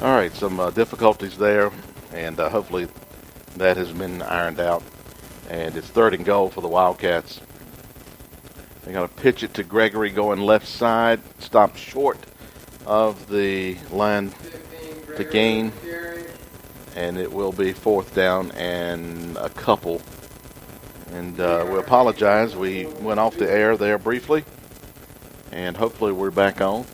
All right, some difficulties there, and hopefully that has been ironed out. And it's 3rd and goal for the Wildcats. They're going to pitch it to Gregory going left side, stop short of the line to gain, and it will be 4th down and a couple. And we apologize. We went off the air there briefly, and hopefully we're back on.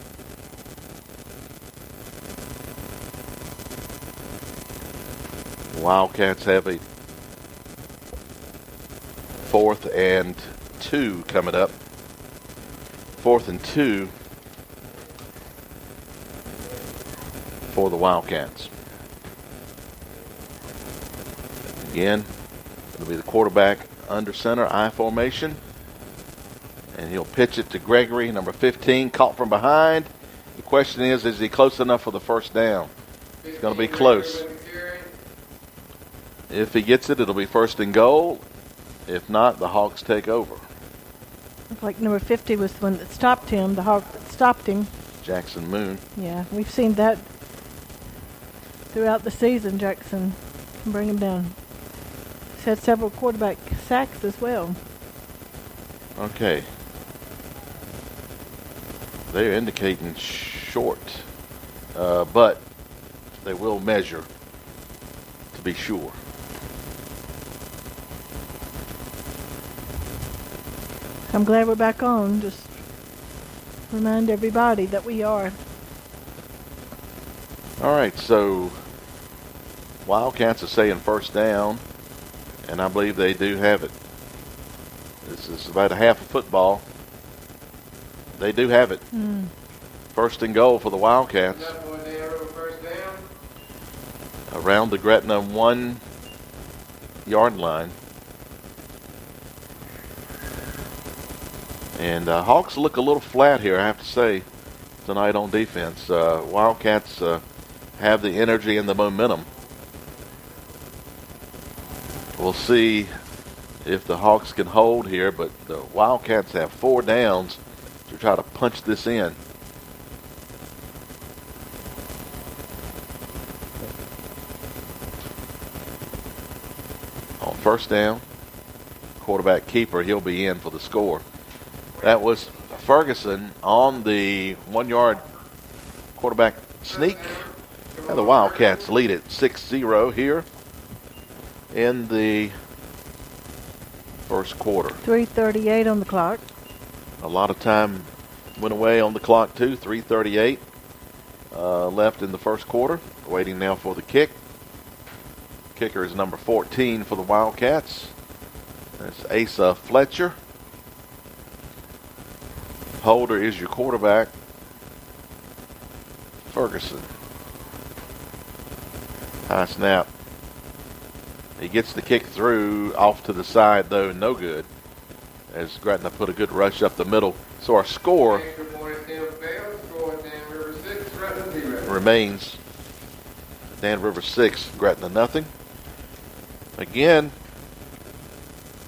Wildcats have a 4th and 2 coming up. 4th and 2 for the Wildcats. Again, it'll be the quarterback under center, I formation. And he'll pitch it to Gregory, number 15, caught from behind. The question is he close enough for the 1st down? It's going to be close. If he gets it, it'll be 1st and goal. If not, the Hawks take over. Looks like number 50 was the one that stopped him, the Hawk that stopped him. Jackson Moon. Yeah, we've seen that throughout the season. Jackson can bring him down. He's had several quarterback sacks as well. Okay. They're indicating short, but they will measure to be sure. I'm glad we're back on. Just remind everybody that we are. All right, so Wildcats are saying 1st down, and I believe they do have it. This is about a half of football. They do have it. 1st and goal for the Wildcats. Around the Gretna 1-yard line. And Hawks look a little flat here, I have to say, tonight on defense. Wildcats have the energy and the momentum. We'll see if the Hawks can hold here, but the Wildcats have 4 downs to try to punch this in. On 1st down, quarterback keeper, he'll be in for the score. That was Ferguson on the 1-yard quarterback sneak. And the Wildcats lead it 6-0 here in the 1st quarter. 3:38 on the clock. A lot of time went away on the clock, too. 3:38 left in the 1st quarter. Waiting now for the kick. Kicker is number 14 for the Wildcats. That's Asa Fletcher. Holder is your quarterback, Ferguson. High snap. He gets the kick through, off to the side, though, no good, as Gretna put a good rush up the middle. So our score remains Dan River 6, Gretna nothing. Again,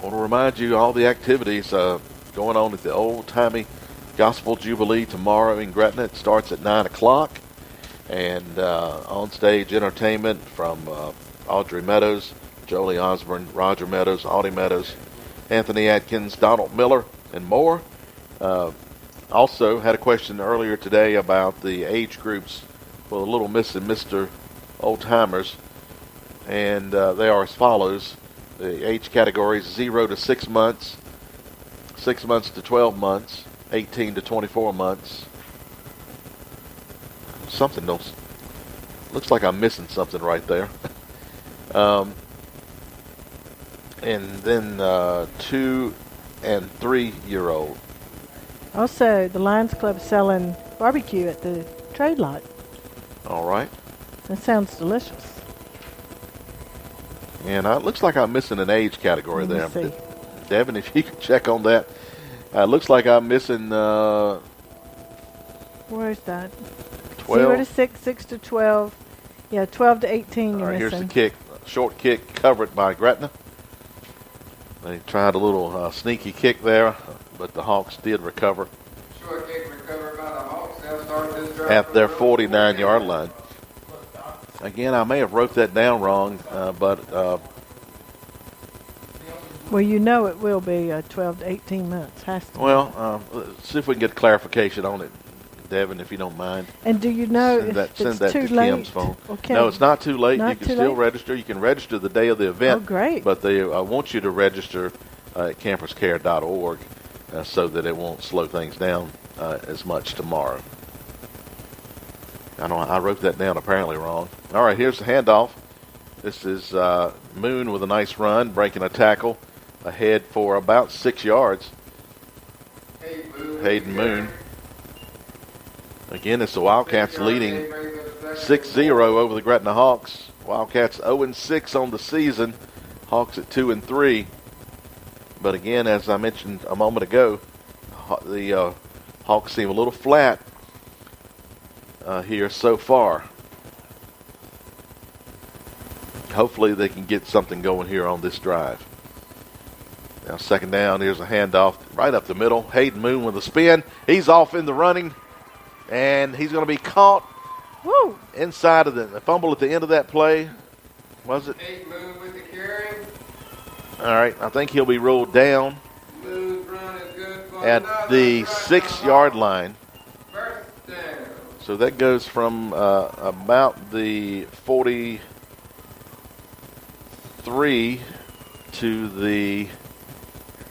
I want to remind you all the activities going on at the old-timey Gospel Jubilee tomorrow in Gretna. It starts at 9 o'clock. And on-stage entertainment from Audrey Meadows, Jolie Osborne, Roger Meadows, Audie Meadows, Anthony Atkins, Donald Miller, and more. Also had a question earlier today about the age groups for the Little Miss and Mr. Old Timers. And they are as follows. The age categories 0 to 6 months, 6 months to 12 months, 18 to 24 months. Something else. Looks like I'm missing something right there. And then 2 and 3 year old. Also, the Lions Club selling barbecue at the trade lot. All right. That sounds delicious. And it looks like I'm missing an age category there. See. Devin, if you could check on that. Looks like I'm missing. Where is that? 12. 0 to 6, 6 to 12. Yeah, 12 to 18 you're Here's missing. the kick. Short kick covered by Gretna. They tried a little sneaky kick there, but the Hawks did recover. Short kick recovered by the Hawks. They'll start this drive At their 49-yard line. Again, I may have wrote that down wrong, but Well, you know it will be 12 to 18 months. Has to. let's see if we can get clarification on it, Devin, if you don't mind. And do you know Send if that it's to too late? Kim's phone. Okay. No, it's not too late. Not You can too still late? register. You can register the day of the event. Oh, great. But they want you to register at camperscare.org so that it won't slow things down as much tomorrow. I wrote that down apparently wrong. All right, here's the handoff. This is Moon with a nice run, breaking a tackle ahead for about 6 yards. Hayden Moon. Again, it's the Wildcats leading 6-0 over the Gretna Hawks. Wildcats 0-6 on the season. Hawks at 2-3. But again, as I mentioned a moment ago, the Hawks seem a little flat here so far. Hopefully they can get something going here on this drive. Now second down, here's a handoff right up the middle. Hayden Moon with a spin. He's off in the running, and he's going to be caught Woo! inside of the fumble at the end of that play. Was it? Hayden Moon with the carry. All right, I think he'll be ruled down Moon's run is good for at another the touchdown. 6-yard line. First down. So that goes from about the 43 to the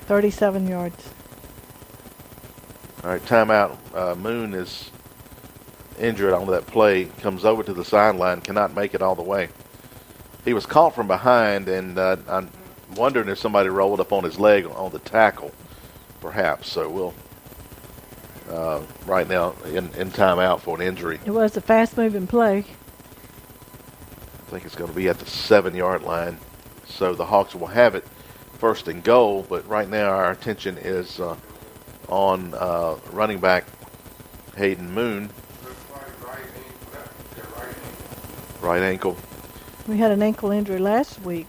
37 yards. all right, timeout. Moon is injured on that play. Comes over to the sideline, cannot make it all the way. He was caught from behind, and I'm wondering if somebody rolled up on his leg on the tackle, perhaps. So we'll right now in timeout for an injury. It was a fast-moving play. I think it's going to be at the 7-yard line. So the Hawks will have it first and goal, but right now our attention is on running back Hayden Moon. Right ankle. We had an ankle injury last week.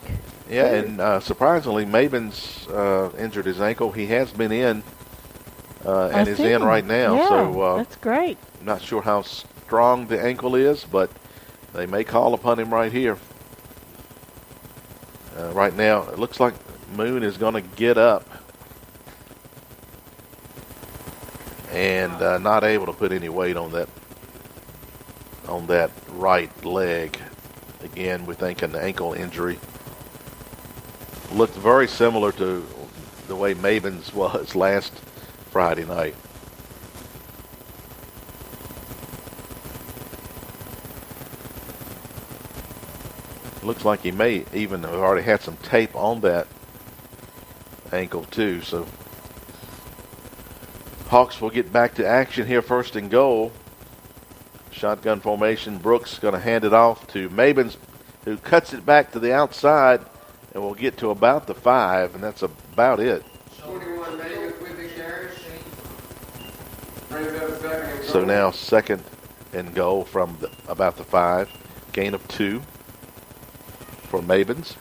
Yeah, and surprisingly, Maben's injured his ankle. He has been in and is in right now. Yeah, So that's great. I'm not sure how strong the ankle is, but they may call upon him right here. Right now, it looks like Moon is going to get up and not able to put any weight on that right leg. Again, we think an ankle injury. Looked very similar to the way Maben's was last Friday night. Looks like he may even have already had some tape on that ankle too. So Hawks will get back to action here, first and goal. Shotgun formation. Brooks going to hand it off to Mabens, who cuts it back to the outside, and will get to about the 5, and that's about it. 41 Mabens with the carry. Brings up second and goal. So now second and goal from about the 5. Gain of 2 for Mabens.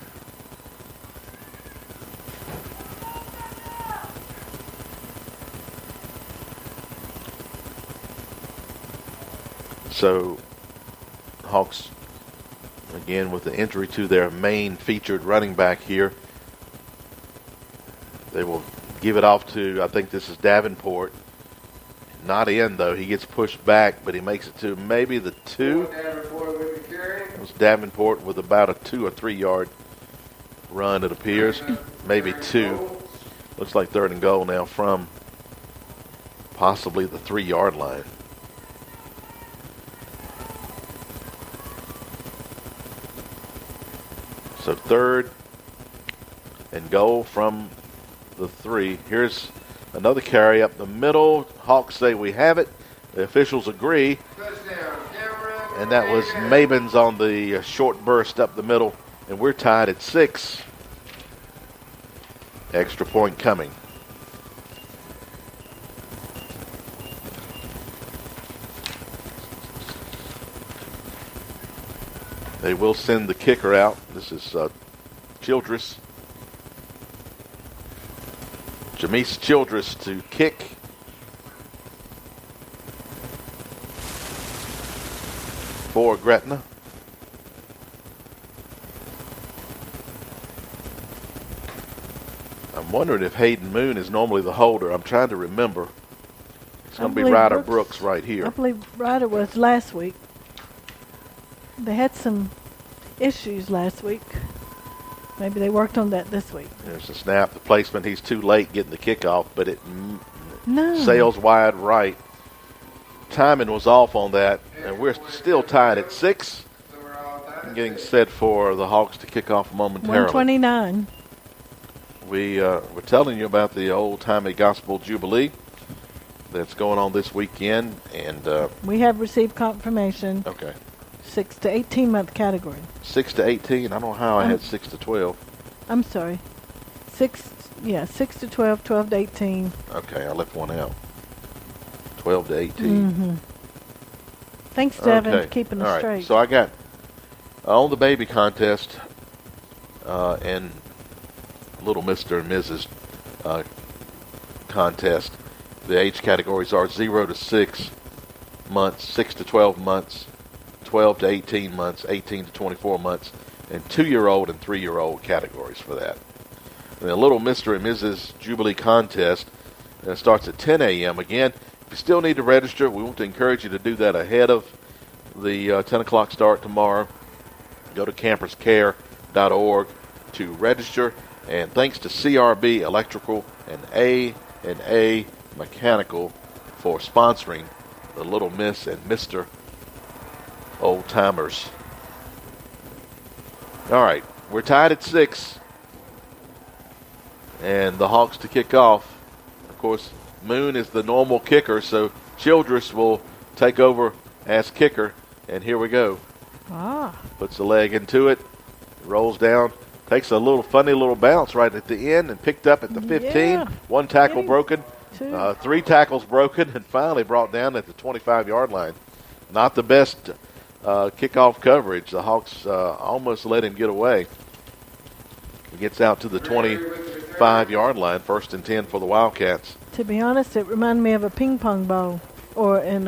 So Hawks, again, with the injury to their main featured running back here, they will give it off to, I think this is Davenport. Not in, though. He gets pushed back, but he makes it to maybe the 2. Davenport with the carry. It was Davenport with about a 2 or 3 yard run, it appears. Maybe 2. Looks like third and goal now from possibly the 3 yard line. So third and goal from the 3. Here's another carry up the middle. Hawks say we have it. The officials agree. Touchdown, Campground. And that was Mabens on the short burst up the middle. And we're tied at 6. Extra point coming. They will send the kicker out. This is Childress. Jameis Childress to kick. For Gretna. I'm wondering if Hayden Moon is normally the holder. I'm trying to remember. It's going to be believe Ryder Brooks right I here. believe Ryder was last week. They had some issues last week. Maybe they worked on that this week. There's the snap, the placement. He's too late getting the kickoff, but it No. sails wide right. Timing was off on that, and we're still tied at 6. So we're all done. Getting set for the Hawks to kick off momentarily. 129. We're telling you about the old-timey Gospel Jubilee that's going on this weekend, and We have received confirmation. okay, 6 to 18 month category. 6 to 18. I don't know how I had 6 to 12. I'm sorry. 6 to 12, 12 to 18. Okay, I left one out. 12 to 18. Mm-hmm. Thanks, Devin, Okay. for keeping All us right. straight. So I got on the baby contest and little Mr. and Mrs. Contest. The age categories are 0 to 6 months, 6 to 12 months, 12 to 18 months, 18 to 24 months, and 2-year-old and 3-year-old categories for that. And the little Mr. and Mrs. Jubilee Contest starts at 10 a.m. Again, if you still need to register, we want to encourage you to do that ahead of the 10 o'clock start tomorrow. Go to camperscare.org to register. And thanks to CRB Electrical and A&A Mechanical for sponsoring the Little Miss and Mr. Old Timers. All right, we're tied at 6. And the Hawks to kick off. Of course, Moon is the normal kicker, so Childress will take over as kicker. And here we go. Puts the leg into it, rolls down, takes a little funny little bounce right at the end and picked up at the 15. Yeah. 1 tackle Yay. broken, 2. 3 tackles broken, and finally brought down at the 25-yard line. Not the best kickoff coverage. The Hawks almost let him get away. He gets out to the 25-yard line, 1st and 10 for the Wildcats. To be honest, it reminded me of a ping pong ball, or in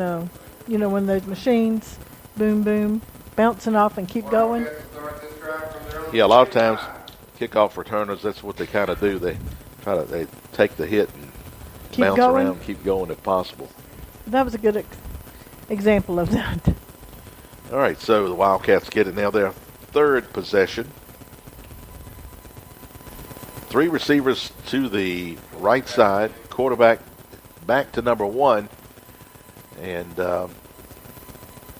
when those machines, boom, boom, bouncing off and keep going. Yeah, a lot of times kickoff returners, that's what they kind of do. They take the hit and Keep bounce going. around, keep going if possible. That was a good example of that. All right, so the Wildcats get it now. Their 3rd possession. 3 receivers to the right side. Quarterback back to number 1. And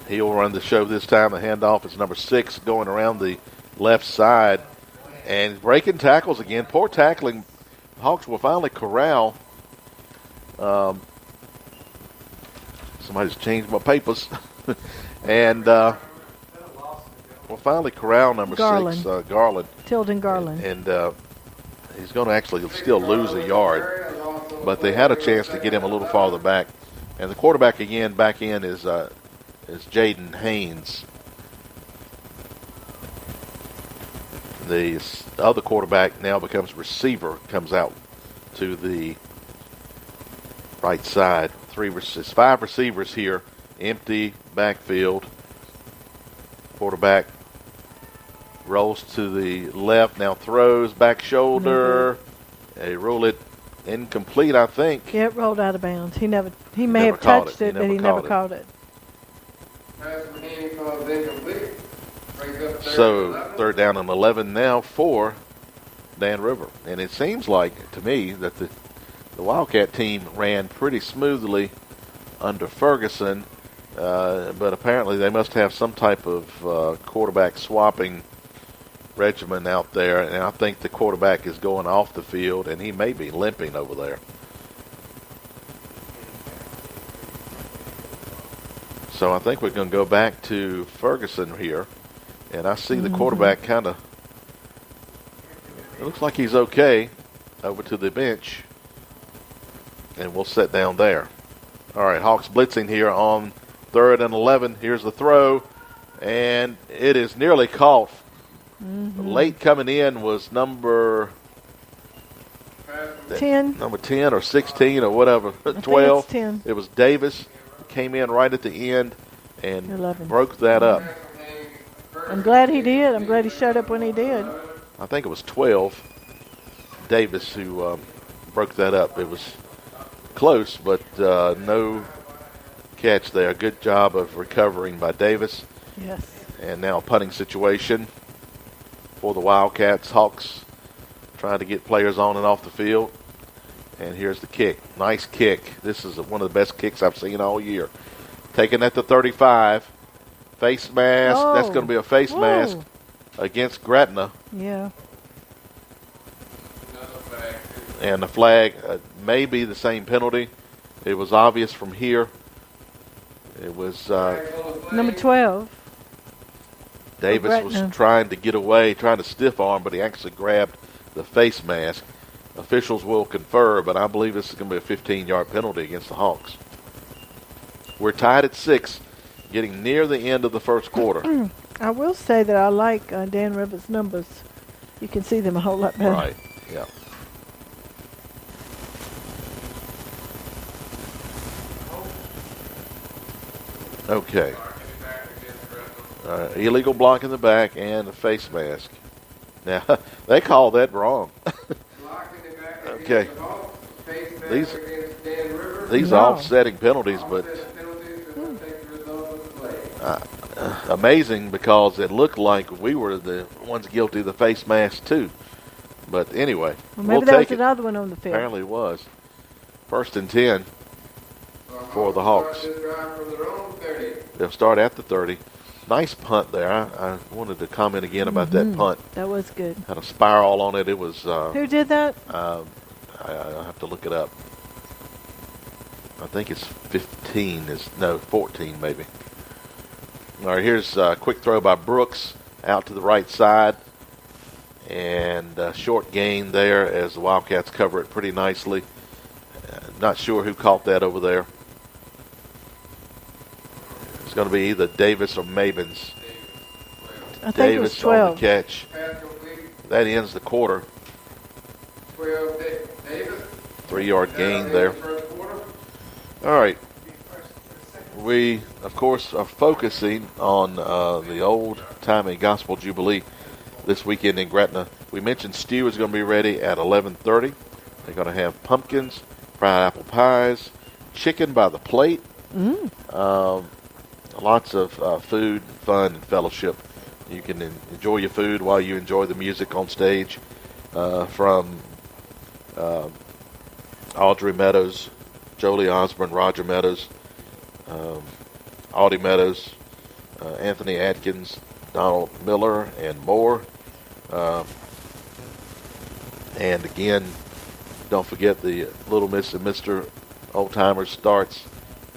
he'll run the show this time. The handoff is number 6 going around the left side. And breaking tackles again. Poor tackling. Hawks will finally corral. Somebody's changed my papers. And we'll finally corral number Garland. 6, Garland. Tilden Garland. And he's going to actually still lose a yard. But they had a chance to get him a little farther back. And the quarterback again back in is Jaden Haynes. The other quarterback now becomes receiver, comes out to the right side. 5 receivers here, empty backfield. Quarterback rolls to the left, now throws, back shoulder. They roll it incomplete, I think. Yeah, it rolled out of bounds. He may never have caught touched it. it, but he never caught it. Pass from Haney calls incomplete. Brings up So 11. 3rd down and 11 now for Dan River. And it seems like to me that the Wildcat team ran pretty smoothly under Ferguson, but apparently they must have some type of quarterback swapping regimen out there, and I think the quarterback is going off the field, and he may be limping over there. So I think we're going to go back to Ferguson here, and I see the quarterback kind of, it looks like he's okay, over to the bench, and we'll sit down there. All right, Hawks blitzing here on 3rd and 11. Here's the throw, and it is nearly caught. Late coming in was number 10. Number 10 or 16 or whatever, I think 12. it's 10. It was Davis. Came in right at the end and 11. broke that up. I'm glad he did. I'm glad he showed up when he did. I think it was 12. Davis who broke that up. It was close, but no catch there. Good job of recovering by Davis. Yes. And now a punting situation for the Wildcats. Hawks trying to get players on and off the field. And here's the kick. Nice kick. This is one of the best kicks I've seen all year. Taken at the 35. Face mask. Oh. That's going to be a face Whoa. mask against Gretna. Yeah. And the flag may be the same penalty. It was obvious from here. It was Number 12. Davis was Gretna. trying to get away, trying to stiff arm, but he actually grabbed the face mask. Officials will confer, but I believe this is going to be a 15-yard penalty against the Hawks. We're tied at 6, getting near the end of the first quarter. I will say that I like Dan Rivers' numbers. You can see them a whole lot better. Right, yeah. Okay. Illegal block in the back and a face mask. Now, they call that wrong. Okay. These are offsetting penalties, but amazing because it looked like we were the ones guilty of the face mask too. But anyway, Well, maybe we'll there was take it. another one on the field. Apparently it was. 1st and 10 for the Hawks. They'll start at the 30. Nice punt there. I wanted to comment again about that punt. That was good. Had a spiral on it. It was. Who did that? I have to look it up. I think it's 14 maybe. All right, here's a quick throw by Brooks out to the right side. And short gain there as the Wildcats cover it pretty nicely. Not sure who caught that over there. It's going to be either Davis or Mabins. I think it was Davis 12. on the catch. That ends the quarter. 3-yard gain there. All right. We, of course, are focusing on the old-timey Gospel Jubilee this weekend in Gretna. We mentioned stew is going to be ready at 11:30. They're going to have pumpkins, fried apple pies, chicken by the plate. Lots of food, fun, and fellowship. You can enjoy your food while you enjoy the music on stage from Audrey Meadows, Jolie Osborne, Roger Meadows, Audie Meadows, Anthony Atkins, Donald Miller, and more. And again, don't forget the Little Miss and Mr. Old Timers starts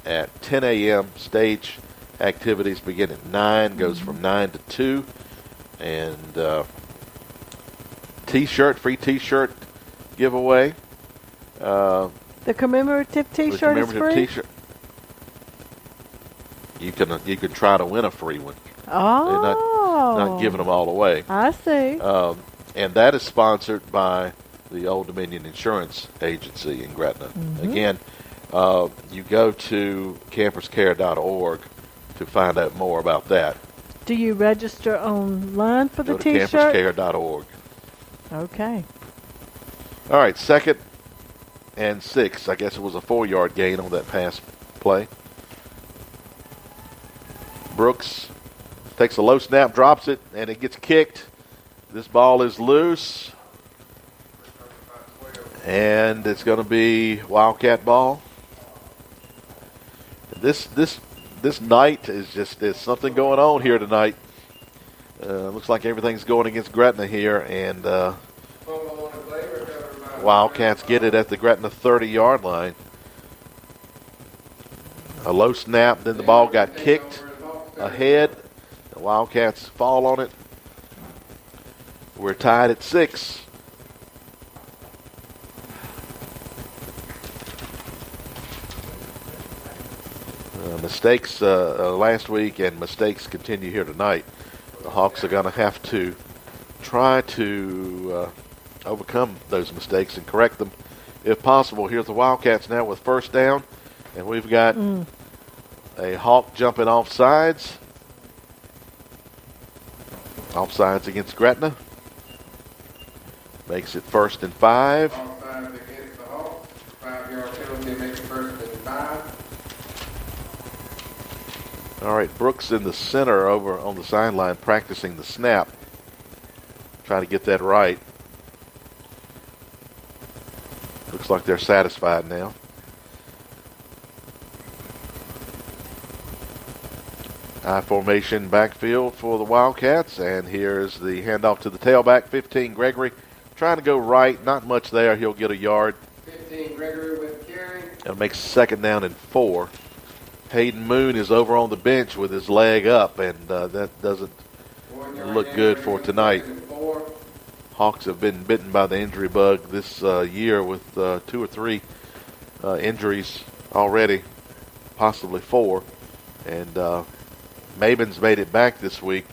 at 10 a.m. Stage activities begin at 9, goes from 9 to 2. And free T-shirt giveaway. The commemorative T-shirt is free? T-shirt. You can try to win a free one. Oh. They're not giving them all away. I see. And that is sponsored by the Old Dominion Insurance Agency in Gretna. Again, you go to camperscare.org to find out more about that. Do you register online for the Go to T-shirt? camperscare.org. Okay. All right, 2nd and 6. I guess it was a 4-yard gain on that pass play. Brooks takes a low snap, drops it, and it gets kicked. This ball is loose. And it's going to be Wildcat ball. This night there's something going on here tonight. Looks like everything's going against Gretna here, and Wildcats get it at the Gretna 30-yard line. A low snap, then the ball got kicked ahead. The Wildcats fall on it. We're tied at 6. Mistakes last week and mistakes continue here tonight. The Hawks are going to have to try to overcome those mistakes and correct them if possible. Here's the Wildcats now with 1st down, and we've got a Hawk jumping off sides. Offsides against Gretna. Makes it 1st and 5. Offside against the Hawks. 5-yard penalty makes it 1st and 5. All right, Brooks in the center over on the sideline practicing the snap. Trying to get that right. Looks like they're satisfied now. I formation backfield for the Wildcats, and here's the handoff to the tailback, 15, Gregory. Trying to go right, not much there. He'll get a yard. 15, Gregory with the carry. That'll make 2nd down and 4. Hayden Moon is over on the bench with his leg up, and that doesn't look good for tonight. Hawks have been bitten by the injury bug this year with 2 or 3 injuries already, possibly 4. And Maben's made it back this week,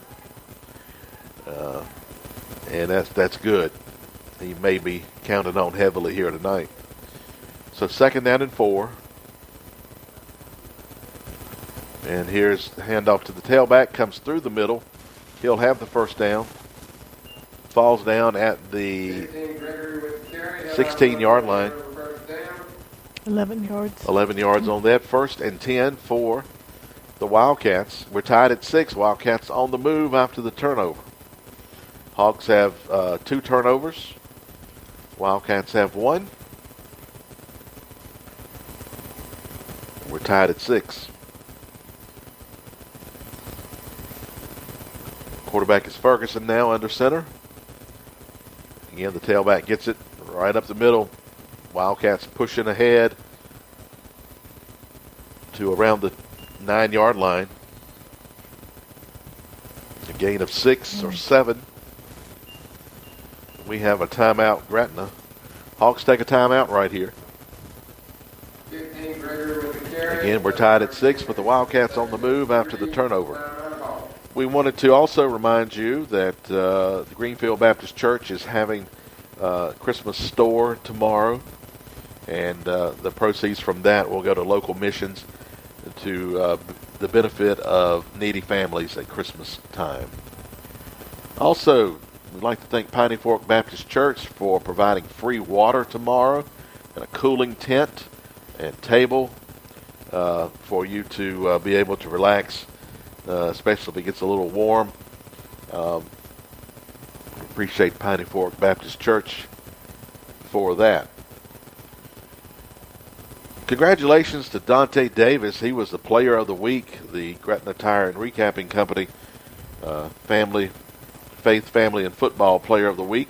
and that's good. He may be counted on heavily here tonight. So 2nd down and 4. And here's the handoff to the tailback, comes through the middle. He'll have the 1st down. Falls down at the 16-yard line. 11 yards. 11 yards on that. 1st and 10 for the Wildcats. We're tied at 6. Wildcats on the move after the turnover. Hawks have 2 turnovers. Wildcats have 1. We're tied at 6. Quarterback is Ferguson now under center. Again, the tailback gets it right up the middle. Wildcats pushing ahead to around the 9-yard line. A gain of 6 or 7. We have a timeout, Gretna. Hawks take a timeout right here. 15, Gregory with the carry. Again, we're tied at 6 with the Wildcats on the move after the turnover. We wanted to also remind you that the Greenfield Baptist Church is having a Christmas store tomorrow, and the proceeds from that will go to local missions to the benefit of needy families at Christmas time. Also, we'd like to thank Piney Fork Baptist Church for providing free water tomorrow and a cooling tent and table for you to be able to relax, especially if it gets a little warm. Appreciate Piney Fork Baptist Church for that. Congratulations to Dante Davis. He was the player of the week, the Gretna Tire and Recapping Company Faith, Family, and Football Player of the Week.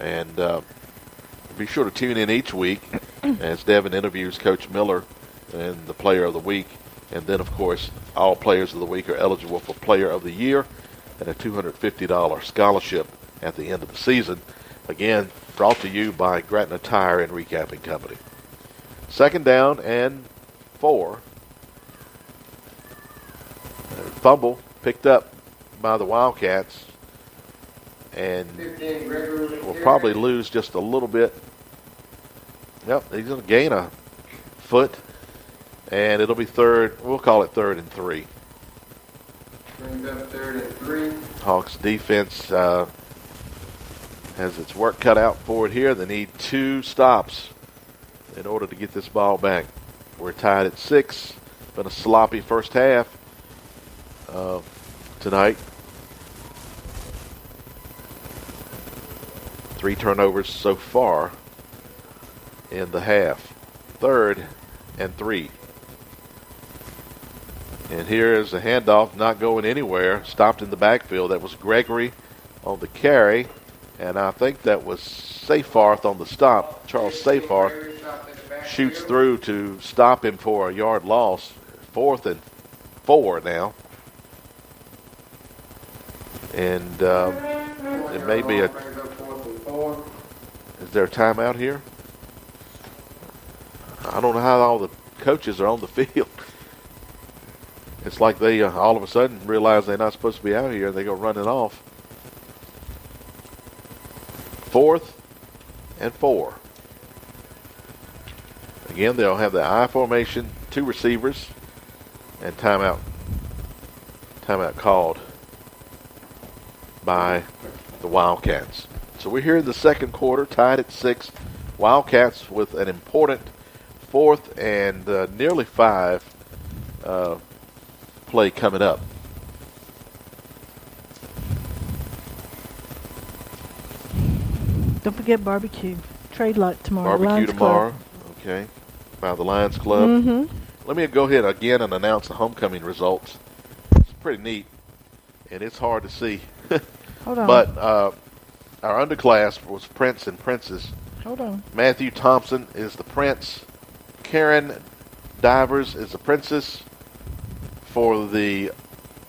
And be sure to tune in each week as Devin interviews Coach Miller and the Player of the Week. And then, of course, all players of the week are eligible for Player of the Year and a $250 scholarship at the end of the season. Again, brought to you by Gretna Tire and Recapping Company. 2nd down and 4. Fumble picked up by the Wildcats, and will probably lose just a little bit. Yep, he's going to gain a foot, and it'll be 3rd. We'll call it 3rd and 3. Brings up 3rd and 3. Hawks defense has its work cut out for it here. They need 2 stops in order to get this ball back. We're tied at 6. Been a sloppy first half tonight. 3 turnovers so far in the half. 3rd and 3. And here is a handoff, not going anywhere. Stopped in the backfield. That was Gregory on the carry. And I think that was Seyfarth on the stop. Charles Seyfarth shoots through to stop him for a yard loss. 4th and 4 now. And it may be a... Is there a timeout here? I don't know how all the coaches are on the field. It's like they all of a sudden realize they're not supposed to be out here and they go running off. 4th and 4. Again, they'll have the I formation, 2 receivers, and timeout. Timeout called by the Wildcats. So we're here in the second quarter, tied at 6. Wildcats with an important 4th and nearly 5 play coming up. Don't forget barbecue. Trade lot tomorrow. Barbecue Lions tomorrow. Club. Okay. By the Lions Club. Mm-hmm. Let me go ahead again and announce the homecoming results. It's pretty neat, and it's hard to see. Hold on. But our underclass was Prince and Princess. Hold on. Matthew Thompson is the Prince. Karen Divers is the Princess. For the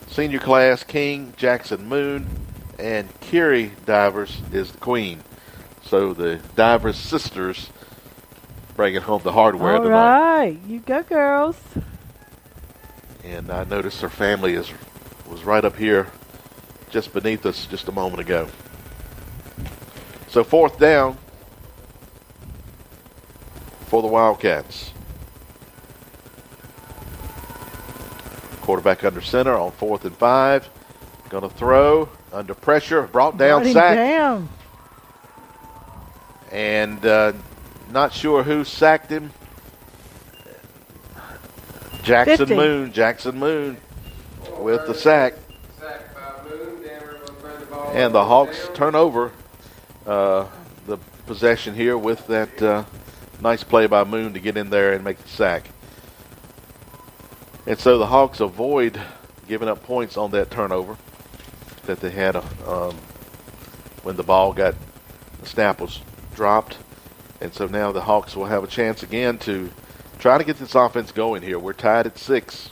senior class, King Jackson Moon and Kiri Divers is the Queen. So the Divers sisters bringing home the hardware All tonight. right. You go, girls. And I noticed her family was right up here just beneath us just a moment ago. So 4th down for the Wildcats. Quarterback under center on 4th and 5. Going to throw under pressure. Brought down, Brought him sacked. down. And not sure who sacked him. Jackson 50. Moon. Jackson Moon with the sack. Sacked by Moon. Denver will turn the ball And the over Hawks down. turn over the possession here with that nice play by Moon to get in there and make the sack. And so the Hawks avoid giving up points on that turnover that they had when the snap was dropped. And so now the Hawks will have a chance again to try to get this offense going here. We're tied at 6.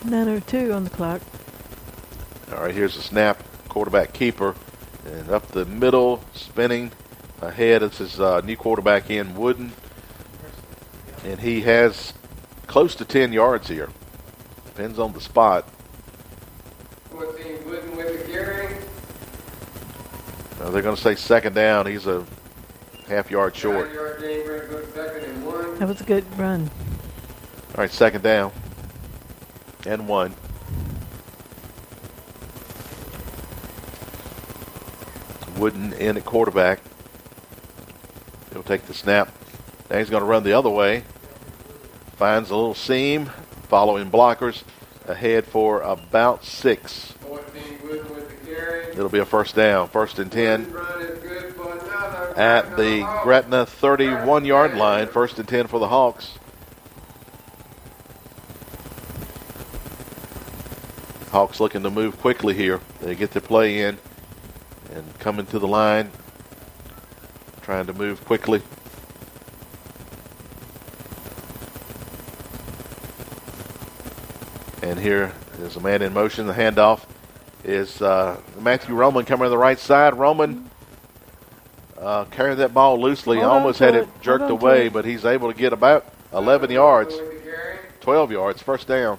9:02 on the clock. All right, here's the snap. Quarterback keeper. And up the middle, spinning ahead. This is new quarterback in Wooden. And he has close to 10 yards here. Depends on the spot. 14 Wooden with the carry. They're going to say second down. He's a half-yard short. 9-yard gain brings up 2nd and 1. That was a good run. All right, second down and 1. Wooden in at quarterback. He'll take the snap. Now he's going to run the other way. Finds a little seam. Following blockers. Ahead for about 6. 14 Wooden with the carry. It'll be a first down. 1st and 10 Run is good for another. at the Gretna 31-yard line. 1st and 10 for the Hawks. Hawks looking to move quickly here. They get their play in and coming to the line, trying to move quickly. And here is a man in motion. The handoff is Matthew Roman coming to the right side. Roman carrying that ball loosely. Hold on Almost to had it. it jerked Hold on to away, it. but he's able to get about 11 yards, With the carry. 12 yards, first down.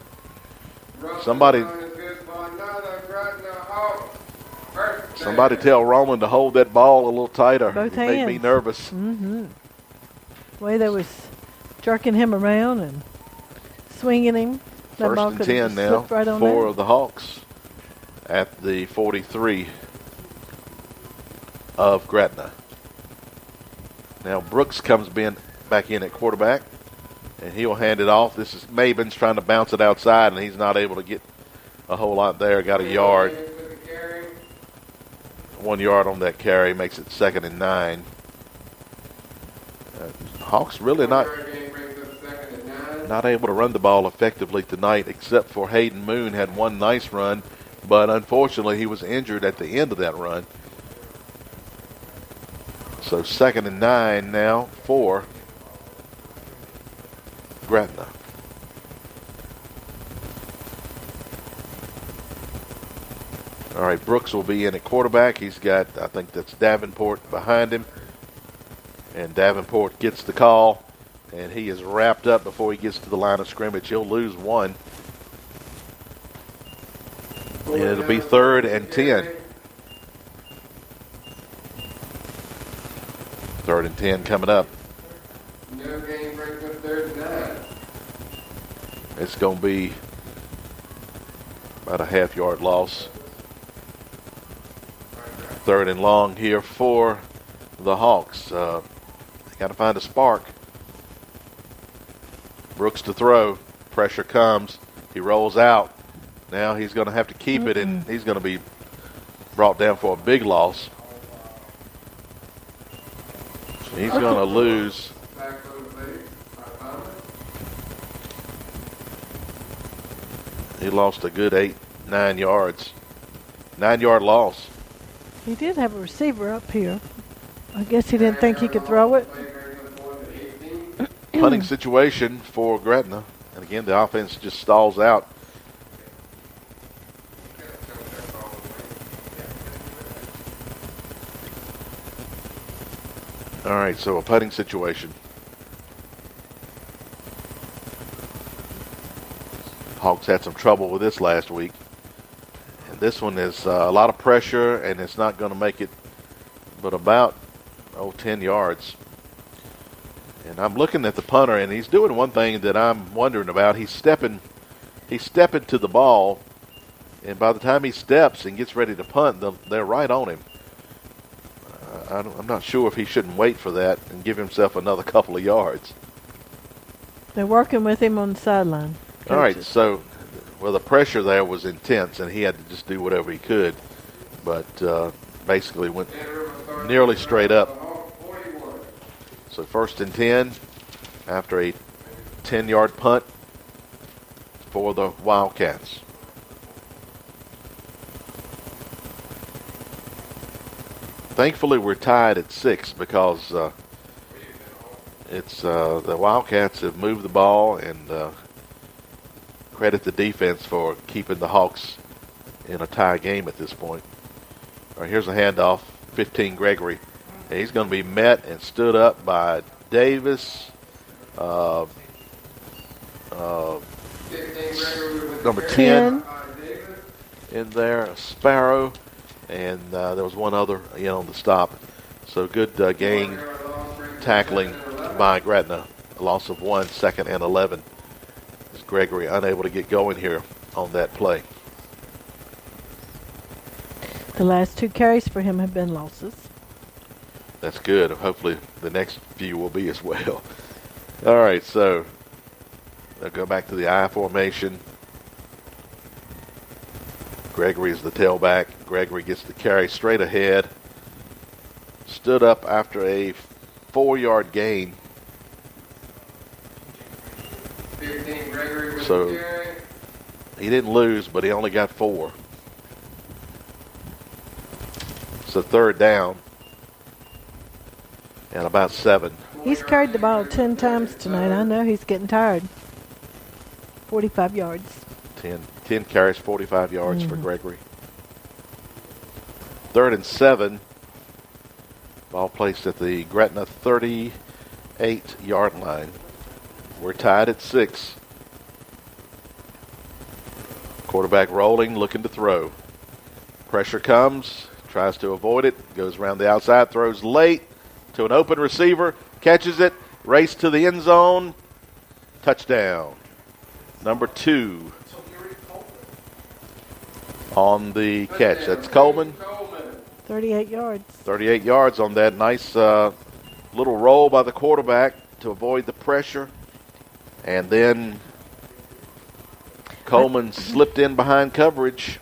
Russell Somebody- Run is good for another. Gretna Hawks. First Somebody down. tell Roman to hold that ball a little tighter. Both It made me hands. nervous. Mm-hmm. The way they was jerking him around and swinging him. That First ball and could have 10 just now slipped right on for there. the Hawks at the 43 of Gretna. Now Brooks comes back in at quarterback, and he'll hand it off. This is Maben's trying to bounce it outside, and he's not able to get a whole lot there. Got a yard. With the carry. 1 yard on that carry makes it 2nd and 9. Hawks really not 1-yard gain brings up 2nd and 9. not able to run the ball effectively tonight, except for Hayden Moon had one nice run, but unfortunately he was injured at the end of that run. So 2nd and 9 now for Gretna. All right, Brooks will be in at quarterback. He's got, I think that's Davenport behind him. And Davenport gets the call, and he is wrapped up before he gets to the line of scrimmage. He'll lose 1. And it'll be 3rd and 10. 3rd and 10 coming up. No gain brings up 3rd and 9. It's going to be about a half-yard loss. Third and long here for the Hawks. They got to find a spark. Brooks to throw. Pressure comes. He rolls out. Now he's going to have to keep it, and he's going to be brought down for a big loss. He's going to lose. He lost a good 8-9 yards. 9-yard loss. He did have a receiver up here. I guess he didn't think he could throw it. Punting situation for Gretna. And again, the offense just stalls out. All right, so a punting situation. Hawks had some trouble with this last week. And this one is a lot of pressure, and it's not going to make it but about 10 yards. And I'm looking at the punter, and he's doing one thing that I'm wondering about. He's stepping to the ball, and by the time he steps and gets ready to punt, they're right on him. I'm not sure if he shouldn't wait for that and give himself another couple of yards. They're working with him on the sideline. Coaches. All right, so, well, the pressure there was intense, and he had to just do whatever he could. But basically went nearly straight up. So 1st and 10 after a 10-yard punt for the Wildcats. Thankfully, we're tied at 6 because it's the Wildcats have moved the ball, and credit the defense for keeping the Hawks in a tie game at this point. All right, here's a handoff, 15 Gregory. And he's going to be met and stood up by Davis, number 10 in there, Sparrow, and there was one other on the stop. So good gain tackling by Gretna. A loss of 1, 2nd and 11. As Gregory unable to get going here on that play. The last 2 carries for him have been losses. That's good. Hopefully the next few will be as well. All right, so they'll go back to the I formation. Gregory is the tailback. Gregory gets the carry straight ahead. Stood up after a 4-yard gain. 15 Gregory with So the carry. he didn't lose, but he only got 4. So 3rd down. And about 7. He's carried the ball 10 times tonight. I know he's getting tired. 45 yards. 10 carries, 45 yards for Gregory. 3rd and 7. Ball placed at the Gretna 38-yard line. We're tied at 6. Quarterback rolling, looking to throw. Pressure comes, tries to avoid it, goes around the outside, throws late to an open receiver, catches it, race to the end zone, touchdown. Number 2 on the catch. That's Coleman. 38 yards. 38 yards on that nice little roll by the quarterback to avoid the pressure. And then Coleman slipped in behind coverage.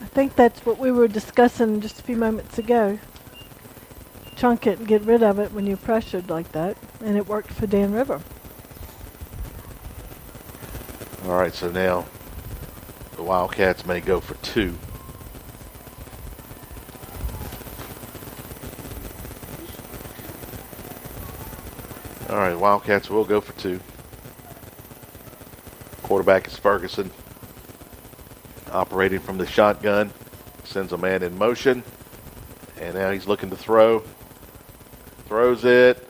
I think that's what we were discussing just a few moments ago. Chunk it and get rid of it when you're pressured like that. And it worked for Dan River. All right, so now the Wildcats may go for 2. All right, Wildcats will go for 2. Quarterback is Ferguson. Operating from the shotgun. Sends a man in motion. And now he's looking to throw. Throws it.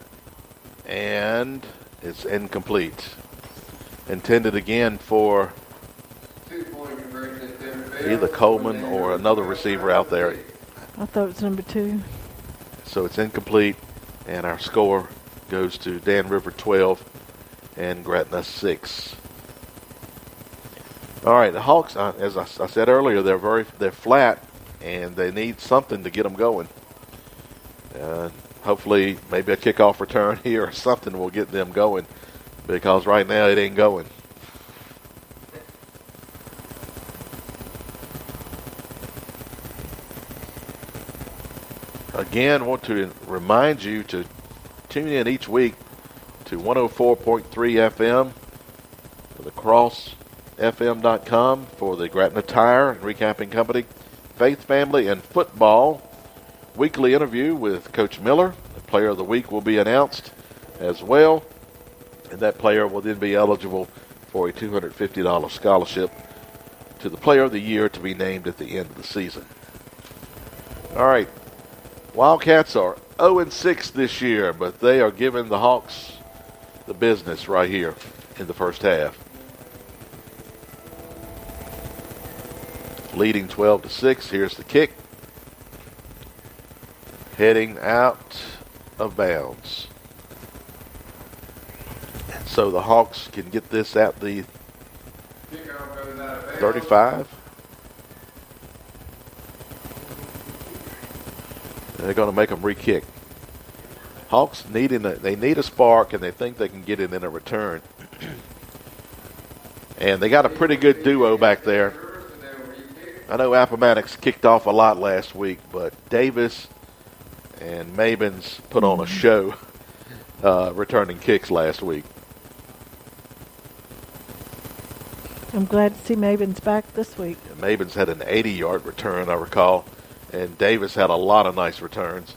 And it's incomplete. Intended again for 2-point conversion attempt. either Coleman or another receiver out there. I thought it was number 2. So it's incomplete. And our score goes to Dan River 12 and Gretna 6. All right, the Hawks, as I said earlier, they're flat. and they need something to get them going. Hopefully, maybe a kickoff return here or something will get them going, because right now it ain't going. Again, want to remind you to tune in each week to 104.3 FM for the crossfm.com for the Gretna Tire and Recapping Company Faith, Family, and Football weekly interview with Coach Miller. The Player of the Week will be announced as well, and that player will then be eligible for a $250 scholarship to the Player of the Year to be named at the end of the season. All right. Wildcats are 0-6 this year, but they are giving the Hawks the business right here in the first half. Leading 12-6. Here's the kick. Heading out of bounds. So the Hawks can get this at the 35. They're going to make them re-kick. Hawks they need a spark, and they think they can get it in a return. And they got a pretty good duo back there. I know Appomattox kicked off a lot last week, but Davis and Mabins put on a show returning kicks last week. I'm glad to see Mabins back this week. And Mabins had an 80-yard return, I recall, and Davis had a lot of nice returns.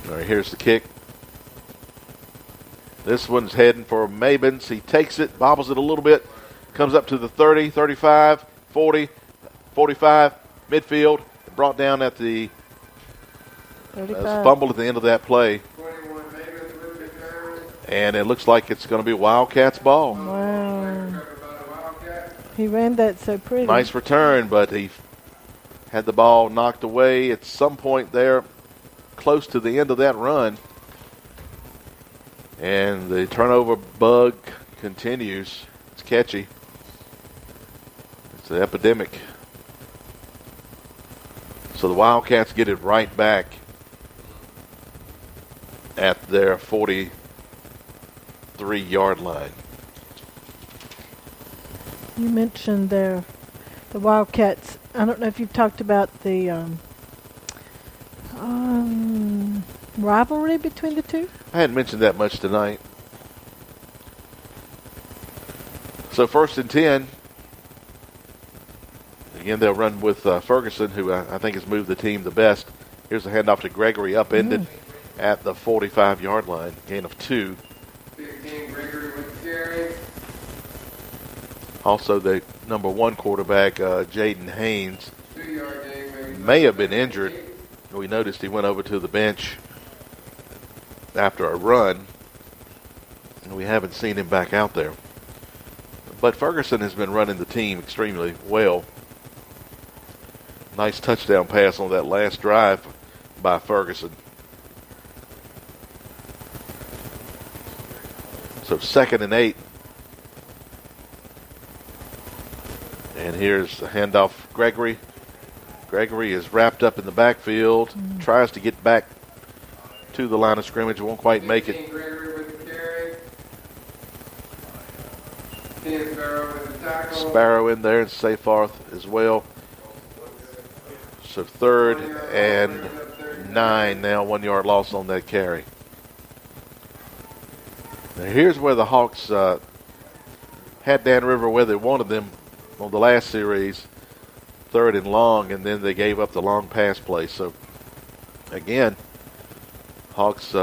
All right, here's the kick. This one's heading for Mabins. He takes it, bobbles it a little bit, comes up to the 30, 35, 40, 45, midfield, brought down at the 35. fumble at the end of that play. And it looks like it's going to be Wildcats ball. Wow. He ran that so pretty. Nice return, but he had the ball knocked away at some point there close to the end of that run. And the turnover bug continues. It's catchy. It's an epidemic. So the Wildcats get it right back at their 43-yard line. You mentioned the Wildcats. I don't know if you've talked about the rivalry between the two. I hadn't mentioned that much tonight. So 1st and 10. Again, they'll run with Ferguson, who I think has moved the team the best. Here's a handoff to Gregory, upended at the 45-yard line. Gain of 2. Also, the number 1 quarterback, Jaden Haynes, may have been injured. We noticed he went over to the bench after a run, and we haven't seen him back out there. But Ferguson has been running the team extremely well. Nice touchdown pass on that last drive by Ferguson. So 2nd and 8. And here's the handoff, Gregory. Gregory is wrapped up in the backfield, tries to get back to the line of scrimmage, won't quite make it. Sparrow in there, and Seyfarth as well. So 3rd and 9 now, 1-yard loss on that carry. Now here's where the Hawks had Dan River where they wanted them on the last series, 3rd and long, and then they gave up the long pass play. So, again, Hawks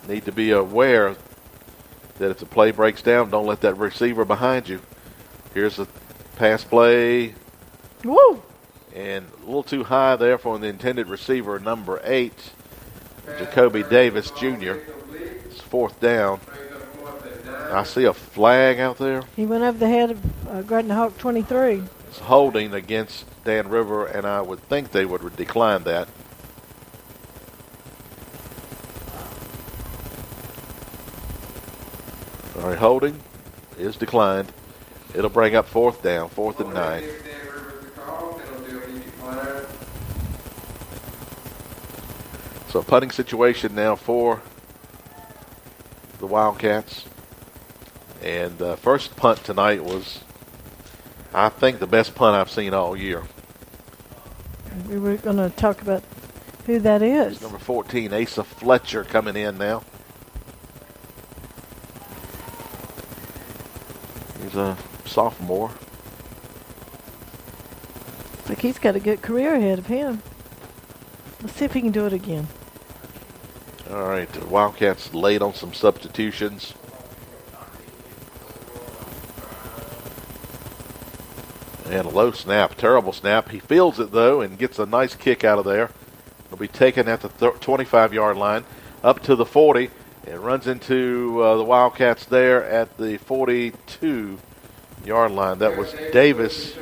need to be aware that if the play breaks down, don't let that receiver behind you. Here's a pass play. Woo! And a little too high there for the intended receiver, number 8, Jacoby Davis Jr. It's 4th down. I see a flag out there. He went over the head of Gretna Hawk 23. It's holding against Dan River, and I would think they would decline that. All right, holding is declined. It'll bring up 4th down, 4th and 9. So punting situation now for the Wildcats. And the first punt tonight was, I think, the best punt I've seen all year. We were going to talk about who that is. It's number 14, Asa Fletcher, coming in now. He's a sophomore. Looks like he's got a good career ahead of him. Let's see if he can do it again. All right, the Wildcats laid on some substitutions. And a low snap, terrible snap. He fields it, though, and gets a nice kick out of there. It'll be taken at the 25-yard line, up to the 40, and runs into the Wildcats there at the 42-yard line. That was Davis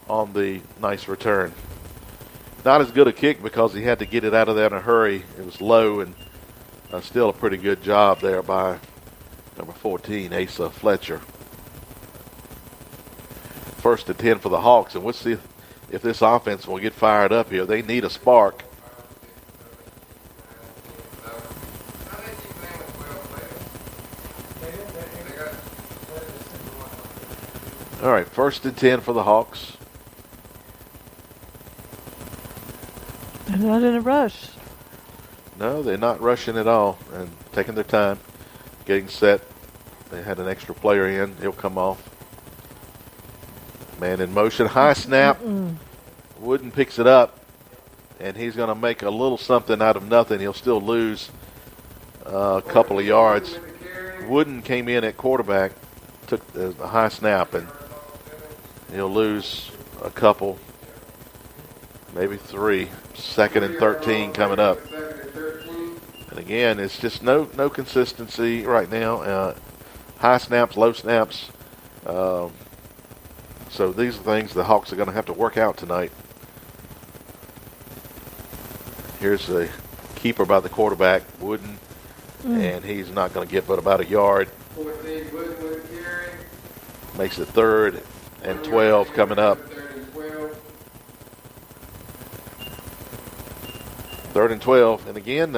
on the nice return. Not as good a kick because he had to get it out of there in a hurry. It was low, and still a pretty good job there by number 14, Asa Fletcher. First and 10 for the Hawks, and we'll see if this offense will get fired up here. They need a spark. All right, first and 10 for the Hawks. They're not in a rush. No, they're not rushing at all and taking their time, getting set. They had an extra player in. He'll come off. Man in motion, high snap. Wooden picks it up, and he's going to make a little something out of nothing. He'll still lose a couple of yards. Wooden came in at quarterback, took the high snap, and he'll lose a couple, maybe three. Second and 13 coming up. And again, it's just no consistency right now. High snaps, low snaps. So these are things the Hawks are going to have to work out tonight. Here's the keeper by the quarterback, Wooden, and he's not going to get but about a yard. 14, Wooden with a carry. Makes it 3rd and 12 coming up. 3rd and 12. And again,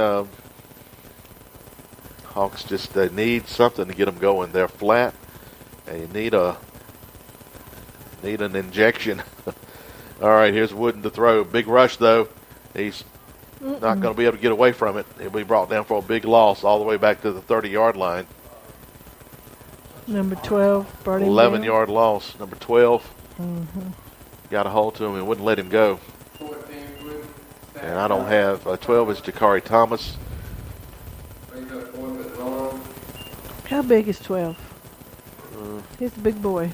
Hawks just need something to get them going. They're flat, and you need an injection. All right, here's Wooden to throw. Big rush, though. He's not going to be able to get away from it. He'll be brought down for a big loss all the way back to the 30-yard line. Number 12, brought him 11-yard loss. Number 12 got a hold to him and wouldn't let him go. 14, Wooden. And I don't have 12 is Jakari Thomas. Brings up 4th and long. How big is 12? He's a big boy.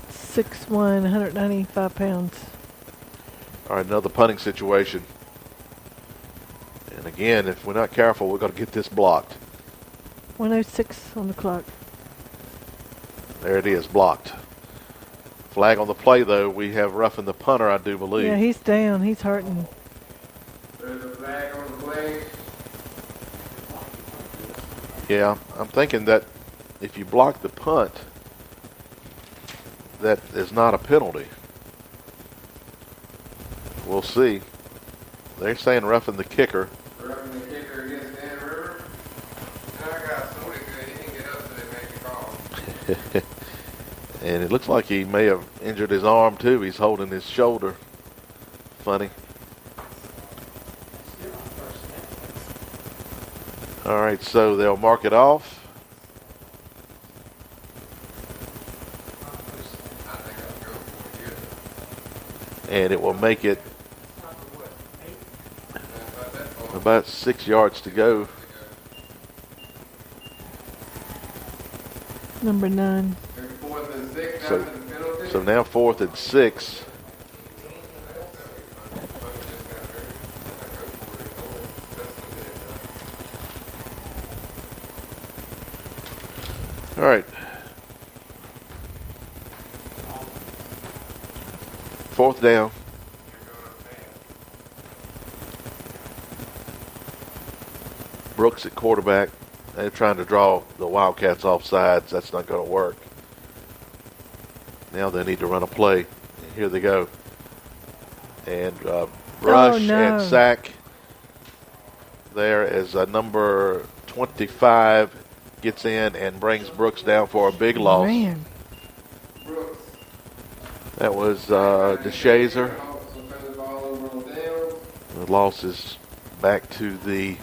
6'1", 195 pounds. All right, another punting situation. And again, if we're not careful, we're going to get this blocked. 1:06 on the clock. There it is, blocked. Flag on the play, though. We have roughing the punter, I do believe. Yeah, he's down. He's hurting. There's a flag on the play. Yeah, I'm thinking that if you block the punt, that is not a penalty. We'll see. They're saying roughing the kicker. Roughing the kicker against Dan River. And I got somebody good. He didn't get up so they make the call. And it looks like he may have injured his arm, too. He's holding his shoulder. Funny. All right, so they'll mark it off. And it will make it about 6 yards to go. Number 9. So now 4th and 6. All right. 4th down. Brooks at quarterback. They're trying to draw the Wildcats off sides. That's not going to work. Now they need to run a play. And here they go. And rush and sack. there as number 25 gets in and brings Brooks down for a big loss. Man. Brooks. That was DeShazer. Hawks will turn the ball over on downs. The loss is back to the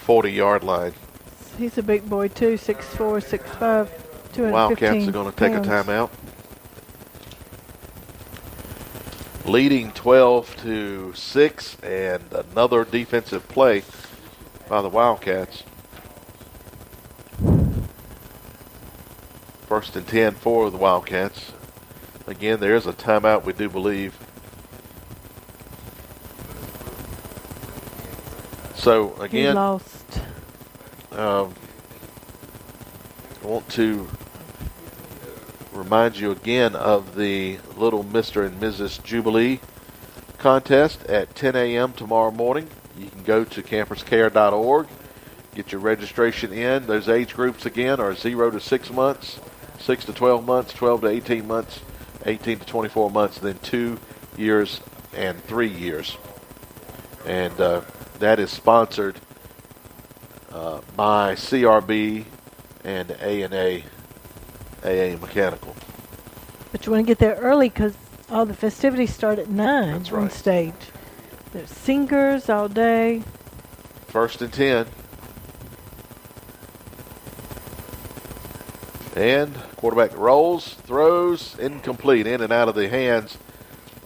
40-yard line. He's a big boy too, 6'4", 6'5", 215 Wildcats are going to take a pounds. timeout. Leading 12-6, and another defensive play by the Wildcats. 1st and 10 for the Wildcats. Again, there is a timeout, we do believe. So, He again, lost. I want to remind you again of the Little Mr. and Mrs. Jubilee contest at 10 a.m. tomorrow morning. You can go to camperscare.org, get your registration in. Those age groups again are 0 to 6 months, 6 to 12 months, 12 to 18 months, 18 to 24 months, then 2 years and 3 years. And that is sponsored by CRB and A&A AA Mechanical. But you want to get there early because all the festivities start at 9 That's on right. stage. There's singers all day. 1st and 10. And quarterback rolls, throws, incomplete, in and out of the hands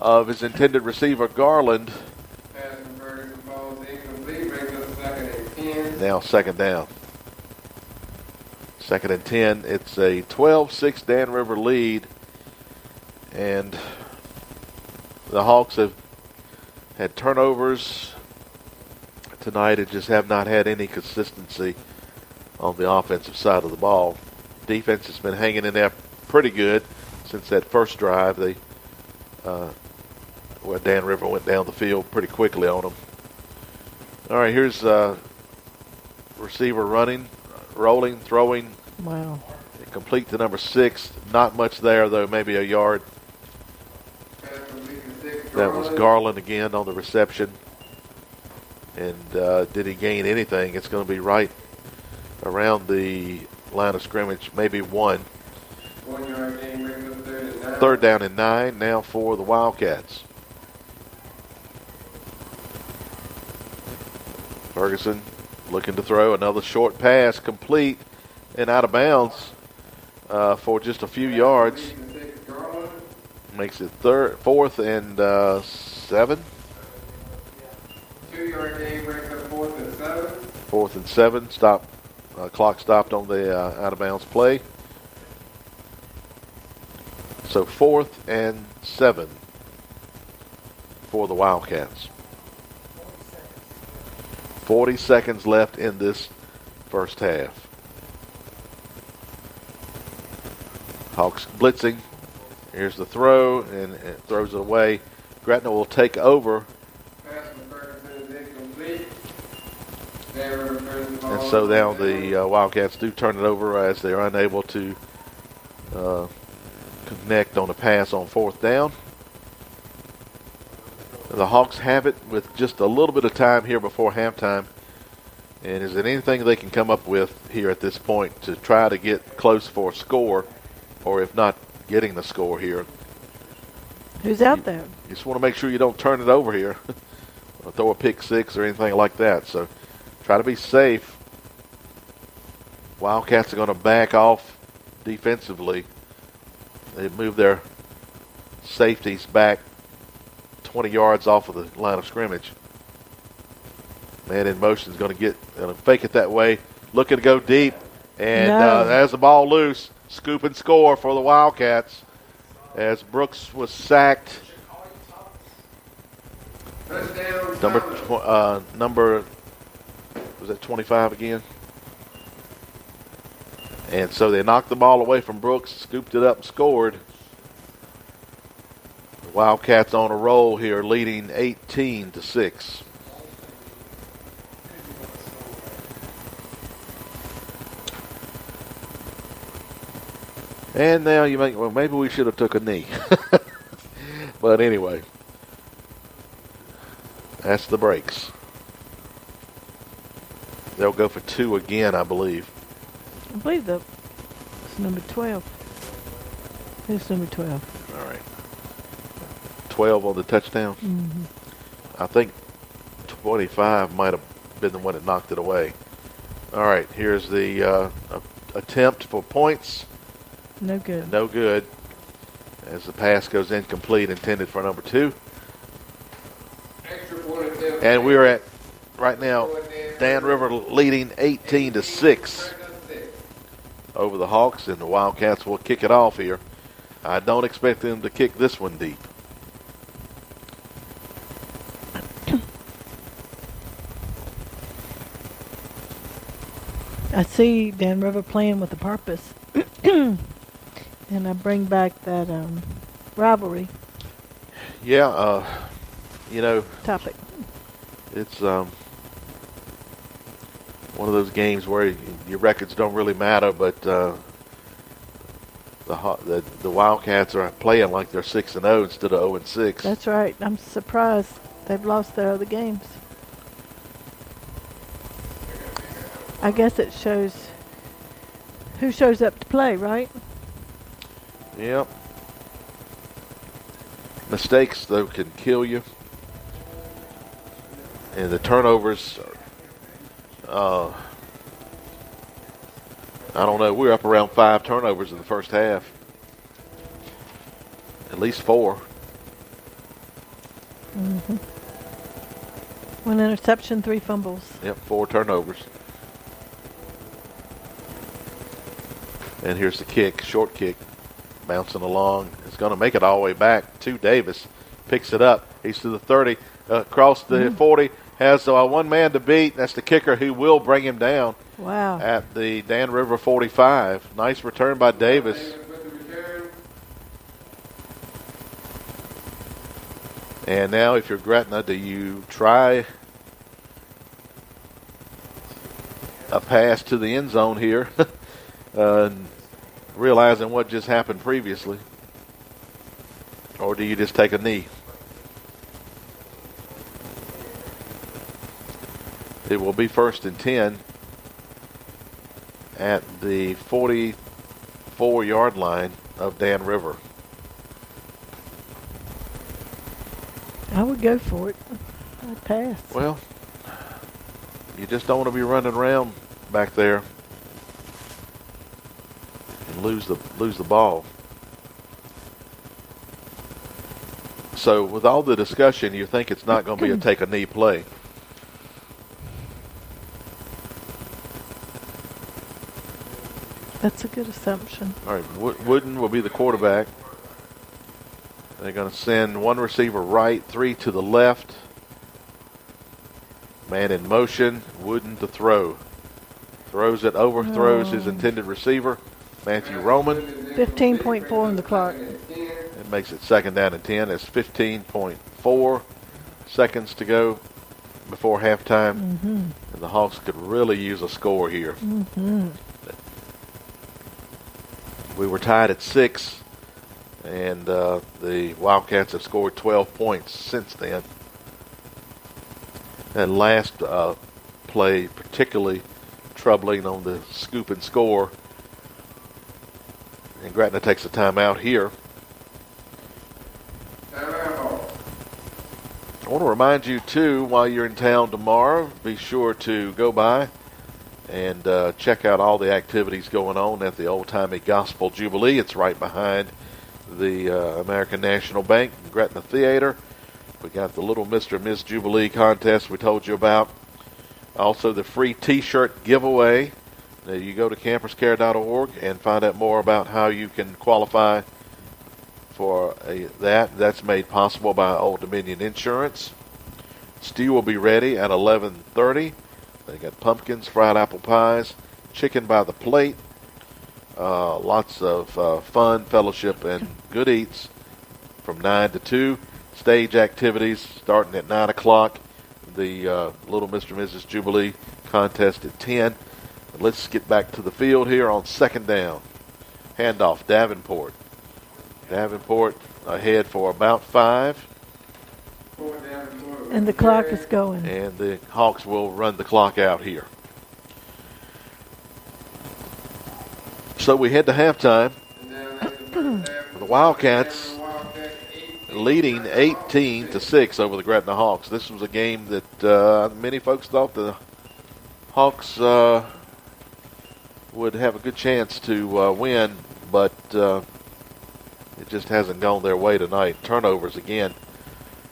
of his intended receiver, Garland. Pass from Ferguson falls incomplete, brings us 2nd and 10. Now 2nd down. 2nd and 10. It's a 12-6 Dan River lead. And the Hawks have had turnovers tonight and just have not had any consistency on the offensive side of the ball. Defense has been hanging in there pretty good since that first drive. They, where Dan River went down the field pretty quickly on them. All right, here's receiver running, rolling, throwing. Wow. Complete to number 6. Not much there, though, maybe a yard. Pass complete to 6. That was Garland again on the reception. And did he gain anything? It's going to be right around the line of scrimmage, maybe 1. 1 yard gain brings us 3rd and 9. 3rd down and 9 now for the Wildcats. Ferguson looking to throw another short pass, complete and out of bounds for just a few yards. Complete to 6, Garland. Makes it 4th and 7. 2 yard gain brings us 4th and 7. 4th and 7. Clock stopped on the out of bounds play. So 4th and 7 for the Wildcats. 40 seconds left in this first half. Hawks blitzing. Here's the throw, and it throws it away. Gretna will take over. Pass from Ferguson is incomplete. Dan River turns the ball And so over now on downs. the Wildcats do turn it over as they're unable to connect on a pass on 4th down. The Hawks have it with just a little bit of time here before halftime. And is there anything they can come up with here at this point to try to get close for a score, or if not getting the score here? Who's out there? You just want to make sure you don't turn it over here or throw a pick 6 or anything like that. So try to be safe. Wildcats are going to back off defensively. They move their safeties back 20 yards off of the line of scrimmage. Man in motion is going to fake it that way. Looking to go deep. And No. there's the ball loose. Scoop and score for the Wildcats as Brooks was sacked. Touchdown. Number was that 25 again? And so they knocked the ball away from Brooks, scooped it up and scored. The Wildcats on a roll here, leading 18-6. And now you make, well, maybe we should have took a knee. But anyway, that's the breaks. They'll go for 2 again, I believe. I believe that it's number 12. Who's number 12? All right. 12 on the touchdown. Mm-hmm. I think 25 might have been the one that knocked it away. All right, here's the attempt for points. No good. No good. As the pass goes incomplete, intended for number 2. Extra point attempt. And we're at, right now, Dan River leading 18-6 over the Hawks, and the Wildcats will kick it off here. I don't expect them to kick this one deep. I see Dan River playing with a purpose. And I bring back that rivalry Yeah, topic. it's one of those games where your records don't really matter, but the Wildcats are playing like they're 6-0 instead of 0-6. That's right. I'm surprised they've lost their other games. I guess it shows who shows up to play, right? Yep. Mistakes, though, can kill you. And the turnovers, I don't know. We're up around 5 turnovers in the first half. At least 4. Mm-hmm. 1 interception, 3 fumbles. Yep, 4 turnovers. And here's the kick, short kick, bouncing along. It's going to make it all the way back to Davis. Picks it up. He's to the 30, across the 40. Has one man to beat. That's the kicker who will bring him down. Wow. At the Dan River 45. Nice return by Davis. And now if you're Gretna, do you try a pass to the end zone here? Realizing what just happened previously. Or do you just take a knee? It will be 1st and 10 at the 44-yard line of Dan River. I would go for it. I'd pass. Well, you just don't want to be running around back there and lose the ball. So with all the discussion, you think it's not going to be a take a knee play. That's a good assumption. All right, Wooden will be the quarterback. They're going to send 1 receiver right, 3 to the left. Man in motion, Wooden to throw. Throws it, overthrows his intended receiver, Matthew Roman. 15.4 on the clock. It makes it 2nd down and 10. It's 15.4 seconds to go before halftime. Mm-hmm. And the Hawks could really use a score here. Mm-hmm. We were tied at 6, and the Wildcats have scored 12 points since then. And last play, particularly troubling on the scoop and score. And Gretna takes a timeout here. I want to remind you, too, while you're in town tomorrow, be sure to go by and check out all the activities going on at the Old Timey Gospel Jubilee. It's right behind the American National Bank, Gretna Theater. We got the Little Mr. and Miss Jubilee contest we told you about. Also the free T-shirt giveaway. Now you go to camperscare.org and find out more about how you can qualify for that. That's made possible by Old Dominion Insurance. Stew will be ready at 11:30. They got pumpkins, fried apple pies, chicken by the plate, lots of fun, fellowship, and good eats from 9 to 2. Stage activities starting at 9 o'clock. The Little Mr. and Mrs. Jubilee contest at 10. Let's get back to the field here on 2nd down. Handoff, Davenport. Davenport ahead for about 5. And the clock is going. And the Hawks will run the clock out here. So we head to halftime. And then late the first half, The Wildcats Wildcats 18. leading 18-6 over the Gretna Hawks. This was a game that many folks thought the Hawks would have a good chance to win, but it just hasn't gone their way tonight. Turnovers again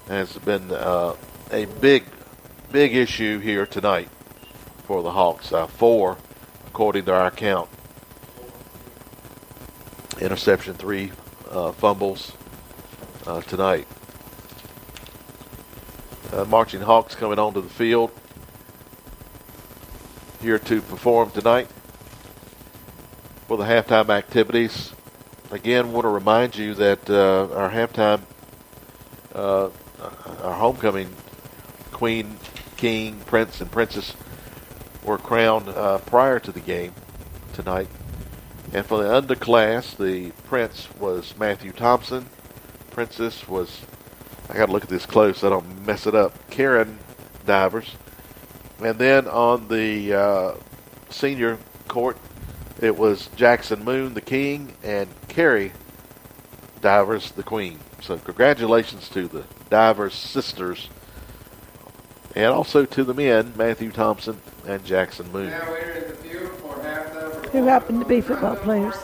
has been a big issue here tonight for the Hawks. 4, according to our count. Interception, 3 fumbles tonight. Marching Hawks coming onto the field here to perform tonight for the halftime activities. Again, want to remind you that our halftime, our homecoming queen, king, prince, and princess were crowned prior to the game tonight. And for the underclass, the prince was Matthew Thompson. Princess was, I got to look at this close so I don't mess it up, Karen Divers. And then on the senior court, it was Jackson Moon, the king, and Carrie Divers, the queen. So congratulations to the Divers sisters, and also to the men, Matthew Thompson and Jackson Moon. Now entering the field for halftime. Who happen to be football players.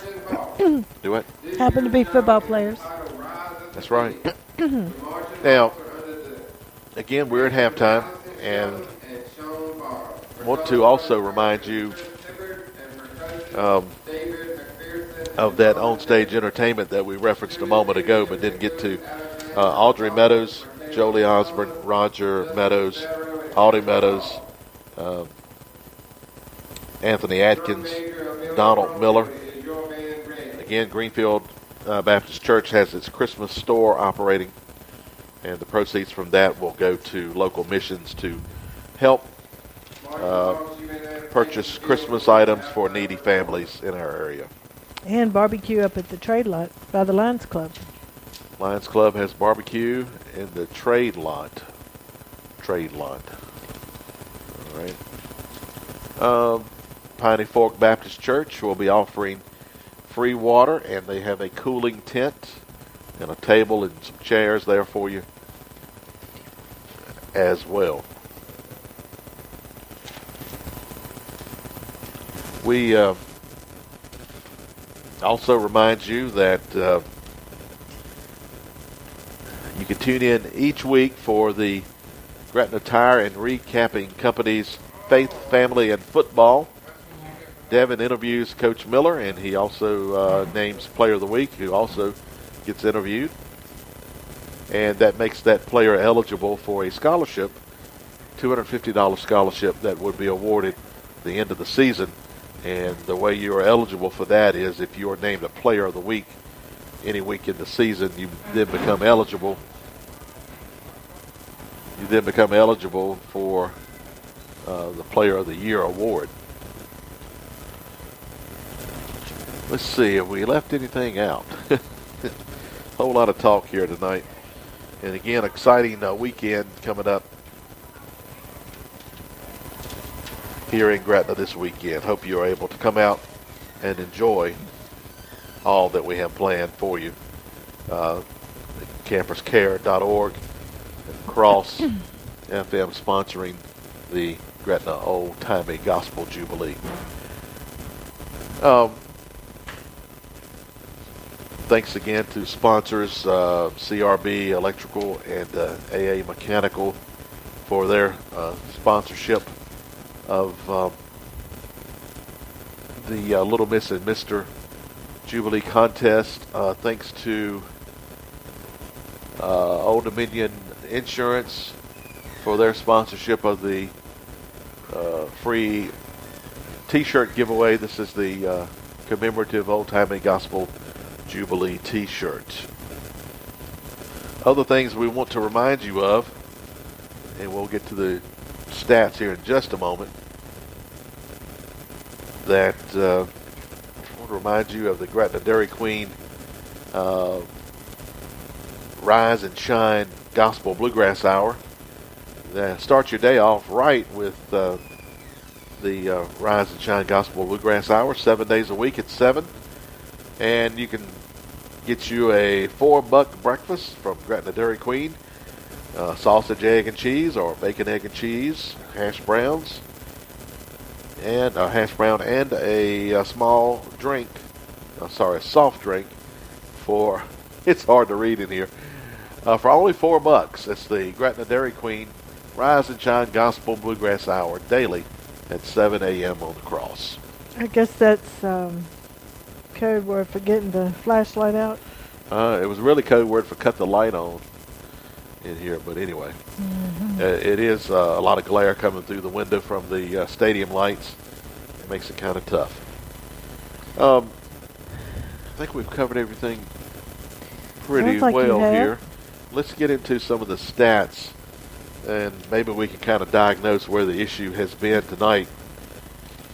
Do it. Happen to be football players. That's right. Now, again, we're at halftime, and want to also remind you of that onstage entertainment that we referenced a moment ago but didn't get to. Audrey Meadows, Jolie Osborne, Roger Meadows, Audie Meadows, Anthony Atkins, Donald Miller. Again, Greenfield Baptist Church has its Christmas store operating, and the proceeds from that will go to local missions to help purchase Christmas items for needy families in our area. And barbecue up at the trade lot by the Lions Club. Lions Club has barbecue in the trade lot. All right. Piney Fork Baptist Church will be offering free water, and they have a cooling tent and a table and some chairs there for you as well. We also remind you that you can tune in each week for the Gretna Tire and Recapping Company's Faith, Family, and Football. Devin interviews Coach Miller, and he also names Player of the Week, who also gets interviewed. And that makes that player eligible for a scholarship, $250 scholarship that would be awarded at the end of the season. And the way you are eligible for that is if you are named a Player of the Week any week in the season, you then become eligible. You then become eligible for the Player of the Year award. Let's see if we left anything out. Whole lot of talk here tonight. And again, exciting weekend coming up here in Gretna this weekend. Hope you are able to come out and enjoy all that we have planned for you. Camperscare.org and Cross FM sponsoring the Gretna Old Timey Gospel Jubilee. Thanks again to sponsors CRB Electrical and AA Mechanical for their sponsorship of the Little Miss and Mr. Jubilee contest. Thanks to Old Dominion Insurance for their sponsorship of the free T-shirt giveaway. This is the commemorative Old Timey Gospel Jubilee T-shirt. Other things we want to remind you of, and we'll get to the stats here in just a moment, that I want to remind you of the Gretna Dairy Queen Rise and Shine Gospel Bluegrass Hour. Start your day off right with the Rise and Shine Gospel Bluegrass Hour, 7 days a week at 7. And you can get you a $4 breakfast from Gretna Dairy Queen. Sausage, egg, and cheese, or bacon, egg, and cheese, hash browns, and a hash brown, and a small drink, a soft drink for, it's hard to read in here, for only $4. It's the Gretna Dairy Queen Rise and Shine Gospel Bluegrass Hour daily at 7 a.m. on the cross. I guess that's code word for getting the flashlight out. It was really code word for cut the light on in here, but anyway, it is a lot of glare coming through the window from the stadium lights. It makes it kind of tough. I think we've covered everything pretty Sounds like you well have. here. Let's get into some of the stats, and maybe we can kind of diagnose where the issue has been tonight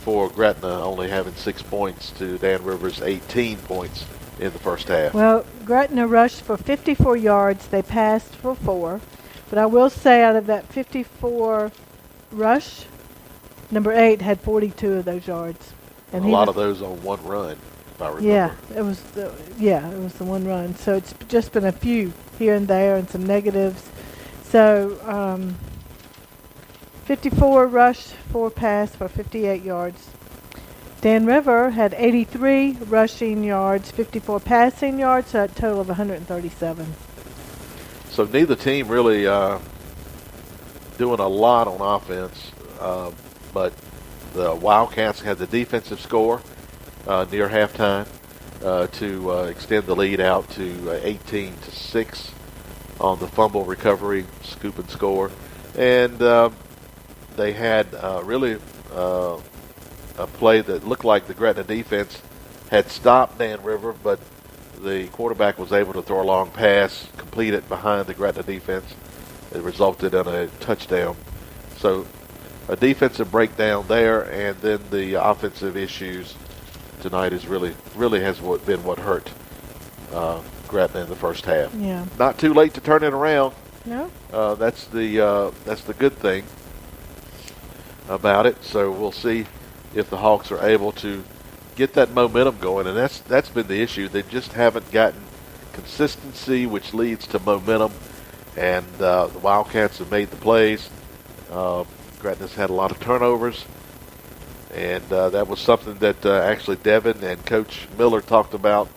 for Gretna only having 6 points to Dan Rivers' 18 points in the first half. Well, Gretna rushed for 54 yards. They passed for 4. But I will say out of that 54 rush, number 8 had 42 of those yards. And a lot of those on one run, if I remember. Yeah, it was the one run. So it's just been a few here and there and some negatives. So 54 rush, 4 pass for 58 yards. Dan River had 83 rushing yards, 54 passing yards, so a total of 137. So neither team really doing a lot on offense, but the Wildcats had the defensive score near halftime to extend the lead out to 18-6 on the fumble recovery, scoop and score. And they had really a play that looked like the Gretna defense had stopped Dan River, but the quarterback was able to throw a long pass, complete it behind the Gretna defense. It resulted in a touchdown. So a defensive breakdown there, and then the offensive issues tonight is really has been what hurt Gretna in the first half. Yeah. Not too late to turn it around. No. That's the good thing about it. So we'll see if the Hawks are able to get that momentum going, and that's been the issue. They just haven't gotten consistency, which leads to momentum. And the Wildcats have made the plays. Gretna's had a lot of turnovers, and that was something that actually Devin and Coach Miller talked about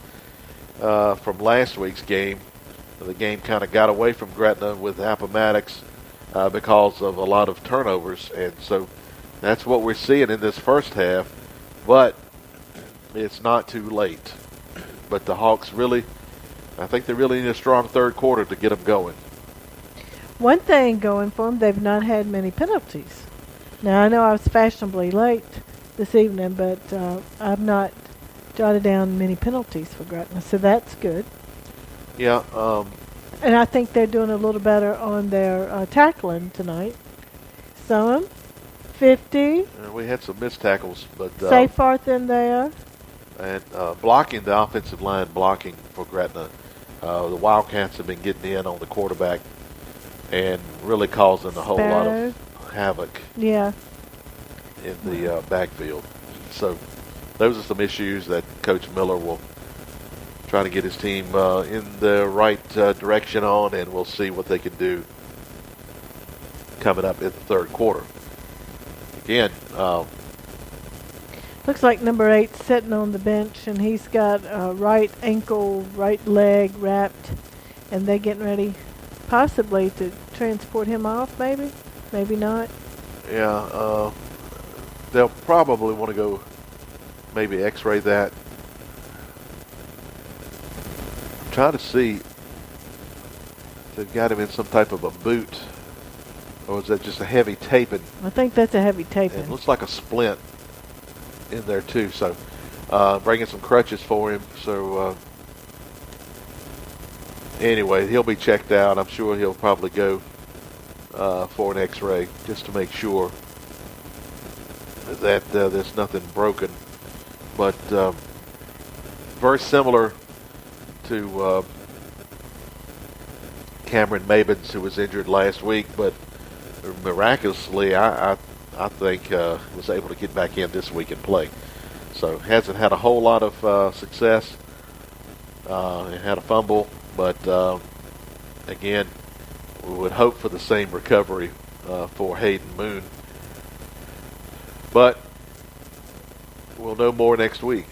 from last week's game. The game kind of got away from Gretna with Appomattox because of a lot of turnovers, and so that's what we're seeing in this first half. But it's not too late. But the Hawks I think they really need a strong third quarter to get them going. One thing going for them, they've not had many penalties. Now, I know I was fashionably late this evening, but I've not jotted down many penalties for Gretna, so that's good. Yeah. And I think they're doing a little better on their tackling tonight. Some 50. We had some missed tackles, but Seyfarth in there. And blocking, the offensive line blocking for Gretna. The Wildcats have been getting in on the quarterback and really causing a whole lot of havoc in the backfield. So those are some issues that Coach Miller will try to get his team in the right direction on, and we'll see what they can do coming up in the third quarter. Again, looks like number 8 sitting on the bench, and he's got right ankle, right leg wrapped, and they're getting ready possibly to transport him off, maybe not. Yeah, they'll probably want to go maybe x-ray that. I'm trying to see if they've got him in some type of a boot, or is that just a heavy taping? I think that's a heavy taping. It looks like a splint in there too, so bringing some crutches for him. So anyway, he'll be checked out. I'm sure he'll probably go for an x-ray just to make sure that there's nothing broken. But very similar to Cameron Mabins, who was injured last week, but miraculously, I think was able to get back in this week and play. So hasn't had a whole lot of success and had a fumble, but again, we would hope for the same recovery for Hayden Moon. But we'll know more next week.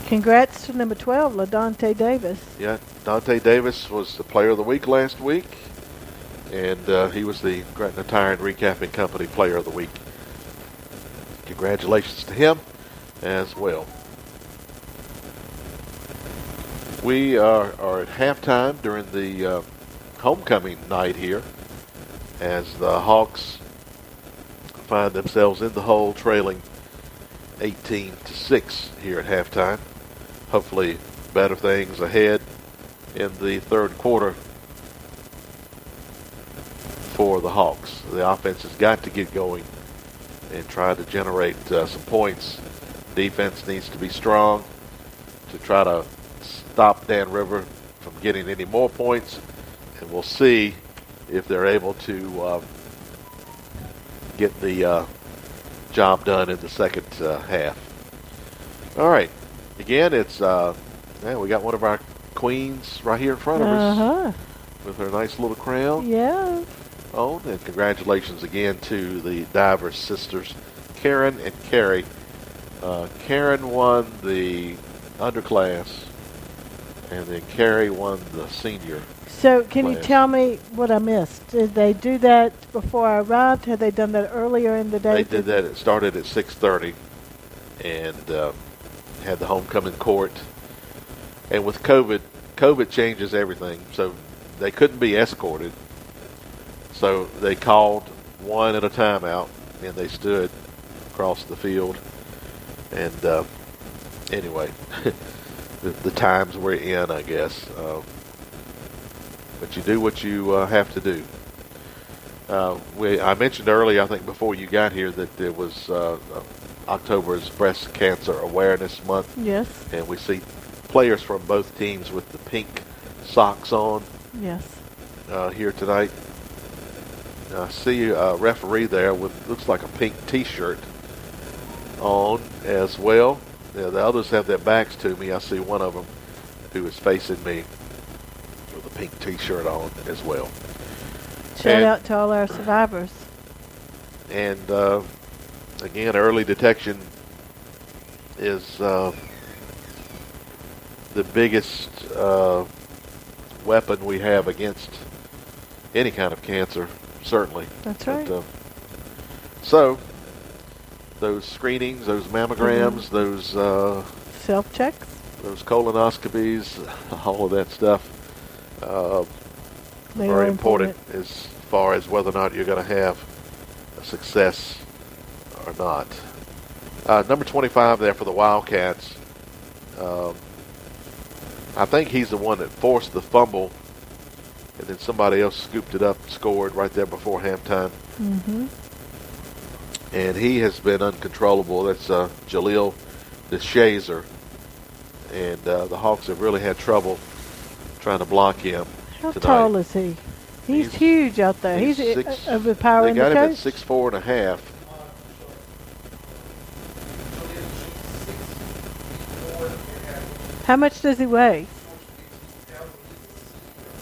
Congrats to number 12, LaDonte Davis. Yeah, Dante Davis was the player of the week last week, and he was the Gretna Tire and Recapping Company player of the week. Congratulations to him as well. We are at halftime during the homecoming night here as the Hawks find themselves in the hole trailing 18-6 here at halftime. Hopefully better things ahead in the third quarter for the Hawks. The offense has got to get going and try to generate some points. Defense needs to be strong to try to stop Dan River from getting any more points, and we'll see if they're able to get the job done in the second half. All right. Again, it's we got one of our queens right here in front of us with her nice little crown. Yeah. Oh, and congratulations again to the Divers sisters, Karen and Carrie. Karen won the underclass, and then Carrie won the senior. So can you class. tell me what I missed? Did they do that before I arrived? Had they done that earlier in the day? They did that. It started at 6:30, and had the homecoming court. And with COVID changes everything. So they couldn't be escorted. So they called one at a time out, and they stood across the field. And anyway, the times we're in, I guess. But you do what you have to do. I mentioned earlier, I think before you got here, that there was October's Breast Cancer Awareness Month. Yes. And we see players from both teams with the pink socks on. Yes. Here tonight. I see a referee there with looks like a pink T-shirt on as well. Yeah, the others have their backs to me. I see one of them who is facing me with a pink T-shirt on as well. Shout out to all our survivors. And again, early detection is the biggest weapon we have against any kind of cancer, certainly. That's right. But, so, those screenings, those mammograms, those self-checks, those colonoscopies, all of that stuff, they very are important as far as whether or not you're going to have a success or not. Number 25 there for the Wildcats. I think he's the one that forced the fumble, and then somebody else scooped it up and scored right there before halftime. Mm-hmm. And he has been uncontrollable. That's Jaleel DeShazer. And the Hawks have really had trouble trying to block him How tonight. tall is he? He's huge out there. He's six- overpowering They got the him coach. at 6'4.5". How much does he weigh?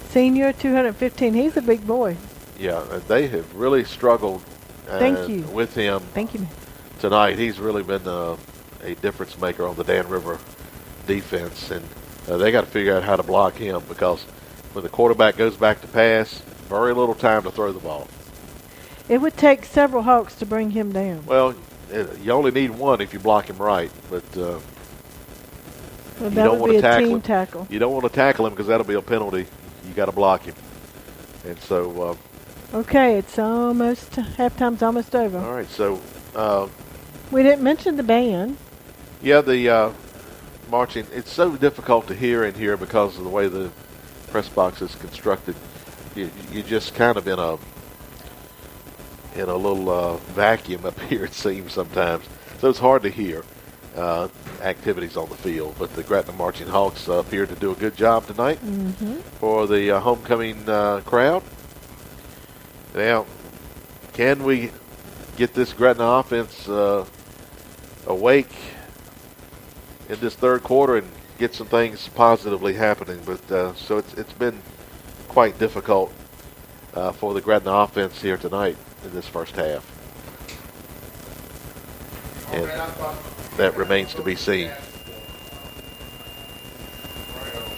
Senior, 215. He's a big boy. Yeah, and they have really struggled Thank you. with him Thank you. tonight. He's really been a difference maker on the Dan River defense, and they got to figure out how to block him, because when the quarterback goes back to pass, very little time to throw the ball. It would take several Hawks to bring him down. Well, you only need one if you block him right, but Well, you that don't would want be to a tackle team him. tackle. You don't want to tackle him because that'll be a penalty. You got to block him, and so. Okay, it's almost halftime's almost over. All right, so We didn't mention the band. yeah, the marching. It's so difficult to hear in here because of the way the press box is constructed. You just kind of in a little vacuum up here, it seems sometimes. So it's hard to hear activities on the field. But the Gretna Marching Hawks appear to do a good job tonight for the homecoming crowd. Now, can we get this Gretna offense awake in this third quarter and get some things positively happening. But so it's been quite difficult for the Gretna offense here tonight in this first half. And that remains to be seen.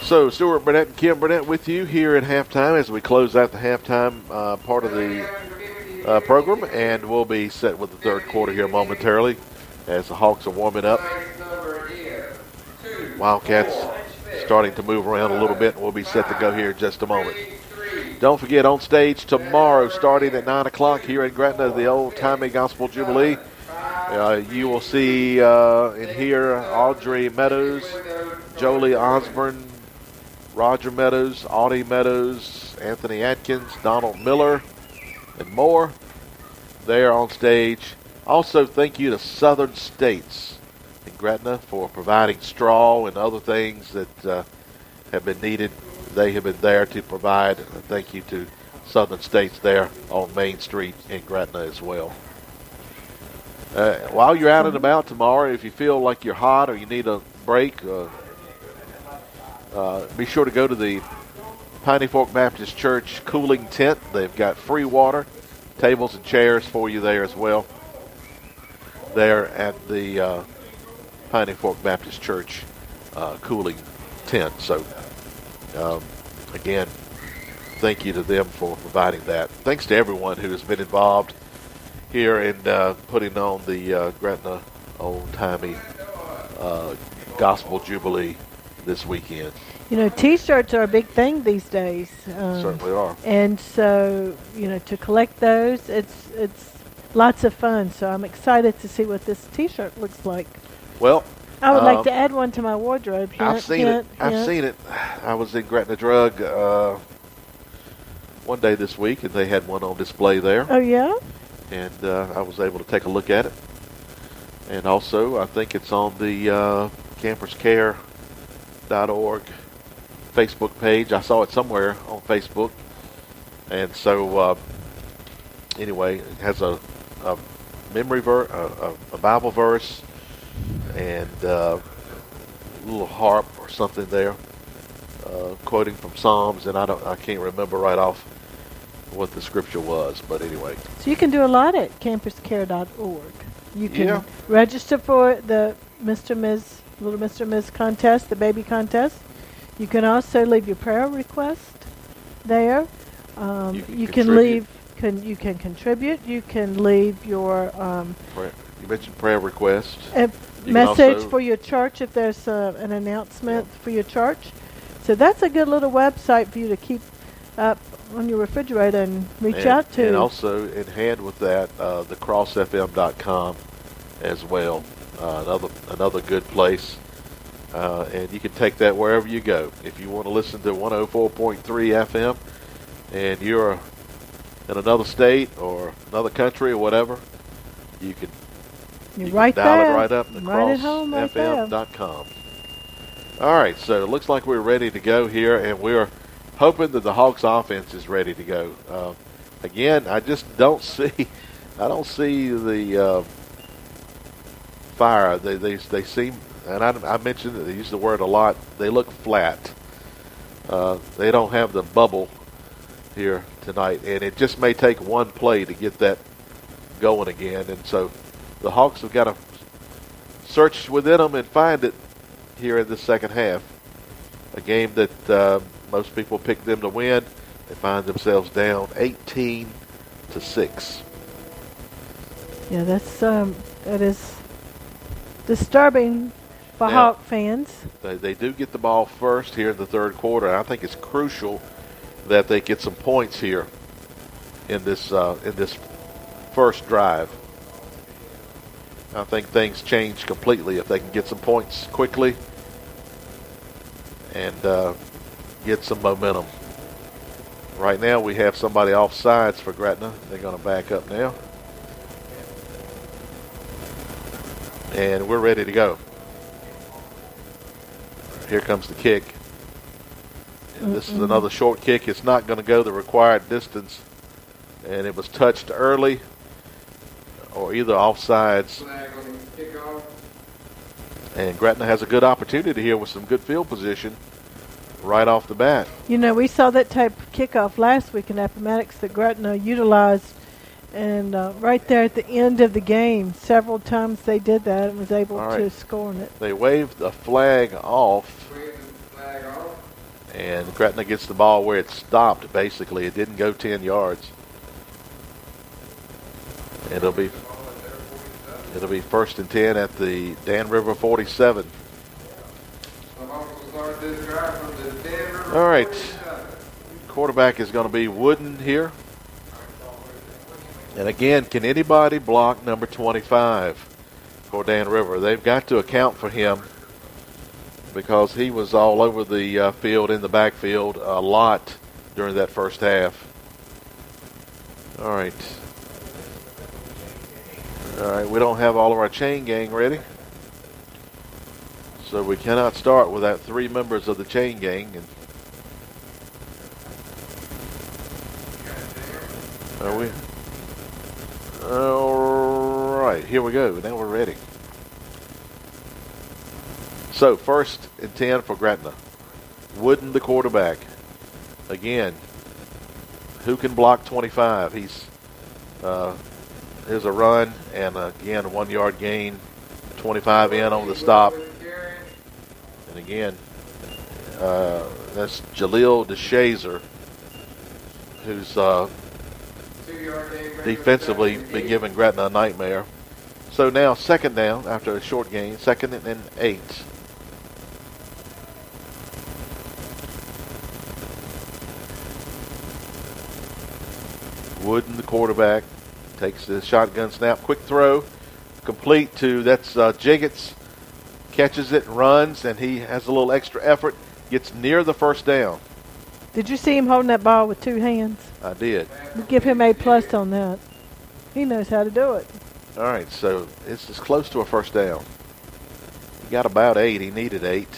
So Stuart Burnett and Kim Burnett with you here at halftime as we close out the halftime part of the program, and we'll be set with the third quarter here momentarily as the Hawks are warming up. Wildcats starting to move around a little bit, and we'll be set to go here in just a moment. Don't forget, on stage tomorrow starting at 9 o'clock here in Gretna, the old-timey Gospel Jubilee. You will see and hear Audrey Meadows, Jolie Osborne, Roger Meadows, Audie Meadows, Anthony Atkins, Donald Miller, and more there on stage. Also, thank you to Southern States in Gretna for providing straw and other things that have been needed. They have been there to provide. Thank you to Southern States there on Main Street in Gretna as well. While you're out and about tomorrow, if you feel like you're hot or you need a break, be sure to go to the Piney Fork Baptist Church cooling tent. They've got free water, tables and chairs for you there as well. There at the Piney Fork Baptist Church cooling tent. So, again, thank you to them for providing that. Thanks to everyone who has been involved here in putting on the Gretna old-timey Gospel Jubilee this weekend. You know, T-shirts are a big thing these days. Certainly are. And so, you know, to collect those, it's lots of fun. So I'm excited to see what this T-shirt looks like. Well, I would like to add one to my wardrobe. I've seen it. I've seen it. I was in Gretna Drug one day this week, and they had one on display there. Oh, yeah? And I was able to take a look at it. And also, I think it's on the camperscare.org Facebook page. I saw it somewhere on Facebook. And so, anyway, it has a memory verse, a Bible verse, and a little harp or something there, quoting from Psalms, and I can't remember right off what the scripture was, but anyway. So you can do a lot at camperscare.org. You can register for the Little Mr. Ms. contest, the baby contest. You can also leave your prayer request there. You can contribute. You can leave your you mentioned prayer request. A message for your church if there's an announcement for your church. So that's a good little website for you to keep up on your refrigerator and reach out to. And also in hand with that, thecrossfm.com as well. Another good place. And you can take that wherever you go. If you want to listen to 104.3 FM and you're in another state or another country or whatever, you can right dial there. it right up, thecrossfm.com. All right, so it looks like we're ready to go here, and we're hoping that the Hawks offense is ready to go. Again, I just don't see the fire. They seem, and I mentioned that they use the word a lot. They look flat. They don't have the bubble here tonight, and it just may take one play to get that going again. And so the Hawks have got to search within them and find it here in the second half. A game that most people picked them to win. They find themselves down 18-6. Yeah, that is disturbing for Hawk fans. They do get the ball first here in the third quarter. I think it's crucial that they get some points here in this first drive. I think things change completely if they can get some points quickly and get some momentum. Right now we have somebody offsides for Gretna. They're going to back up now. And we're ready to go. Here comes the kick. And this is another short kick. It's not going to go the required distance. And it was touched early or either offsides. Flag on the kickoff. And Gretna has a good opportunity here with some good field position right off the bat. You know, we saw that type of kickoff last week in Appomattox that Gretna utilized, and right there at the end of the game, several times they did that and was able to score on it. They waved the flag off, and Gretna gets the ball where it stopped, basically. It didn't go 10 yards. It'll be 1st and 10 at the Dan River 47. All right. Quarterback is going to be Wooden here. And again, can anybody block number 25 for Dan River? They've got to account for him because he was all over the field in the backfield a lot during that first half. All right. All right, we don't have all of our chain gang ready. So we cannot start without 3 members of the chain gang. And are we? All right, here we go. Now we're ready. So 1st and 10 for Gretna. Wooden, the quarterback. Again, who can block 25? Here's a run, and again, a 1-yard gain. 25 in on the stop. And again, that's Jaleel DeShazer, who's defensively been giving Gretna a nightmare. So now 2nd down after a short gain, 2nd and 8. Wooden, the quarterback, takes the shotgun snap, quick throw, complete to, that's Jiggets, catches it, runs, and he has a little extra effort, gets near the 1st down. Did you see him holding that ball with 2 hands? I did. We give him A+ on that. He knows how to do it. All right, so it's as close to a 1st down. He got about 8. He needed 8.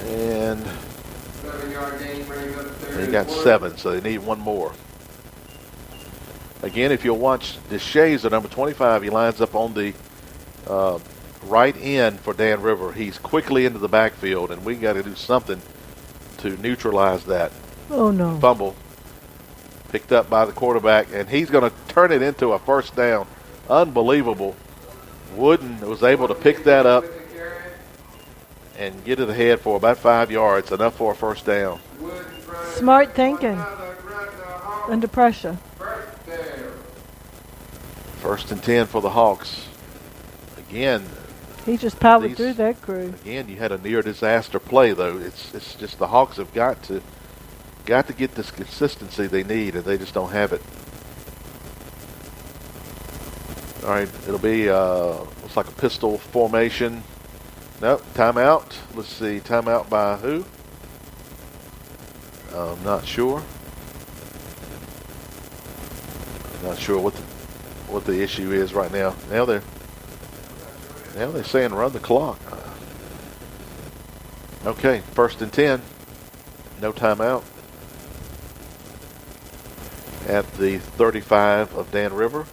And he got 7, so they need 1 more. Again, if you'll watch DeShazer, number 25, he lines up on the right end for Dan River. He's quickly into the backfield, and we got to do something to neutralize that. Oh, no. Fumble picked up by the quarterback, and he's going to turn it into a 1st down. Unbelievable. Wooden was able to pick that up and get it ahead for about 5 yards, enough for a 1st down. Smart thinking under pressure. 1st and 10 for the Hawks. Again, he just powered through that crew. Again, you had a near disaster play, though. It's just the Hawks have got to get this consistency they need, and they just don't have it. All right, it'll be looks like a pistol formation. Nope, timeout. Let's see, timeout by who? I'm not sure. Not sure what the issue is right now. Now they're saying run the clock. Okay, 1st and 10. No timeout. At the 35 of Dan River.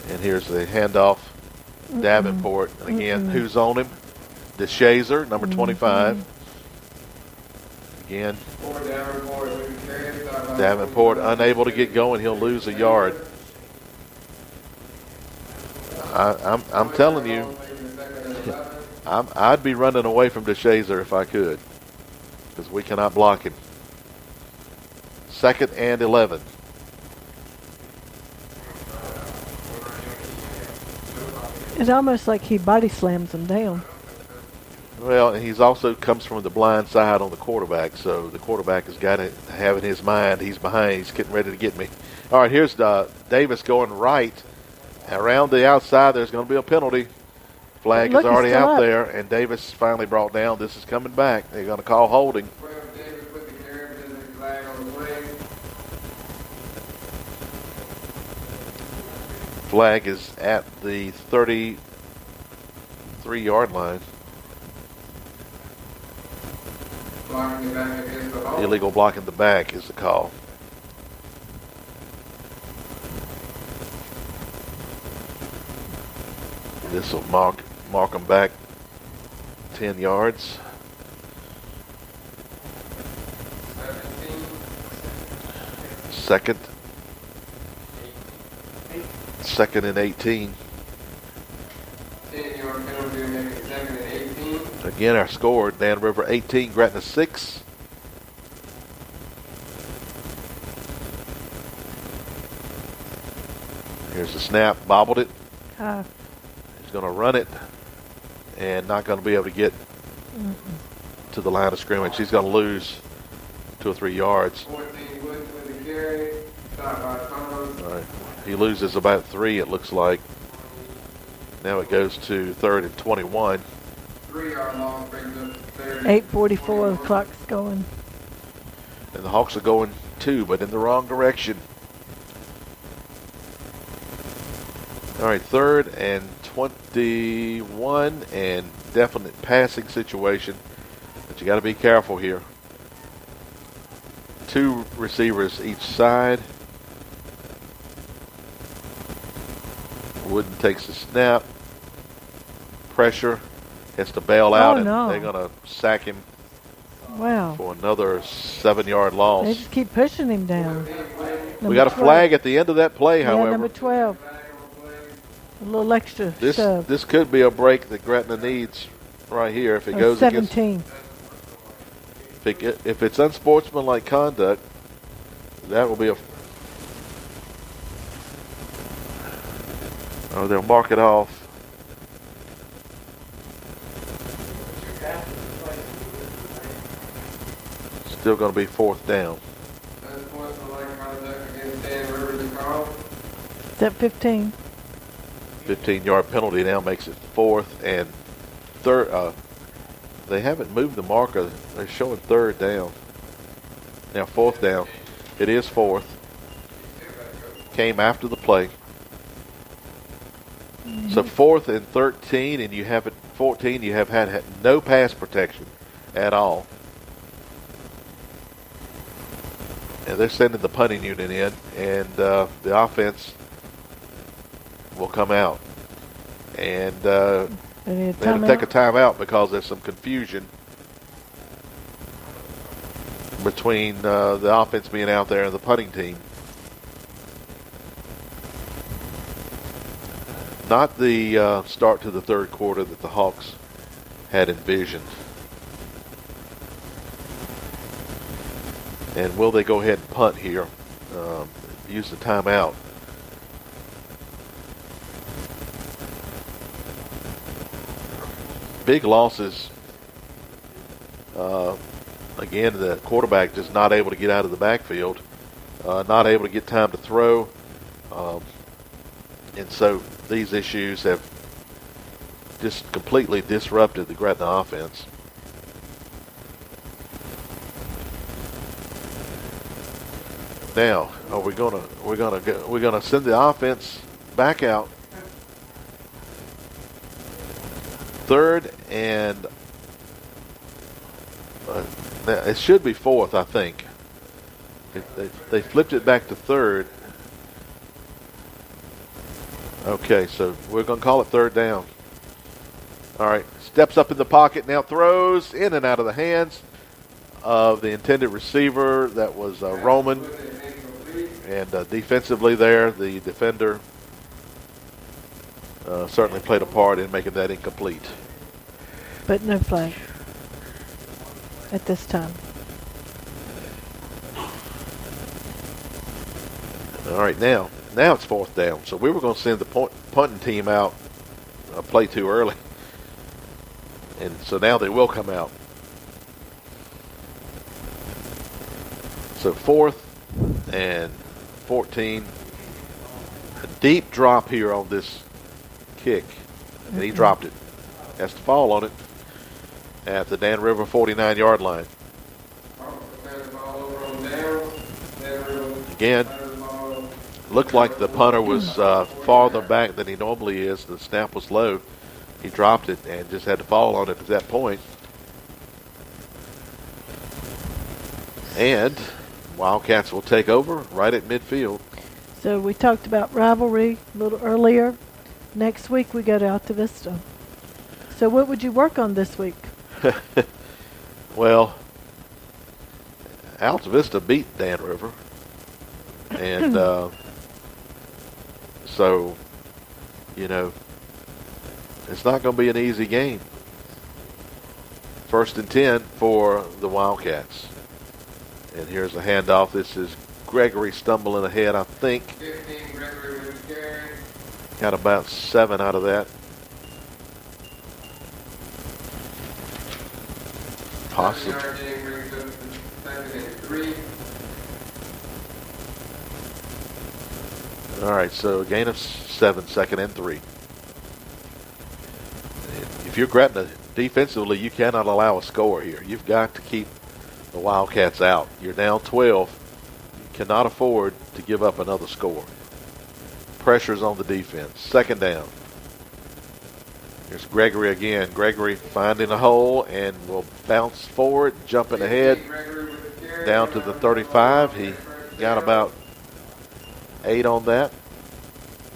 And here's the handoff. Davenport. And again, who's on him? DeShazer, number 25. Again, Davenport unable to get going. He'll lose a yard. I'm telling you, I'd be running away from DeShazer if I could, because we cannot block him. 2nd and 11. It's almost like he body slams them down. Well, he's also comes from the blind side on the quarterback, so the quarterback has got to have in his mind he's behind. He's getting ready to get me. All right, here's Davis going right. Around the outside, there's going to be a penalty. Flag is already out there, and Davis finally brought down. This is coming back. They're going to call holding. Flag is at the 33-yard line. Illegal blocking the back is the call. This will mark them back 10 yards. 17, Second. Second and 18. 10-yard penalty to make it 2nd and 18. Again, our score, Dan River 18, Gretna 6. Here's the snap, bobbled it. He's going to run it and not going to be able to get to the line of scrimmage. He's going to lose 2 or 3 yards. 14 Wood with the carry. Stop by Thomas. All right. He loses about 3, it looks like. Now it goes to 3rd and 21. 3-yard loss brings up 30. 8:44. The clock's going. And the Hawks are going 2, but in the wrong direction. All right, 3rd and 21, and definite passing situation. But you got to be careful here. 2 receivers each side. Wooden takes the snap. Pressure. Has to bail out, and no. they're going to sack him Wow. for another 7-yard loss. They just keep pushing him down. We got a flag at the end of that play, Yeah, however. number 12. A little extra This shove. this could be a break that Gretna needs right here if it goes against 17. if it's unsportsmanlike conduct. That will be a. Oh, they'll mark it off. Still going to be 4th down. Unsportsmanlike conduct against Dan River to call. Is that 15? 15-yard penalty now makes it 4th and 3rd. They haven't moved the marker. They're showing 3rd down. Now 4th down. It is 4th. Came after the play. So 4th and 13, and you have it 14. You have had no pass protection at all. And they're sending the punting unit in, and the offense will come out. And They need a they had to take a timeout. timeout because there's some confusion between the offense being out there and the punting team. Not the start to the 3rd quarter that the Hawks had envisioned. And will they go ahead and punt here? Use the timeout. Big losses. Again, the quarterback just not able to get out of the backfield, not able to get time to throw. And so these issues have just completely disrupted the Gretna offense. Now, are we're gonna send the offense back out. 3rd and it should be 4th, I think. They flipped it back to 3rd. Okay, so we're going to call it 3rd down. All right, steps up in the pocket, now throws in and out of the hands of the intended receiver. That was Roman. And defensively there, the defender certainly played a part in making that incomplete. But no flag at this time. All right, now it's 4th down. So we were going to send the punting team out a play too early. And so now they will come out. So 4th and 14. A deep drop here on this kick. And he dropped it. Has to fall on it at the Dan River 49-yard line. Again, looked like the punter was farther back than he normally is. The snap was low. He dropped it and just had to fall on it at that point. And Wildcats will take over right at midfield. So we talked about rivalry a little earlier. Next week we go to Alta Vista. So what would you work on this week? Well, Alta Vista beat Dan River. And so, you know, it's not going to be an easy game. 1st and 10 for the Wildcats. And here's a handoff. This is Gregory stumbling ahead, I think. 15, Gregory with the carry. Got about 7 out of that. Possibly. 7-yard gain brings up to 2nd and 3. All right, so a gain of 7, 2nd and 3. If you're Gretna defensively, you cannot allow a score here. You've got to keep the Wildcats out. You're down 12. You cannot afford to give up another score. Pressure's on the defense. 2nd down. Here's Gregory again. Gregory finding a hole and will bounce forward, jumping ahead down to the 35. He got about 8 on that.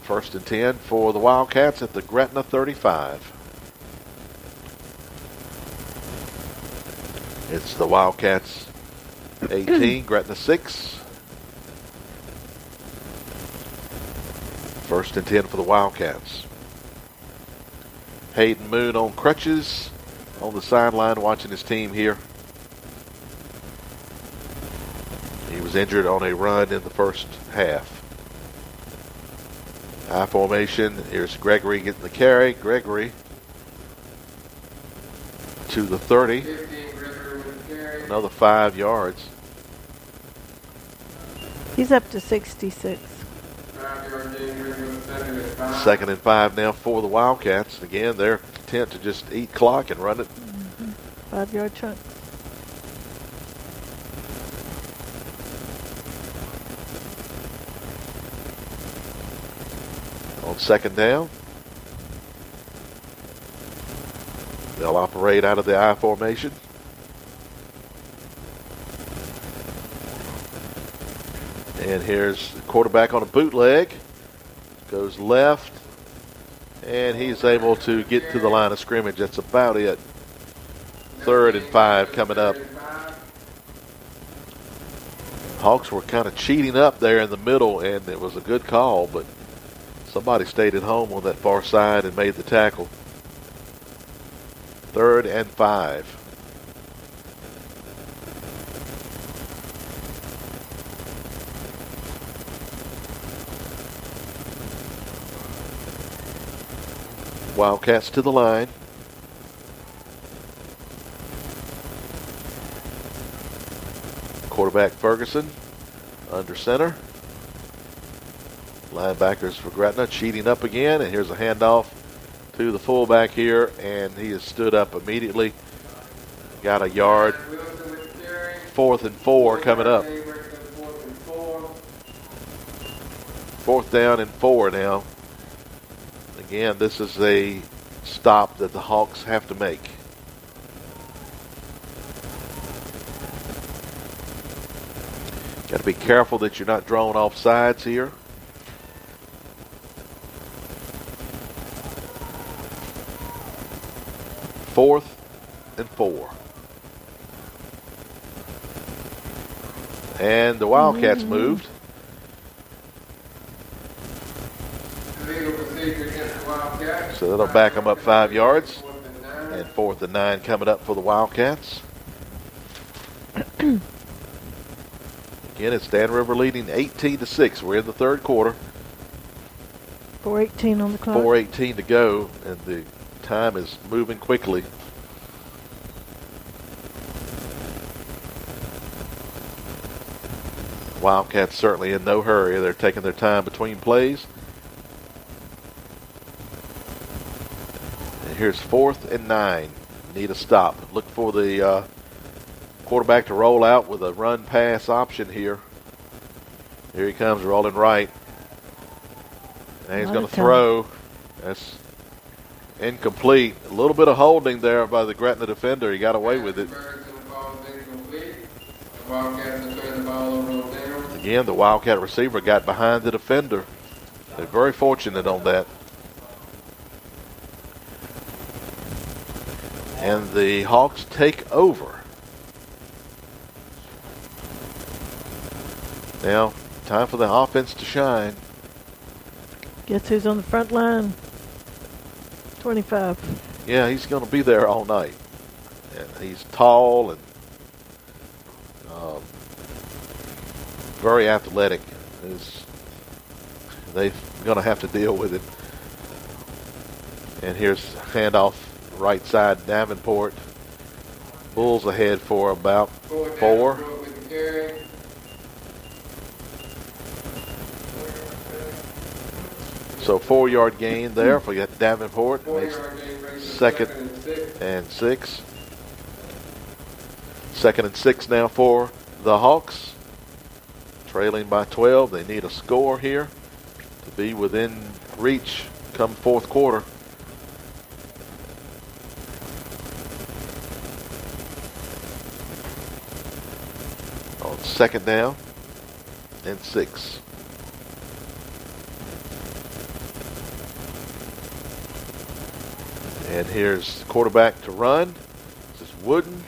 1st and 10 for the Wildcats at the Gretna 35. It's the Wildcats 18, Gretna 6. 1st and 10 for the Wildcats. Hayden Moon on crutches on the sideline watching his team here. He was injured on a run in the first half. I formation. Here's Gregory getting the carry. Gregory to the 30. 15, Gregory with the carry. Another 5 yards. He's up to 66. 5-yard gain brings up 2nd and 5. 2nd and 5 now for the Wildcats. Again, they're content to just eat clock and run it. 5-yard chunk. On 2nd down, they'll operate out of the I formation. And here's the quarterback on a bootleg. Goes left. And he's able to get to the line of scrimmage. That's about it. 3rd and 5 coming up. Hawks were kind of cheating up there in the middle, and it was a good call, but somebody stayed at home on that far side and made the tackle. 3rd and 5. Wildcats to the line. Quarterback Ferguson under center. Linebackers for Gretna cheating up again, and here's a handoff to the fullback here, and he has stood up immediately. Got a yard. 4th and 4 coming up. 4th down and 4 now. Again, this is a stop that the Hawks have to make. Got to be careful that you're not drawn off sides here. Fourth and 4. And the Wildcats moved. So that'll back them up 5 yards. And 4th and 9 coming up for the Wildcats. Again, it's Dan River leading 18-6. We're in the 3rd quarter. 4:18 on the clock. 4:18 to go, and the time is moving quickly. Wildcats certainly in no hurry. They're taking their time between plays. And here's 4th and 9. Need a stop. Look for the quarterback to roll out with a run-pass option here. Here he comes rolling right. And he's going to throw. That's incomplete. A little bit of holding there by the Gretna defender. He got away with it. Again, the Wildcat receiver got behind the defender. They're very fortunate on that. And the Hawks take over. Now, time for the offense to shine. Guess who's on the front line? 25. Yeah, he's going to be there all night. And he's tall and very athletic. They're going to have to deal with it. And here's handoff right side Davenport. Bulls ahead for about 4. So 4-yard gain there for Davenport. Makes 2nd and 6. 2nd and 6 now for the Hawks. Trailing by 12. They need a score here to be within reach come 4th quarter. On 2nd down and 6. And here's quarterback to run. This is Wooden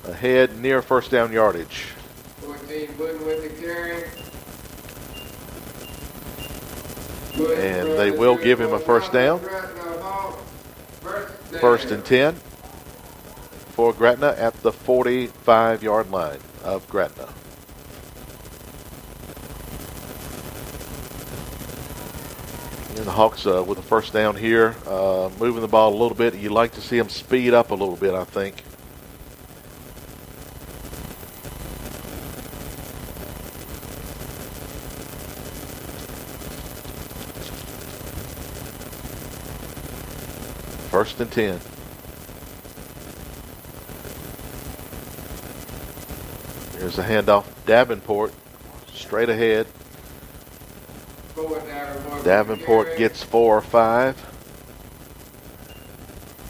ahead near first down yardage. 14 Wooden with the carry. And they will give him a first down. First and 10 for Gretna at the 45-yard line of Gretna. And the Hawks with a first down here, moving the ball a little bit. You like to see them speed up a little bit, I think. First and 10. Here's a handoff. Davenport straight ahead. Davenport gets 4 or 5.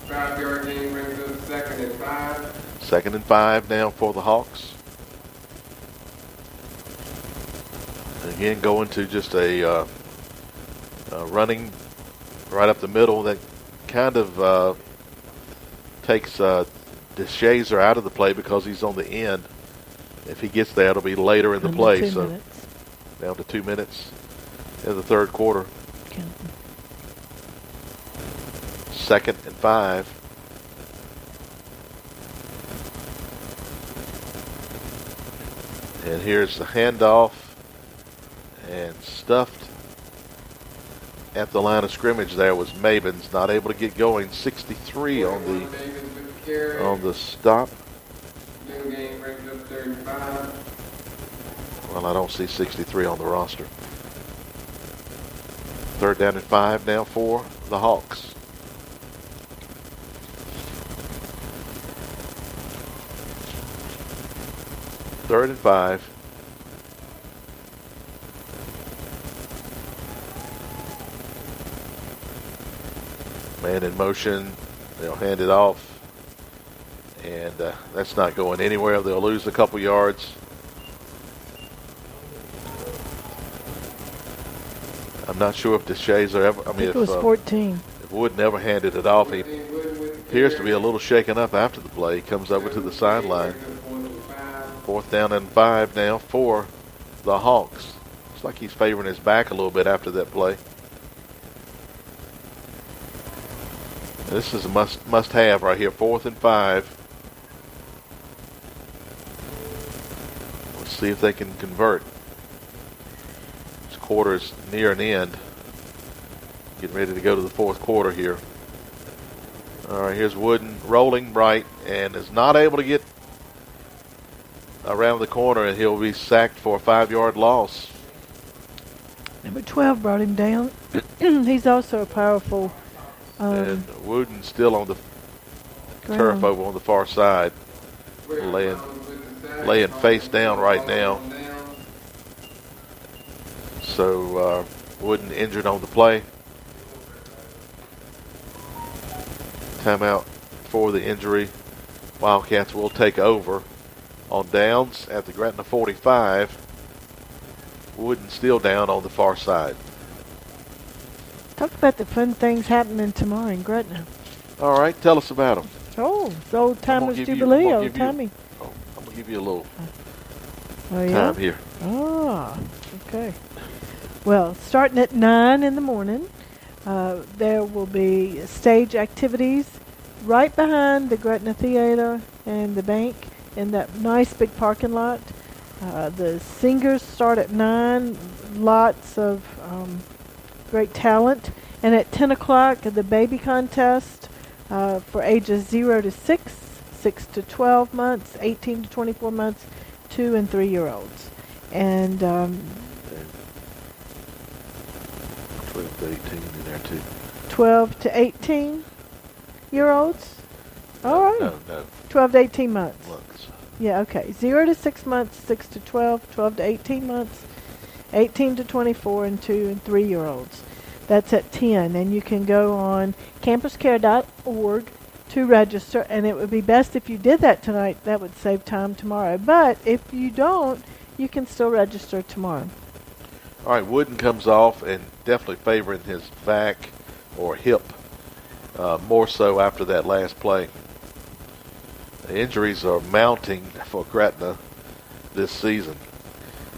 5-yard gain brings up 2nd and 5. 2nd and 5 now for the Hawks. Again, going to just a running right up the middle that kind of takes DeShazer out of the play because he's on the end. If he gets there, it'll be later in the play. So minutes. Down to 2 minutes in the 3rd quarter. Okay. 2nd and 5. And here's the handoff. And stuffed at the line of scrimmage there was Mabins, not able to get going. 63 on the stop. Well, I don't see 63 on the roster. 3rd down and 5 now for the Hawks. Third and 5. Man in motion. They'll hand it off. And that's not going anywhere. They'll lose a couple yards. I'm not sure if DeShazer ever. I mean, it was 14. If Wood never handed it off, he appears to be a little shaken up after the play. He comes over to the sideline. 4th down and 5 now for the Hawks. Looks like he's favoring his back a little bit after that play. This is a must-have right here. 4th and 5. Let's see if they can convert. This quarter is near an end. Getting ready to go to the 4th quarter here. All right, here's Wooden rolling right and is not able to get around the corner, and he'll be sacked for a 5-yard loss. Number 12 brought him down. He's also a powerful. And Wooden still on the ground. turf over on the far side, laying face down right now. So Wooden injured on the play. Timeout for the injury. Wildcats will take over on downs at the Gretna 45. Wooden still down on the far side. Talk about the fun things happening tomorrow in Gretna. All right, tell us about them. Oh, it's old I'm gonna timers give you- jubilee, I'm gonna old give you- timey. Oh, I'm gonna give you a little Oh yeah. time here. Ah, okay. Well, starting at 9 in the morning, there will be stage activities right behind the Gretna Theater and the bank in that nice big parking lot. The singers start at 9, lots of great talent. And at 10 o'clock, the baby contest for ages 0 to 6, 6 to 12 months, 18 to 24 months, 2 and 3-year-olds. And 12 to 18 in there too. 12 to 18-year-olds. All right. No. 12 to 18 months. Months. Yeah, okay. 0 to 6 months, 6 to 12, 12 to 18 months, 18 to 24, and 2 and 3-year-olds. That's at 10. And you can go on campuscare.org to register. And it would be best if you did that tonight. That would save time tomorrow. But if you don't, you can still register tomorrow. All right, Wooden comes off and definitely favoring his back or hip more so after that last play. The injuries are mounting for Gretna this season.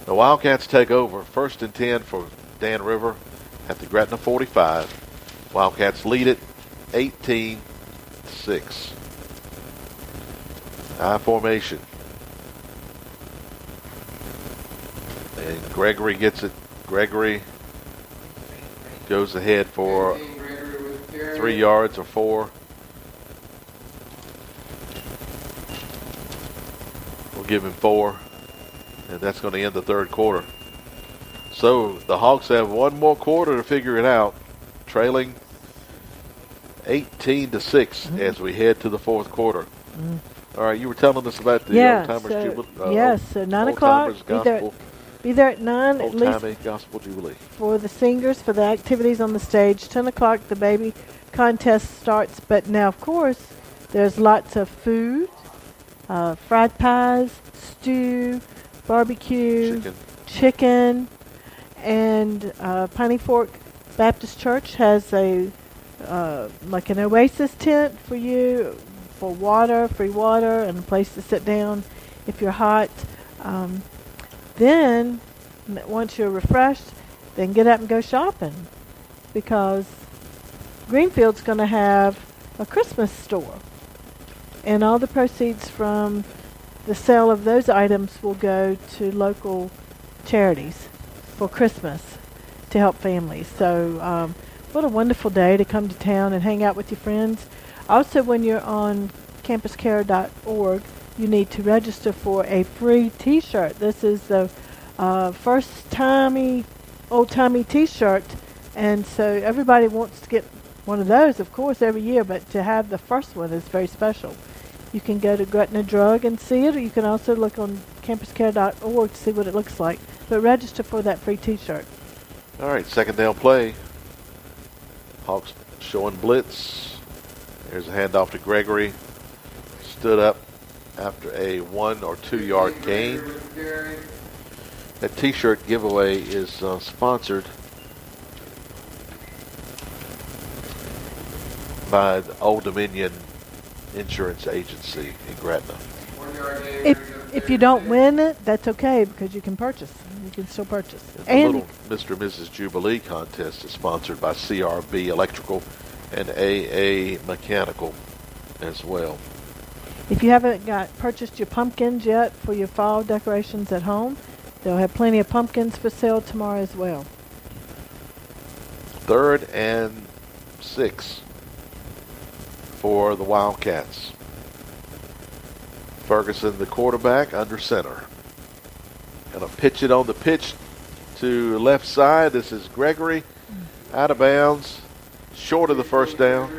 The Wildcats take over. 1st and 10 for Dan River at the Gretna 45. Wildcats lead it 18-6. I formation. And Gregory gets it. Gregory goes ahead for 3 yards or 4. We'll give him 4. And that's going to end the third quarter. So the Hawks have one more quarter to figure it out. Trailing 18-6 as we head to the fourth quarter. All right, you were telling us about the Old Timers Jubilee. Yes, so 9 o'clock. Be there at 9 at least. Old-timey Gospel Jubilee. For the singers, for the activities on the stage. 10 o'clock, the baby contest starts. But now, of course, there's lots of food, fried pies, stew, barbecue, chicken, and Piney Fork Baptist Church has a like an oasis tent for you, for water, free water, and a place to sit down if you're hot. Then, once you're refreshed, then get up and go shopping, because Greenfield's going to have a Christmas store, and all the proceeds from the sale of those items will go to local charities for Christmas to help families. So what a wonderful day to come to town and hang out with your friends. Also, when you're on campuscare.org, you need to register for a free T-shirt. This is the first-timey, old-timey T-shirt, and so everybody wants to get one of those, of course, every year, but to have the first one is very special. You can go to Gretna Drug and see it, or you can also look on campuscare.org to see what it looks like. But register for that free T-shirt. All right, second down play. Hawks showing blitz. There's a handoff to Gregory. Stood up after a 1 or 2 yard gain. That T-shirt giveaway is sponsored by the Old Dominion Insurance Agency in Gretna. If you don't win it, that's okay, because you can purchase. You can still purchase. The little Mr. and Mrs. Jubilee contest is sponsored by CRB Electrical and AA Mechanical as well. If you haven't purchased your pumpkins yet for your fall decorations at home, they'll have plenty of pumpkins for sale tomorrow as well. 3rd and 6 for the Wildcats. Ferguson, the quarterback, under center. Gonna pitch it on the pitch to left side. This is Gregory, out of bounds, short of the first down.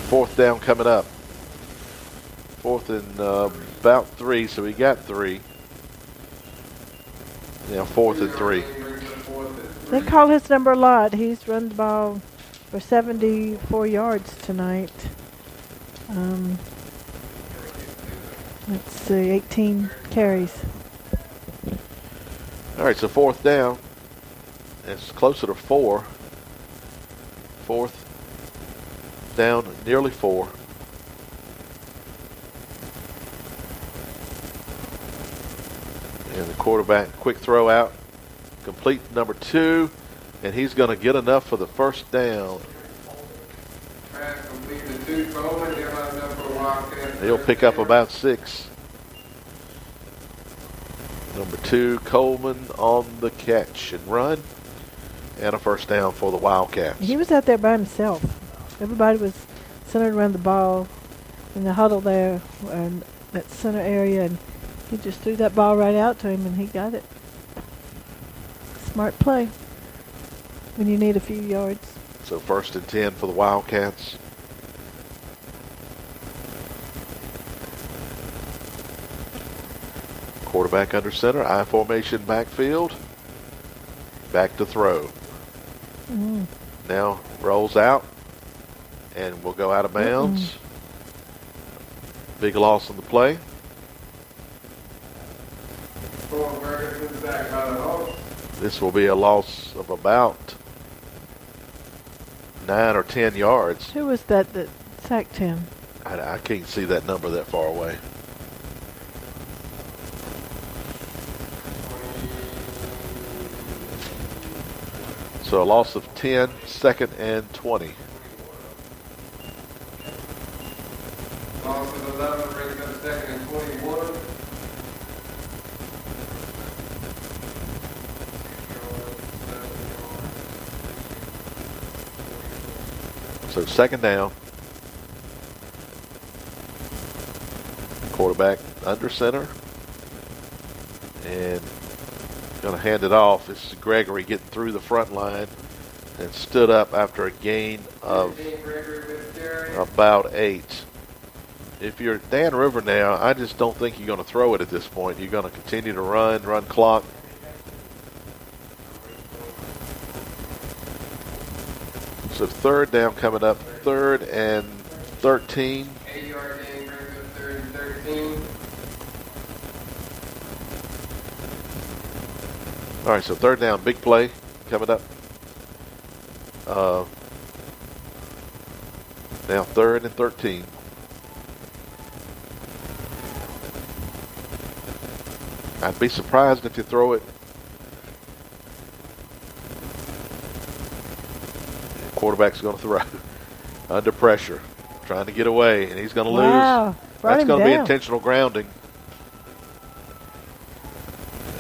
4th down coming up. 4th and about 3, so he got 3. Now 4th and 3. They call his number a lot. He's run the ball for 74 yards tonight. Let's see, 18 carries. All right, so 4th down. It's closer to 4. 4th down nearly 4. And the quarterback, quick throw out, complete number 2, and he's going to get enough for the first down. Pass complete to 2 Coleman. He'll have enough for a Wildcat. He'll pick up about 6. Number 2, Coleman on the catch and run, and a first down for the Wildcats. He was out there by himself. Everybody was centered around the ball in the huddle there, and that center area, and he just threw that ball right out to him, and he got it. Smart play when you need a few yards. So 1st and 10 for the Wildcats. Quarterback under center, I formation backfield. Back to throw. Now rolls out and will go out of bounds. Big loss on the play. This will be a loss of about 9 or 10 yards. Who was that sacked him? I can't see that number that far away. So a loss of 10, 2nd and 20. Loss of 11 brings up 2nd and 21. So 2nd down. Quarterback under center. And going to hand it off. This is Gregory getting through the front line and stood up after a gain of about 8. If you're Dan River now, I just don't think you're going to throw it at this point. You're going to continue to run clock. So 3rd down coming up, 3rd and 13. 8-yard gain brings up 3rd and 13. All right, so 3rd down, big play coming up. Now 3rd and 13. I'd be surprised if you throw it. Quarterback's going to throw under pressure, trying to get away, and he's going to lose. That's going to be intentional grounding.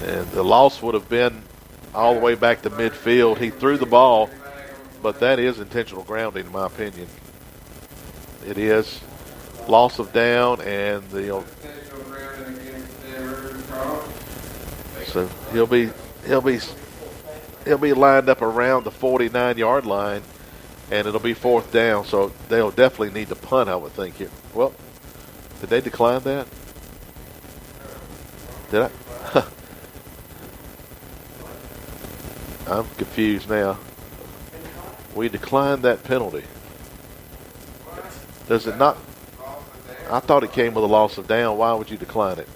And the loss would have been all the way back to midfield. He threw the ball, but that is intentional grounding in my opinion. It is. Loss of down, and so he'll be lined up around the 49-yard line, and it'll be 4th down. So they'll definitely need to punt, I would think. Here. Well, did they decline that? Did I? I'm confused now. We declined that penalty. Does it not? I thought it came with a loss of down. Why would you decline it?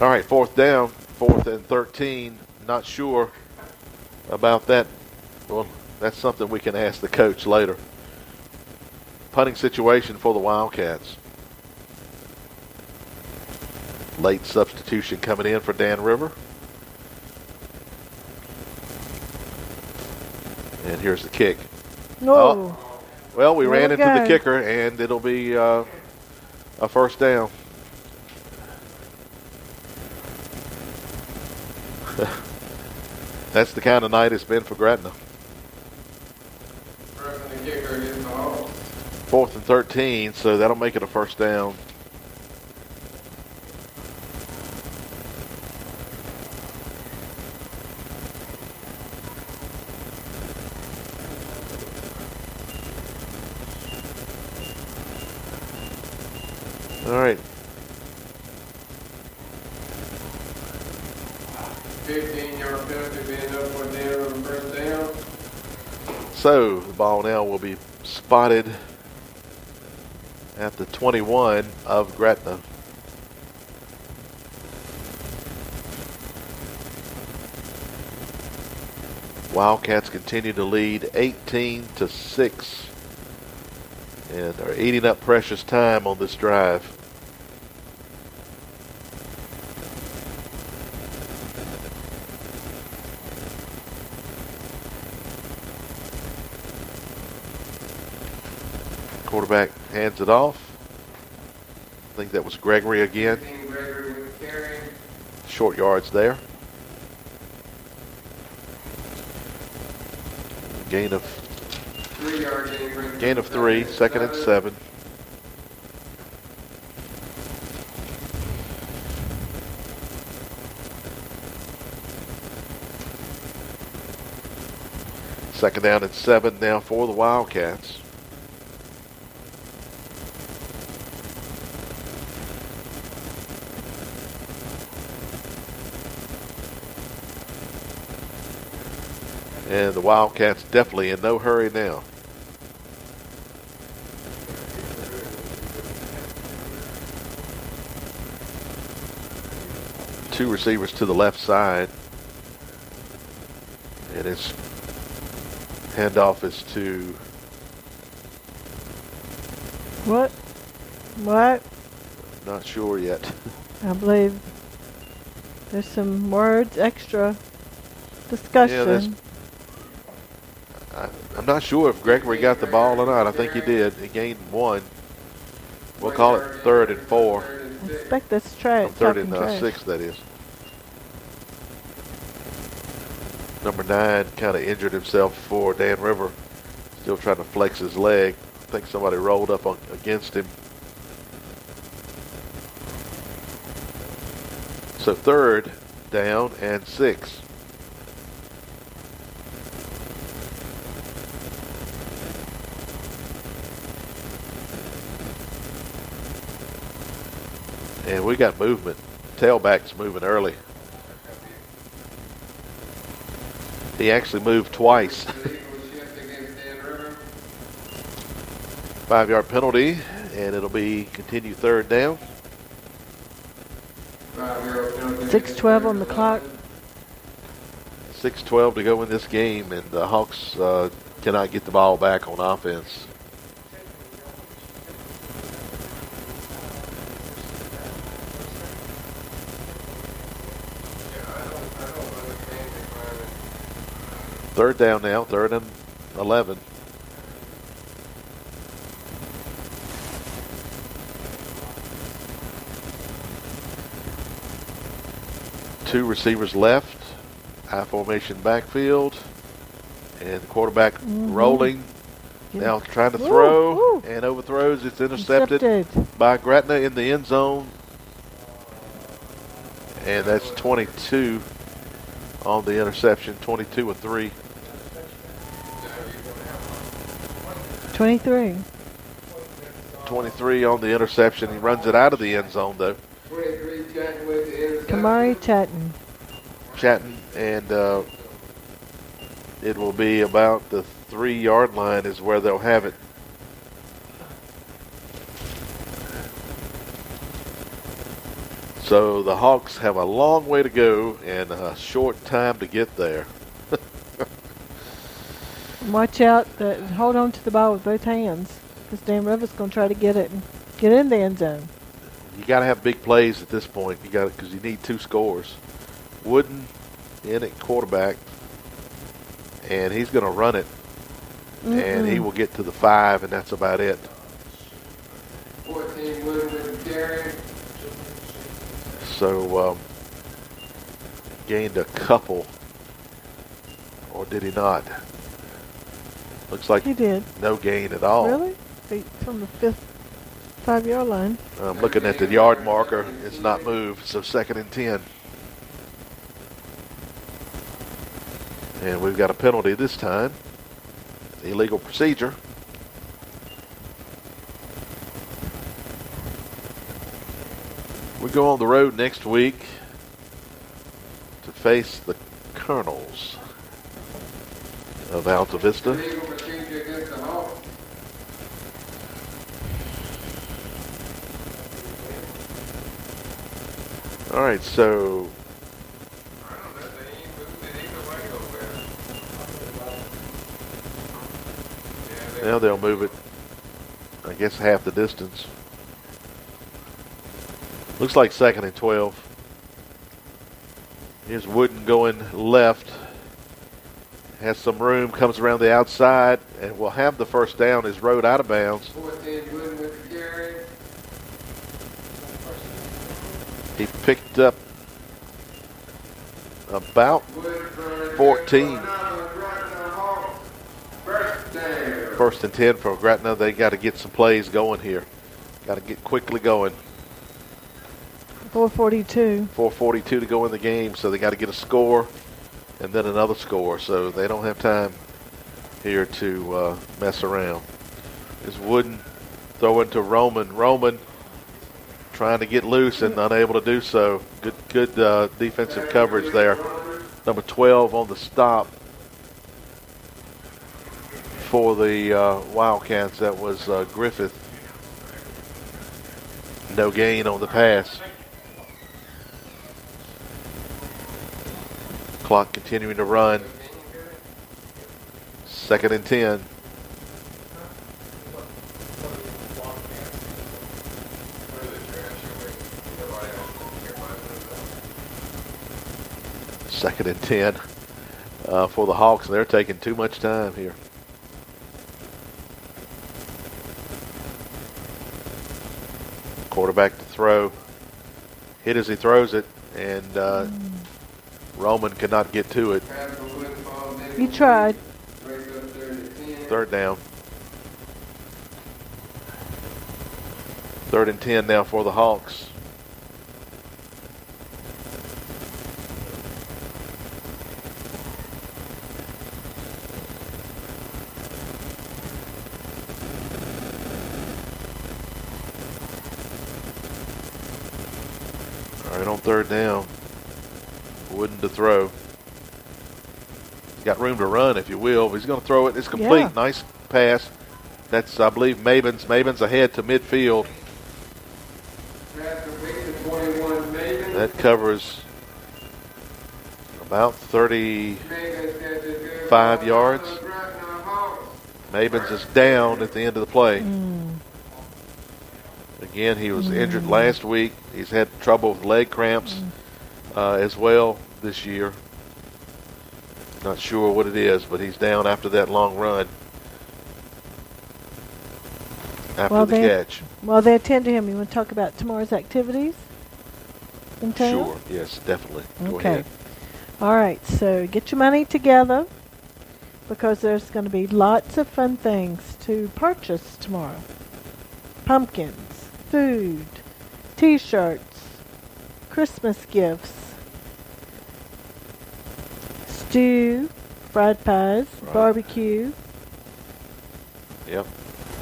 All right, 4th down, 4th and 13. Not sure about that. Well, that's something we can ask the coach later. Punting situation for the Wildcats. Late substitution coming in for Dan River. And here's the kick. No. Well, we ran into the kicker, and it'll be a 1st down. That's the kind of night it's been for Gretna. 4th and 13, so that'll make it a 1st down. All right. 15-yard penalty being up for Dan on 1st down. So the ball now will be spotted at the 21 of Gretna. Wildcats continue to lead 18-6. And are eating up precious time on this drive. Quarterback hands it off. I think that was Gregory again. Gregory with the carry. Short yards there. Gain of 3 yard gain. Gain of 3, 2nd and 7. Second down and 7 now for the Wildcats. And the Wildcats definitely in no hurry now. Two receivers to the left side. And his handoff is to... What? Not sure yet. I believe there's some words extra discussion. I'm not sure if Gregory got the ball or not. I think he did. He gained 1. We'll call it 3rd and 4. I expect that's trash. 3rd and 6, that is. Number 9 kind of injured himself for Dan River. Still trying to flex his leg. I think somebody rolled up against him. So 3rd down and 6. And we got movement. Tailback's moving early. He actually moved twice. 5-yard penalty, and it'll be continued 3rd down. 6:12 on the clock. 6:12 to go in this game, and the Hawks cannot get the ball back on offense. Third down now, 3rd and 11. Two receivers left, high formation backfield, and the quarterback rolling. Now trying to throw and overthrows. It's intercepted by Gretna in the end zone. And that's 22 on the interception, 22 of 3. 23. 23 on the interception. He runs it out of the end zone, though. 23 Chatton with the interception. Kamari Chatton. And it will be about the 3-yard line is where they'll have it. So the Hawks have a long way to go and a short time to get there. Watch out. Hold on to the ball with both hands, because Dan River's going to try to get it and get in the end zone. You got to have big plays at this point. You got because you need 2 scores. Wooden in at quarterback, and he's going to run it, and he will get to the 5, and that's about it. 14 Wooden with the carry. So gained a couple, or did he not? Looks like he did. No gain at all. Really? From the 5-yard line. I'm looking at the yard marker. It's not moved, so 2nd and 10. And we've got a penalty this time. Illegal procedure. We go on the road next week to face the Colonels of Alta Vista. Illegal procedure against the Hawks. All right, so Now they'll move it, I guess, half the distance. Looks like 2nd and 12. Here's Wooden going left. Has some room, comes around the outside, and will have the first down. Is rode out of bounds. 14 Wooden with the carry. He picked up about 14. First and 10 for Gretna. They got to get some plays going here. Got to get quickly going. 4:42. 4:42 to go in the game, so they got to get a score and then another score. So they don't have time here to mess around. Is Wooden throwing to Roman. Roman trying to get loose and unable to do so. Good defensive coverage there. Number 12 on the stop for the Wildcats. That was Griffith. No gain on the pass. Clock continuing to run. 2nd and 10. Second and 10 for the Hawks. They're taking too much time here. Quarterback to throw. Hit as he throws it, and Roman could not get to it. He tried. 3rd down. 3rd and 10 now for the Hawks. All right, on 3rd down. Wooden to throw. He's got room to run, if you will. But he's going to throw it. It's complete. Yeah. Nice pass. That's, I believe, Mabins. Mabins ahead to midfield. That covers about 35 yards. Mabins is down at the end of the play. Again, he was injured last week. He's had trouble with leg cramps as well this year. Not sure what it is, but he's down after that long run. After the catch. While they attend to him, you want to talk about tomorrow's activities in town? Sure, yes, definitely. Go Okay. ahead. All right, so get your money together because there's going to be lots of fun things to purchase tomorrow. Pumpkins, food, T-shirts, Christmas gifts, stew, fried pies, Right. barbecue. Yep.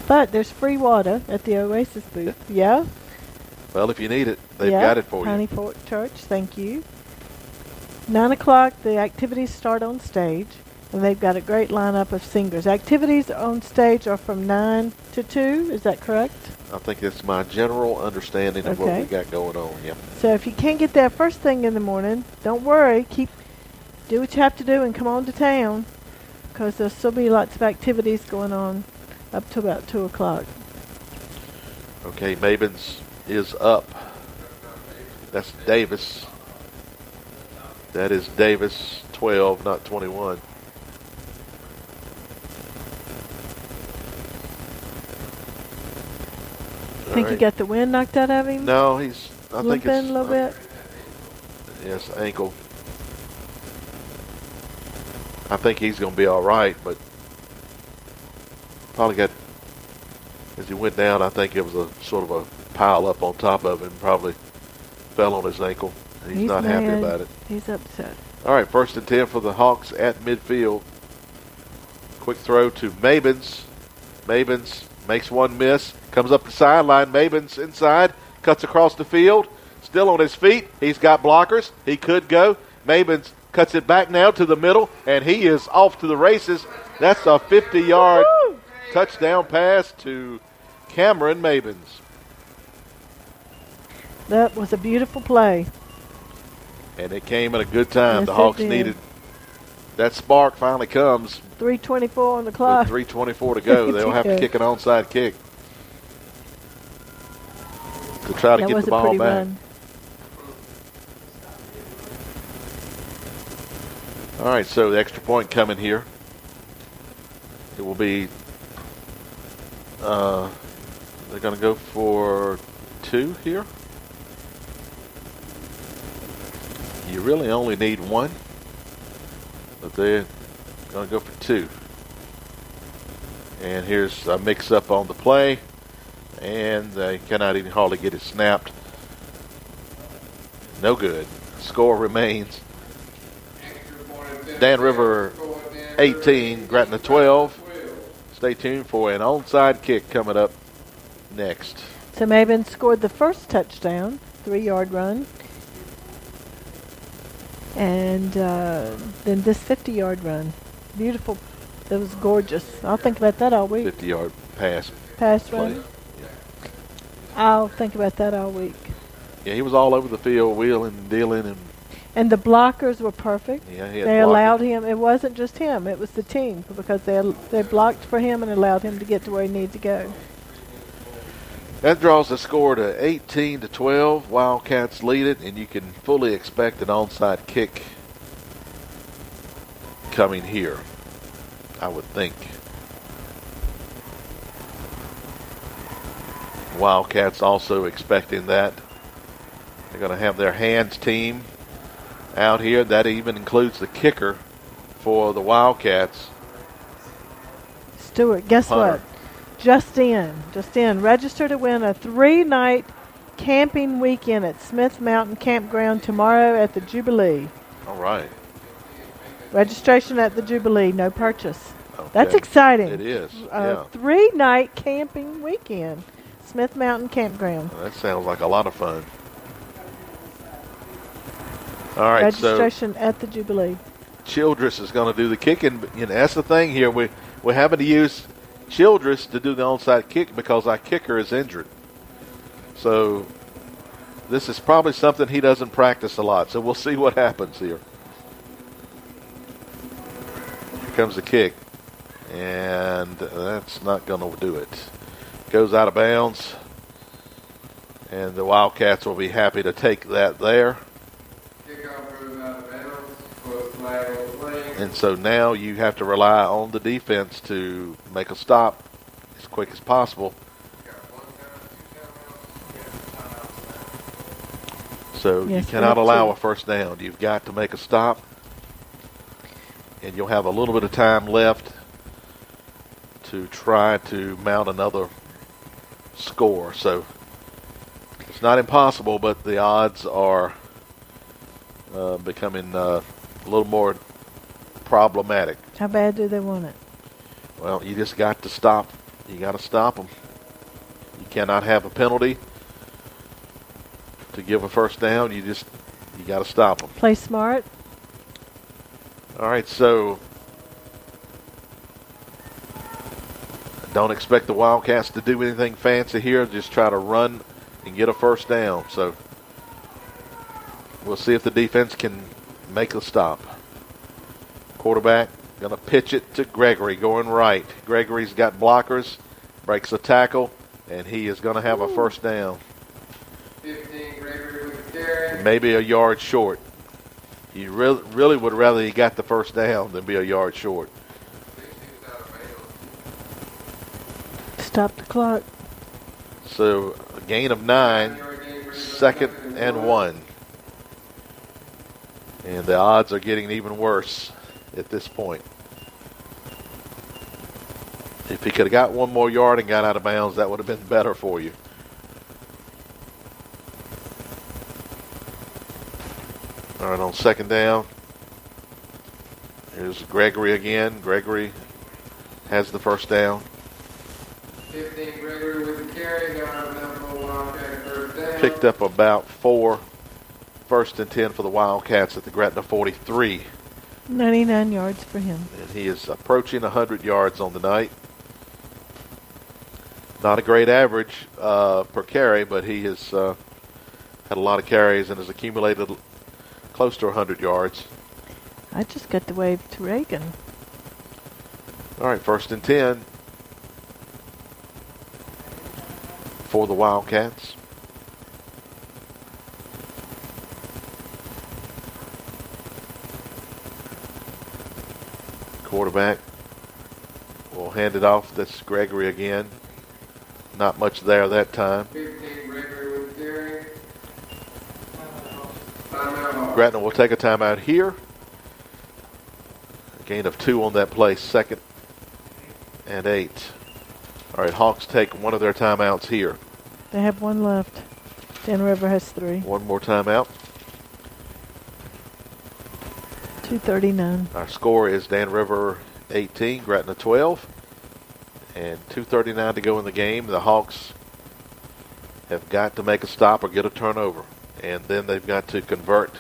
But there's free water at the Oasis booth. Yeah? Well, if you need it, they've Yeah, got it for Piney you. Fork Church, thank you. 9 o'clock, the activities start on stage, and they've got a great lineup of singers. Activities on stage are from 9 to 2, is that correct? I think that's my general understanding of what Okay. we got going on. Yep. So if you can't get there first thing in the morning, don't worry. Do what you have to do and come on to town, because there'll still be lots of activities going on up to about 2 o'clock. Okay, Mabins is up. That's Davis. That is Davis, 12, not 21. Think you got the wind knocked out of him? No, I think Limping it's a little bit? Yes, ankle. I think he's going to be all right, but probably got, as he went down, I think it was a sort of a pile up on top of him. Probably fell on his ankle. He's not happy mad. about it. He's upset. All right, 1st and 10 for the Hawks at midfield. Quick throw to Mabins. Mabins makes one miss. Comes up the sideline. Mabins inside. Cuts across the field. Still on his feet. He's got blockers. He could go. Mabins cuts it back now to the middle, and he is off to the races. That's a 50-yard touchdown pass to Cameron Mabins. That was a beautiful play. And it came at a good time. Yes, The it Hawks did. needed that spark finally comes 3:24 on the with clock. 3:24 to go. They'll have to kick an onside kick to try to That get was the a ball pretty back. run. All right, so the extra point coming here. It will be, they're going to go for 2 here. You really only need 1, but they're going to go for 2. And here's a mix-up on the play, and they cannot even hardly get it snapped. No good. Score remains Dan River 18, Gretna 12. Stay tuned for an onside kick coming up next. So Maven scored the first touchdown, 3-yard run. And then this 50-yard run. Beautiful. That was gorgeous. I'll think about that all week. 50-yard pass run. play. I'll think about that all week. Yeah, he was all over the field, wheeling and dealing. And the blockers were perfect. Yeah, he had they blockers. allowed him. It wasn't just him. It was the team because they blocked for him and allowed him to get to where he needed to go. That draws the score to 18-12. Wildcats lead it, and you can fully expect an onside kick coming here, I would think. Wildcats also expecting that. They're going to have their hands team out here. That even includes the kicker for the Wildcats. Stewart, guess Punter. what? Just in. Register to win a 3-night camping weekend at Smith Mountain Campground tomorrow at the Jubilee. All right. Registration at the Jubilee, no purchase. Okay. That's exciting. It is. A 3-night camping weekend, Smith Mountain Campground. That sounds like a lot of fun. All right, Registration at the Jubilee. Childress is going to do the kicking. You know, that's the thing here. We're having to use Childress to do the onside kick because our kicker is injured. So this is probably something he doesn't practice a lot. So we'll see what happens here. Here comes the kick. And that's not going to do it. Goes out of bounds. And the Wildcats will be happy to take that there. And so now you have to rely on the defense to make a stop as quick as possible. So Yes, you cannot we have allow to. a first down. You've got to make a stop. And you'll have a little bit of time left to try to mount another score. So it's not impossible, but the odds are becoming a little more problematic. How bad do they want it? Well, you just got to stop. You got to stop them. You cannot have a penalty to give a first down. You got to stop them. Play smart. All right, so don't expect the Wildcats to do anything fancy here. Just try to run and get a first down. So we'll see if the defense can make a stop. Quarterback going to pitch it to Gregory going right. Gregory's got blockers, breaks a tackle, and he is going to have a first down. 15, Gregory with the carry. Maybe a yard short. You really would rather he got the first down than be a yard short. 16's out of bounds. Stop the clock. So a gain of 9, 2nd and 1. And the odds are getting even worse at this point. If he could have got one more yard and got out of bounds, that would have been better for you. All right, on 2nd down, here's Gregory again. Gregory has the first down. 15, Gregory with the carry. Got enough for Wildcat first down. Picked up about 4. 1st and 10 for the Wildcats at the Gretna 43. 99 yards for him. And he is approaching 100 yards on the night. Not a great average per carry, but he has had a lot of carries and has accumulated close to 100 yards. I just got to wave to Reagan. All right, 1st and 10 for the Wildcats. Quarterback will hand it off. That's Gregory again. Not much there that time. 15, Gregory with the carry. Timeout. Gretna will take a timeout here. A gain of 2 on that play. 2nd and 8. All right, Hawks take one of their timeouts here. They have one left. Dan River has 3. One more timeout. 2:39. Our score is Dan River 18, Gretna 12. And 2:39 to go in the game. The Hawks have got to make a stop or get a turnover. And then they've got to convert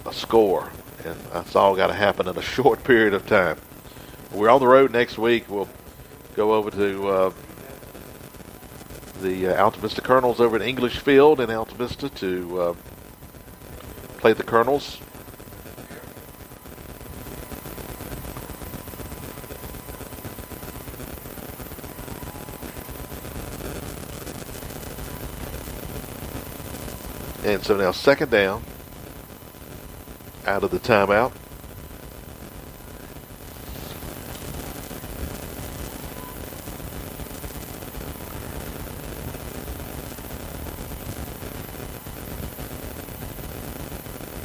a score. And that's all got to happen in a short period of time. We're on the road next week. We'll go over to the Alta Vista Colonels over at English Field in Alta Vista to play the Colonels. And so now 2nd down out of the timeout.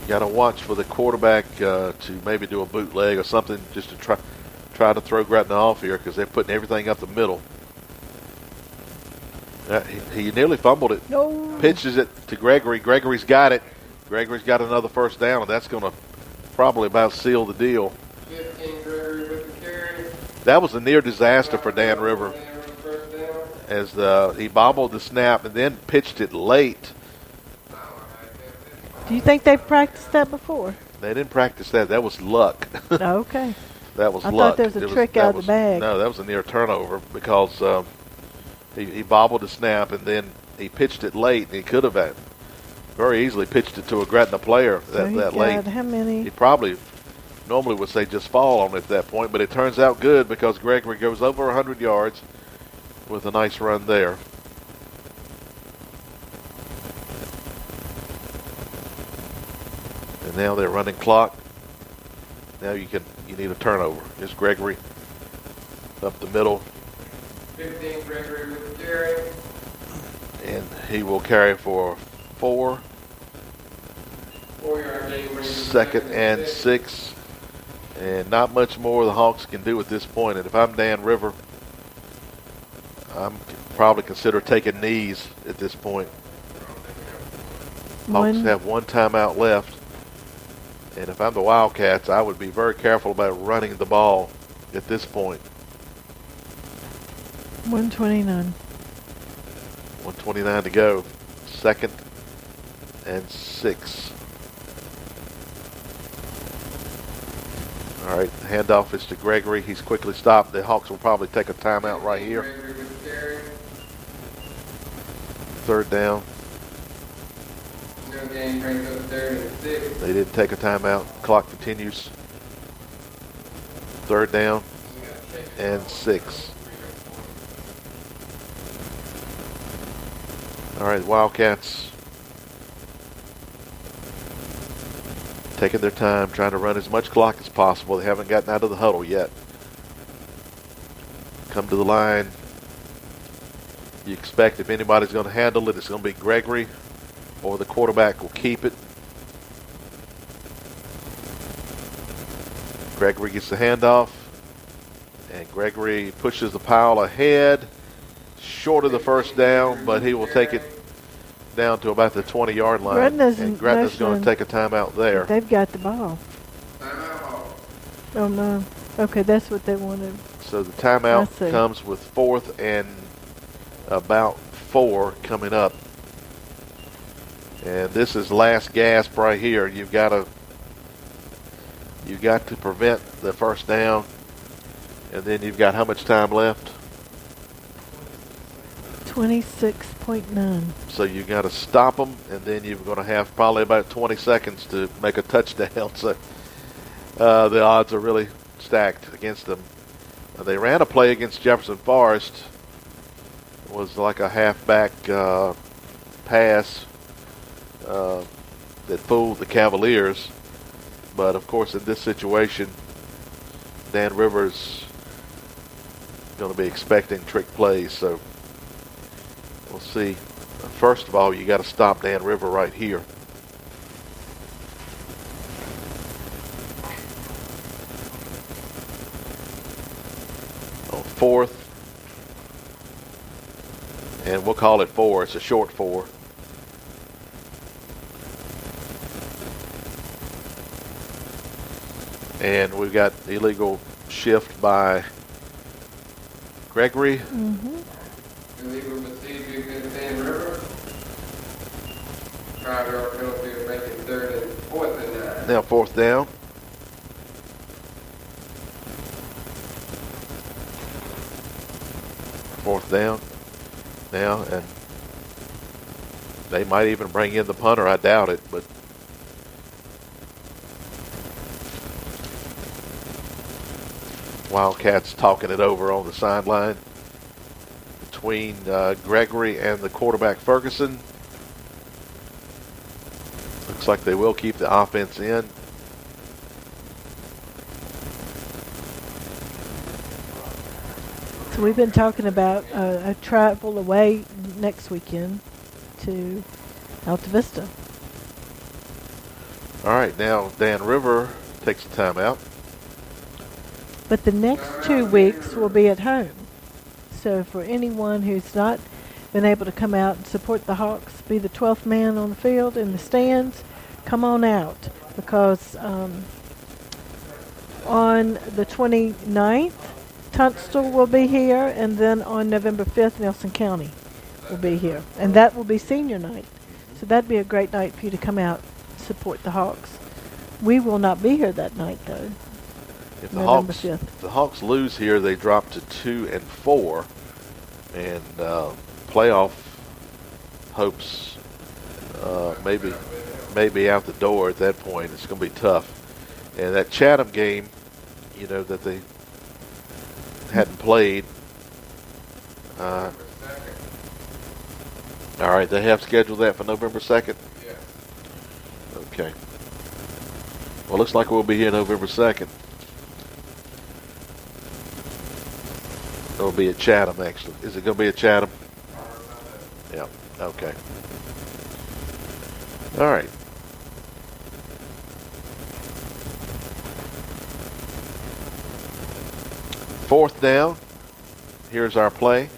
Got to watch for the quarterback to maybe do a bootleg or something just to try to throw Gretna off here because they're putting everything up the middle. He nearly fumbled it. No. Pitches it to Gregory. Gregory's got it. Gregory's got another 1st down, and that's going to probably about seal the deal. 15, Gregory with the carry. That was a near disaster for Dan River First down. as he bobbled the snap and then pitched it late. Do you think they've practiced that before? They didn't practice that. That was luck. Okay. That was I luck. thought there was a trick out of the bag. No, that was a near turnover because he bobbled the snap and then he pitched it late. And he could have very easily pitched it to a Gretna player So he that got late. how many? He probably normally would say just fall on it at that point, but it turns out good because Gregory goes over 100 yards with a nice run there. And now they're running clock. Now you need a turnover. Here's Gregory up the middle. 15, Gregory with the carry. And he will carry for 4. 4-yard gain. 2nd and 6. And not much more the Hawks can do at this point. And if I'm Dan River, I'm probably consider taking knees at this point. Hawks have one timeout left. And if I'm the Wildcats, I would be very careful about running the ball at this point. 129. 129 to go. 2nd and 6. All right, handoff is to Gregory. He's quickly stopped. The Hawks will probably take a timeout right here. Gregory with the carry. 3rd down. No gain, brings up 3rd and 6. They didn't take a timeout. Clock continues. 3rd down and 6. All right, Wildcats taking their time, trying to run as much clock as possible. They haven't gotten out of the huddle yet. Come to the line. You expect if anybody's going to handle it, it's going to be Gregory, or the quarterback will keep it. Gregory gets the handoff, and Gregory pushes the pile ahead, short of the 1st down, but he will take it down to about the 20-yard line. Gretna's and Gretna's going to take a timeout there. They've got the ball. Timeout. Oh, no. Okay, that's what they wanted. So the timeout I see. comes with 4th and about 4 coming up. And this is last gasp right here. You've got to prevent the 1st down. And then you've got how much time left? 26.9. So you got to stop them, and then you're going to have probably about 20 seconds to make a touchdown. So the odds are really stacked against them. They ran a play against Jefferson Forest. It was like a halfback pass that fooled the Cavaliers. But, of course, in this situation, Dan Rivers going to be expecting trick plays. So we'll see. First of all, you got to stop Dan River right here. On fourth. And we'll call it 4. It's a short 4. And we've got illegal shift by Gregory. Illegal procedure against Dan River. 5-yard penalty of making 3rd and 4th and 9. Now 4th down. Fourth down now, and they might even bring in the punter. I doubt it, but Wildcats talking it over on the sideline between Gregory and the quarterback Ferguson. Looks like they will keep the offense in. So we've been talking about a travel away next weekend to Alta Vista. All right, now Dan River takes a timeout. But the next 2 weeks will be at home. So for anyone who's not been able to come out and support the Hawks, be the 12th man on the field in the stands, come on out. Because on the 29th, Tunstall will be here, and then on November 5th, Nelson County will be here. And that will be senior night. So that'd be a great night for you to come out and support the Hawks. We will not be here that night, though. If November 5th. the Hawks lose here, they drop to 2-4, and playoff hopes maybe out the door at that point. It's going to be tough. And that Chatham game, that they hadn't played. All right, they have scheduled that for November 2nd? Yeah. Okay. Well, looks like we'll be here November 2nd. It'll be at Chatham, actually. Is it going to be at Chatham? Yeah, okay. All right. Fourth down. Here's our play.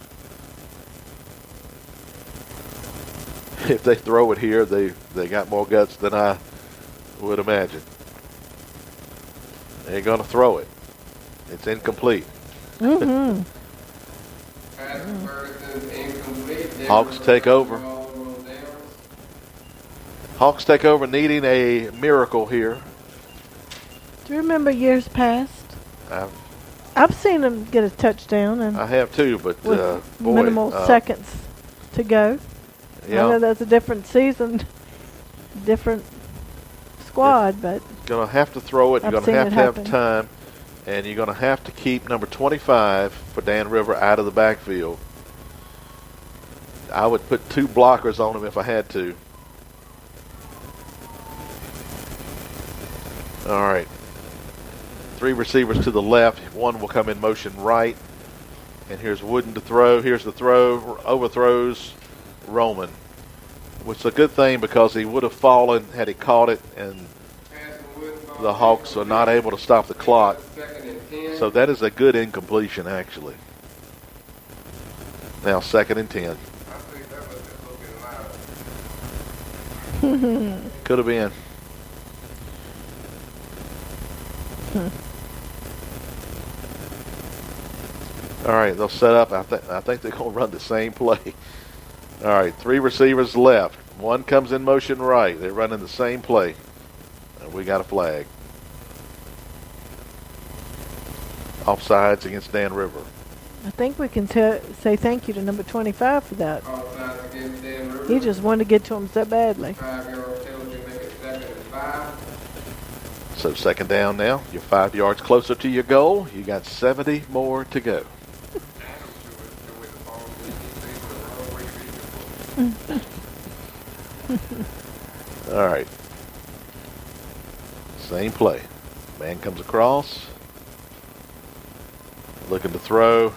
If they throw it here, they got more guts than I would imagine. They're going to throw it. It's incomplete. Mm-hmm. Hawks take over. Hawks take over, needing a miracle here. Do you remember years past? I've seen them get a touchdown, and I have too, but with boy, minimal seconds to go. Yeah, I know that's a different season, different squad, but going to have to throw it. You're I've going to seen have it time, and you're going to have to keep number 25 for Dan River out of the backfield. I would put 2 blockers on him if I had to. All right. 3 receivers to the left. 1 will come in motion right. And here's Wooden to throw. Here's the throw. Overthrows Roman. Which is a good thing because he would have fallen had he caught it. And the Hawks are not able to stop the clock. So that is a good incompletion, actually. Now 2nd and 10. Could have been. All right, they'll set up. I think they're going to run the same play. All right, 3 receivers left. 1 comes in motion right. They're running the same play. And we got a flag. Offsides against Dan River. I think we can say thank you to number 25 for that. Call signs against Dan River. He just wanted to get to him so badly. 5-yard penalty, make it 2nd and 5. So second down now. You're 5 yards closer to your goal. You got 70 more to go. All right. Same play. Man comes across. Looking to throw.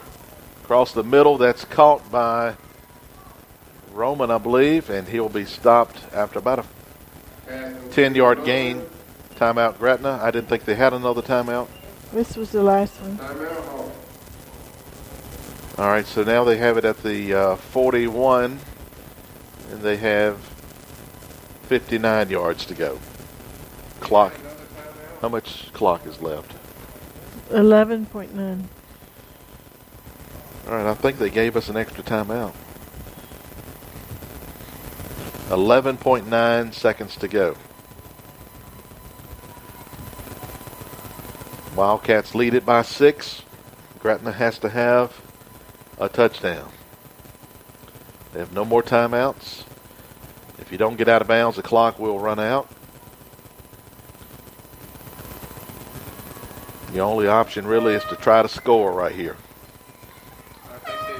Across the middle. That's caught by Roman, I believe. And he'll be stopped after about a 10-yard gain. Timeout Gretna. I didn't think they had another timeout. This was the last one. Timeout. All right, so now they have it at the 41, and they have 59 yards to go. Clock. How much clock is left? 11.9. All right, I think they gave us an extra timeout. 11.9 seconds to go. Wildcats lead it by 6. Gretna has to have a touchdown. They have no more timeouts. If you don't get out of bounds, the clock will run out. The only option really is to try to score right here. I think they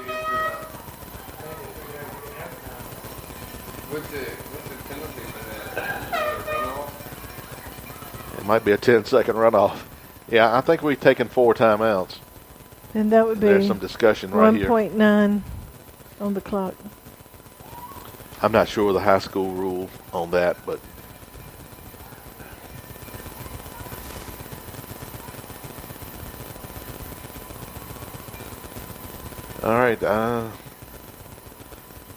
what's the penalty for that? Runoff? It might be a 10-second runoff. Yeah, I think we've taken 4 timeouts. And that would be There's some discussion right here. 1.9 on the clock. I'm not sure the high school rule on that, but all right.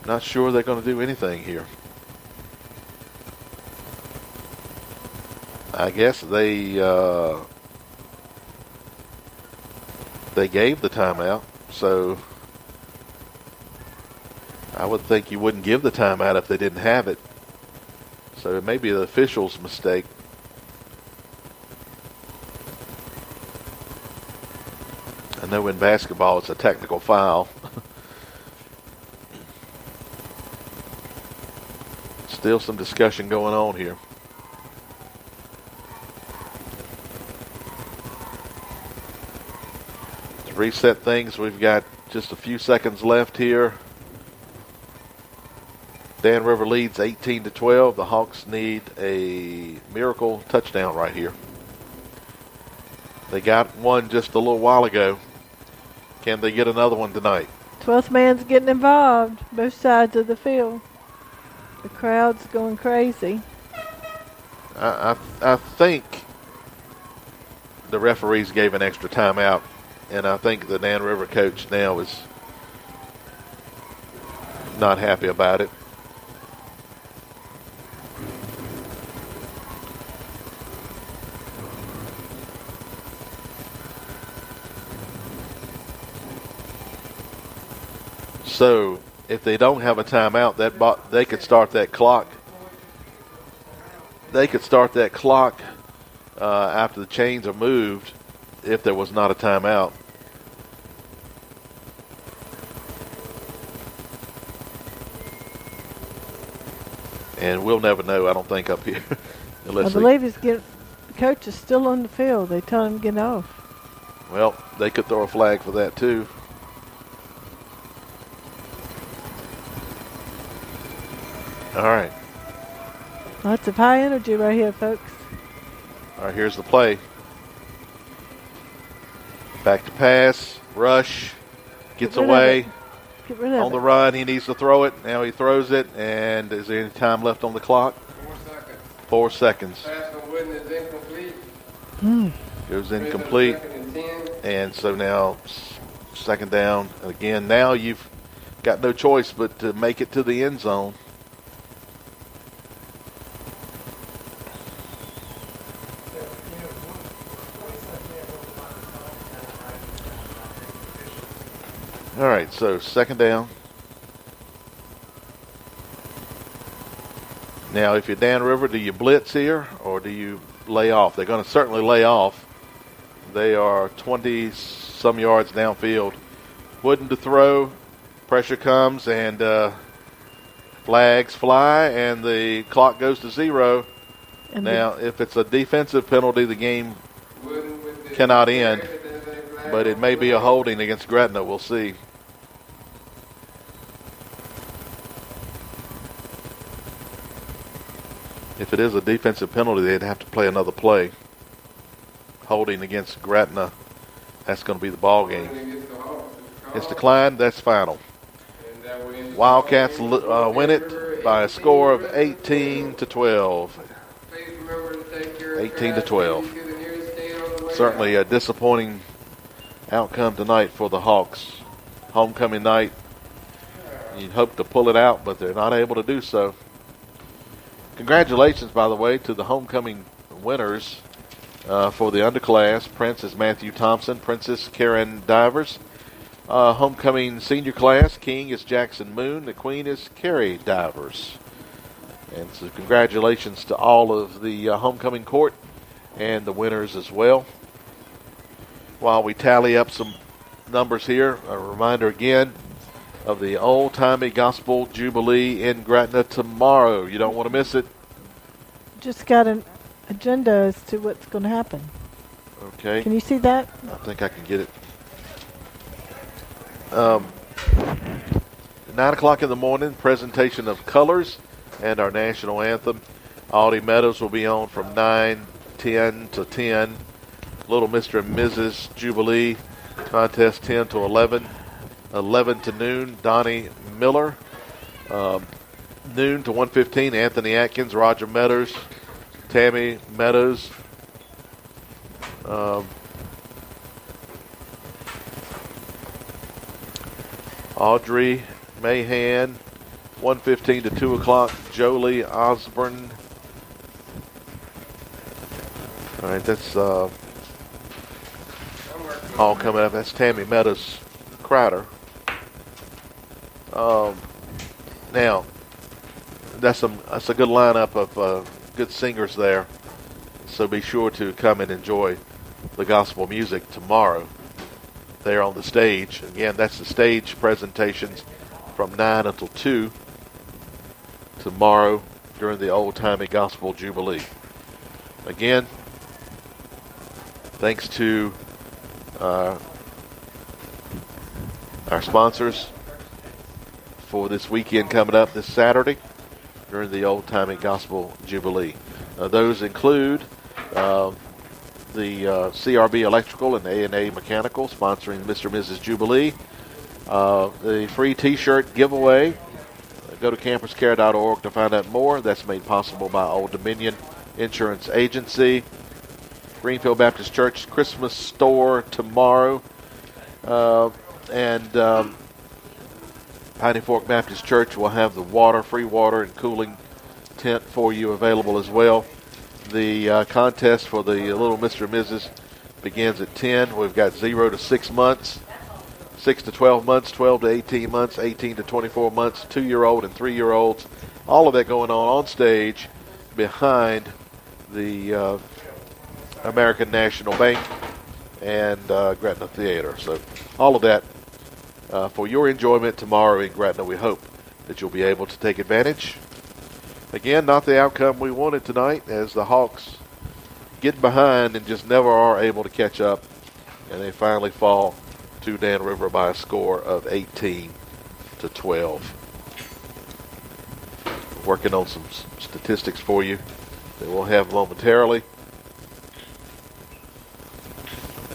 Not sure they're going to do anything here. I guess they gave the timeout, so I would think you wouldn't give the timeout if they didn't have it. So it may be the official's mistake. I know in basketball it's a technical foul. Still some discussion going on here. To reset things, we've got just a few seconds left here. Dan River leads 18-12. The Hawks need a miracle touchdown right here. They got one just a little while ago. Can they get another one tonight? 12th man's getting involved, both sides of the field. The crowd's going crazy. I think the referees gave an extra timeout, and I think the Dan River coach now is not happy about it. So if they don't have a timeout, they could start that clock. They could start that clock after the chains are moved if there was not a timeout. And we'll never know, I don't think, up here. I believe the coach is still on the field. They tell him to get off. Well, they could throw a flag for that too. All right. Lots of high energy right here, folks. All right, here's the play. Back to pass, rush, gets away. Get rid of it. On the run, he needs to throw it. Now he throws it, and is there any time left on the clock? 4 seconds. 4 seconds. Pass on Wooden is incomplete. Goes incomplete. 2nd and 10. And so now second down. Again, now you've got no choice but to make it to the end zone. All right, so second down. Now, if you're Dan River, do you blitz here or do you lay off? They're going to certainly lay off. They are 20-some yards downfield. wooden to throw. Pressure comes and flags fly, and the clock goes to 0. And Now, if it's a defensive penalty, the game cannot end, but it may be a holding against Gretna. We'll see. If it is a defensive penalty, they'd have to play another play. Holding against Gretna, that's going to be the ball game. It's declined. That's final. Wildcats win it by a score of 18-12. 18-12. Certainly a disappointing outcome tonight for the Hawks. Homecoming night. You'd hope to pull it out, but they're not able to do so. Congratulations, by the way, to the homecoming winners for the underclass. Prince is Matthew Thompson. Princess Karen Divers. Homecoming senior class, King is Jackson Moon. The Queen is Carrie Divers. And so congratulations to all of the homecoming court and the winners as well. While we tally up some numbers here, a reminder again of the old-timey Gospel Jubilee in Gretna tomorrow. You don't want to miss it. Just got an agenda as to what's going to happen. Okay. Can you see that? I think I can get it. 9 o'clock in the morning, presentation of colors and our national anthem. Audie Meadows will be on from 9:10 to 10. Little Mr. and Mrs. Jubilee contest 10 to 11. 11 to noon, Donnie Miller. Noon to 1:15, Anthony Atkins, Roger Meadows, Tammy Meadows. Audrey Mahan, 1:15 to 2 o'clock, Jolie Osborne. All right, that's all coming up. That's Tammy Meadows Crowder. Now, that's a good lineup of good singers there. So be sure to come and enjoy the gospel music tomorrow there on the stage. Again, that's the stage presentations from 9 until 2 tomorrow during the old-timey Gospel Jubilee. Again, thanks to our sponsors for this weekend coming up this Saturday during the old-timey Gospel Jubilee. Those include the CRB Electrical and A&A Mechanical sponsoring Mr. and Mrs. Jubilee. The free T-shirt giveaway. Go to camperscare.org to find out more. That's made possible by Old Dominion Insurance Agency. Greenfield Baptist Church Christmas store tomorrow. And Piney Fork Baptist Church will have the free water and cooling tent for you available as well. The contest for the Little Mr. and Mrs. begins at 10. We've got 0 to 6 months, 6 to 12 months, 12 to 18 months, 18 to 24 months, 2-year-old and 3-year-olds. All of that going on stage behind the American National Bank and Gretna Theater. So all of that for your enjoyment tomorrow in Gretna. We hope that you'll be able to take advantage. Again, not the outcome we wanted tonight, as the Hawks get behind and just never are able to catch up, and they finally fall to Dan River by a score of 18-12. Working on some statistics for you that we'll have momentarily.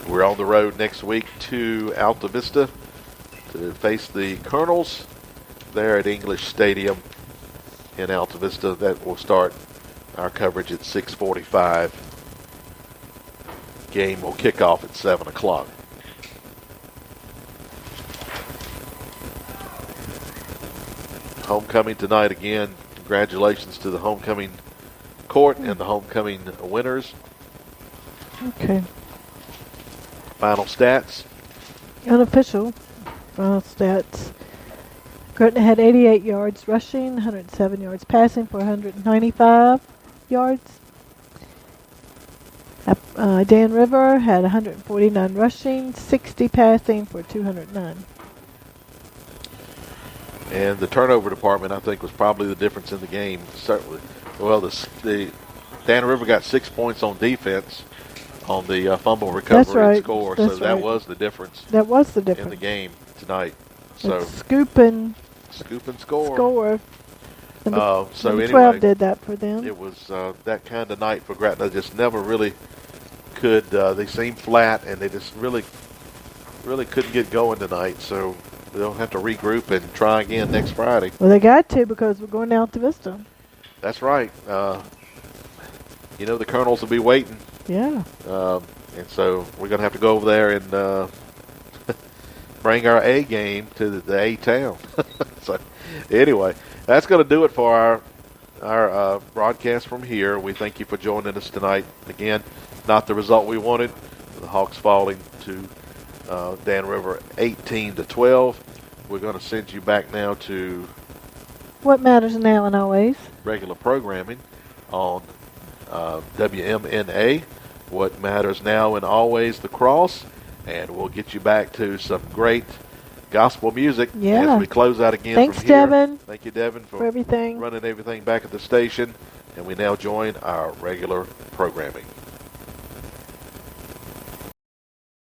We're on the road next week to Alta Vista to face the Colonels there at English Stadium in Alta Vista. That will start our coverage at 6:45. Game will kick off at 7 o'clock. Homecoming tonight again. Congratulations to the homecoming court and the homecoming winners. Okay. Final stats. Unofficial final stats. Gretna had 88 yards rushing, 107 yards passing for 195 yards. Dan River had 149 rushing, 60 passing for 209. And the turnover department, I think, was probably the difference in the game. Certainly. Well, the Dan River got 6 points on defense on the fumble recovery right. and score, That's so that right. was the difference That was the in difference. the game tonight. So It's scoop and score. score. So Number anyway, 12 did that for them. it was that kind of night for Gretna. Just never really could. They seemed flat, and they just really couldn't get going tonight. So they'll have to regroup and try again next Friday. Well, they got to because we're going out to Vista. That's right. The Colonels will be waiting. Yeah. And so we're going to have to go over there and bring our A game to the A town. So anyway, that's going to do it for our broadcast from here. We thank you for joining us tonight. Again, not the result we wanted. The Hawks falling to Dan River 18-12. We're going to send you back now to What matters now and always. regular programming on WMNA. What matters now and always, the Cross. And we'll get you back to some great gospel music Yeah. as we close out again Thanks, from here. Devin, Thank you, Devin, for everything. running everything back at the station. And we now join our regular programming.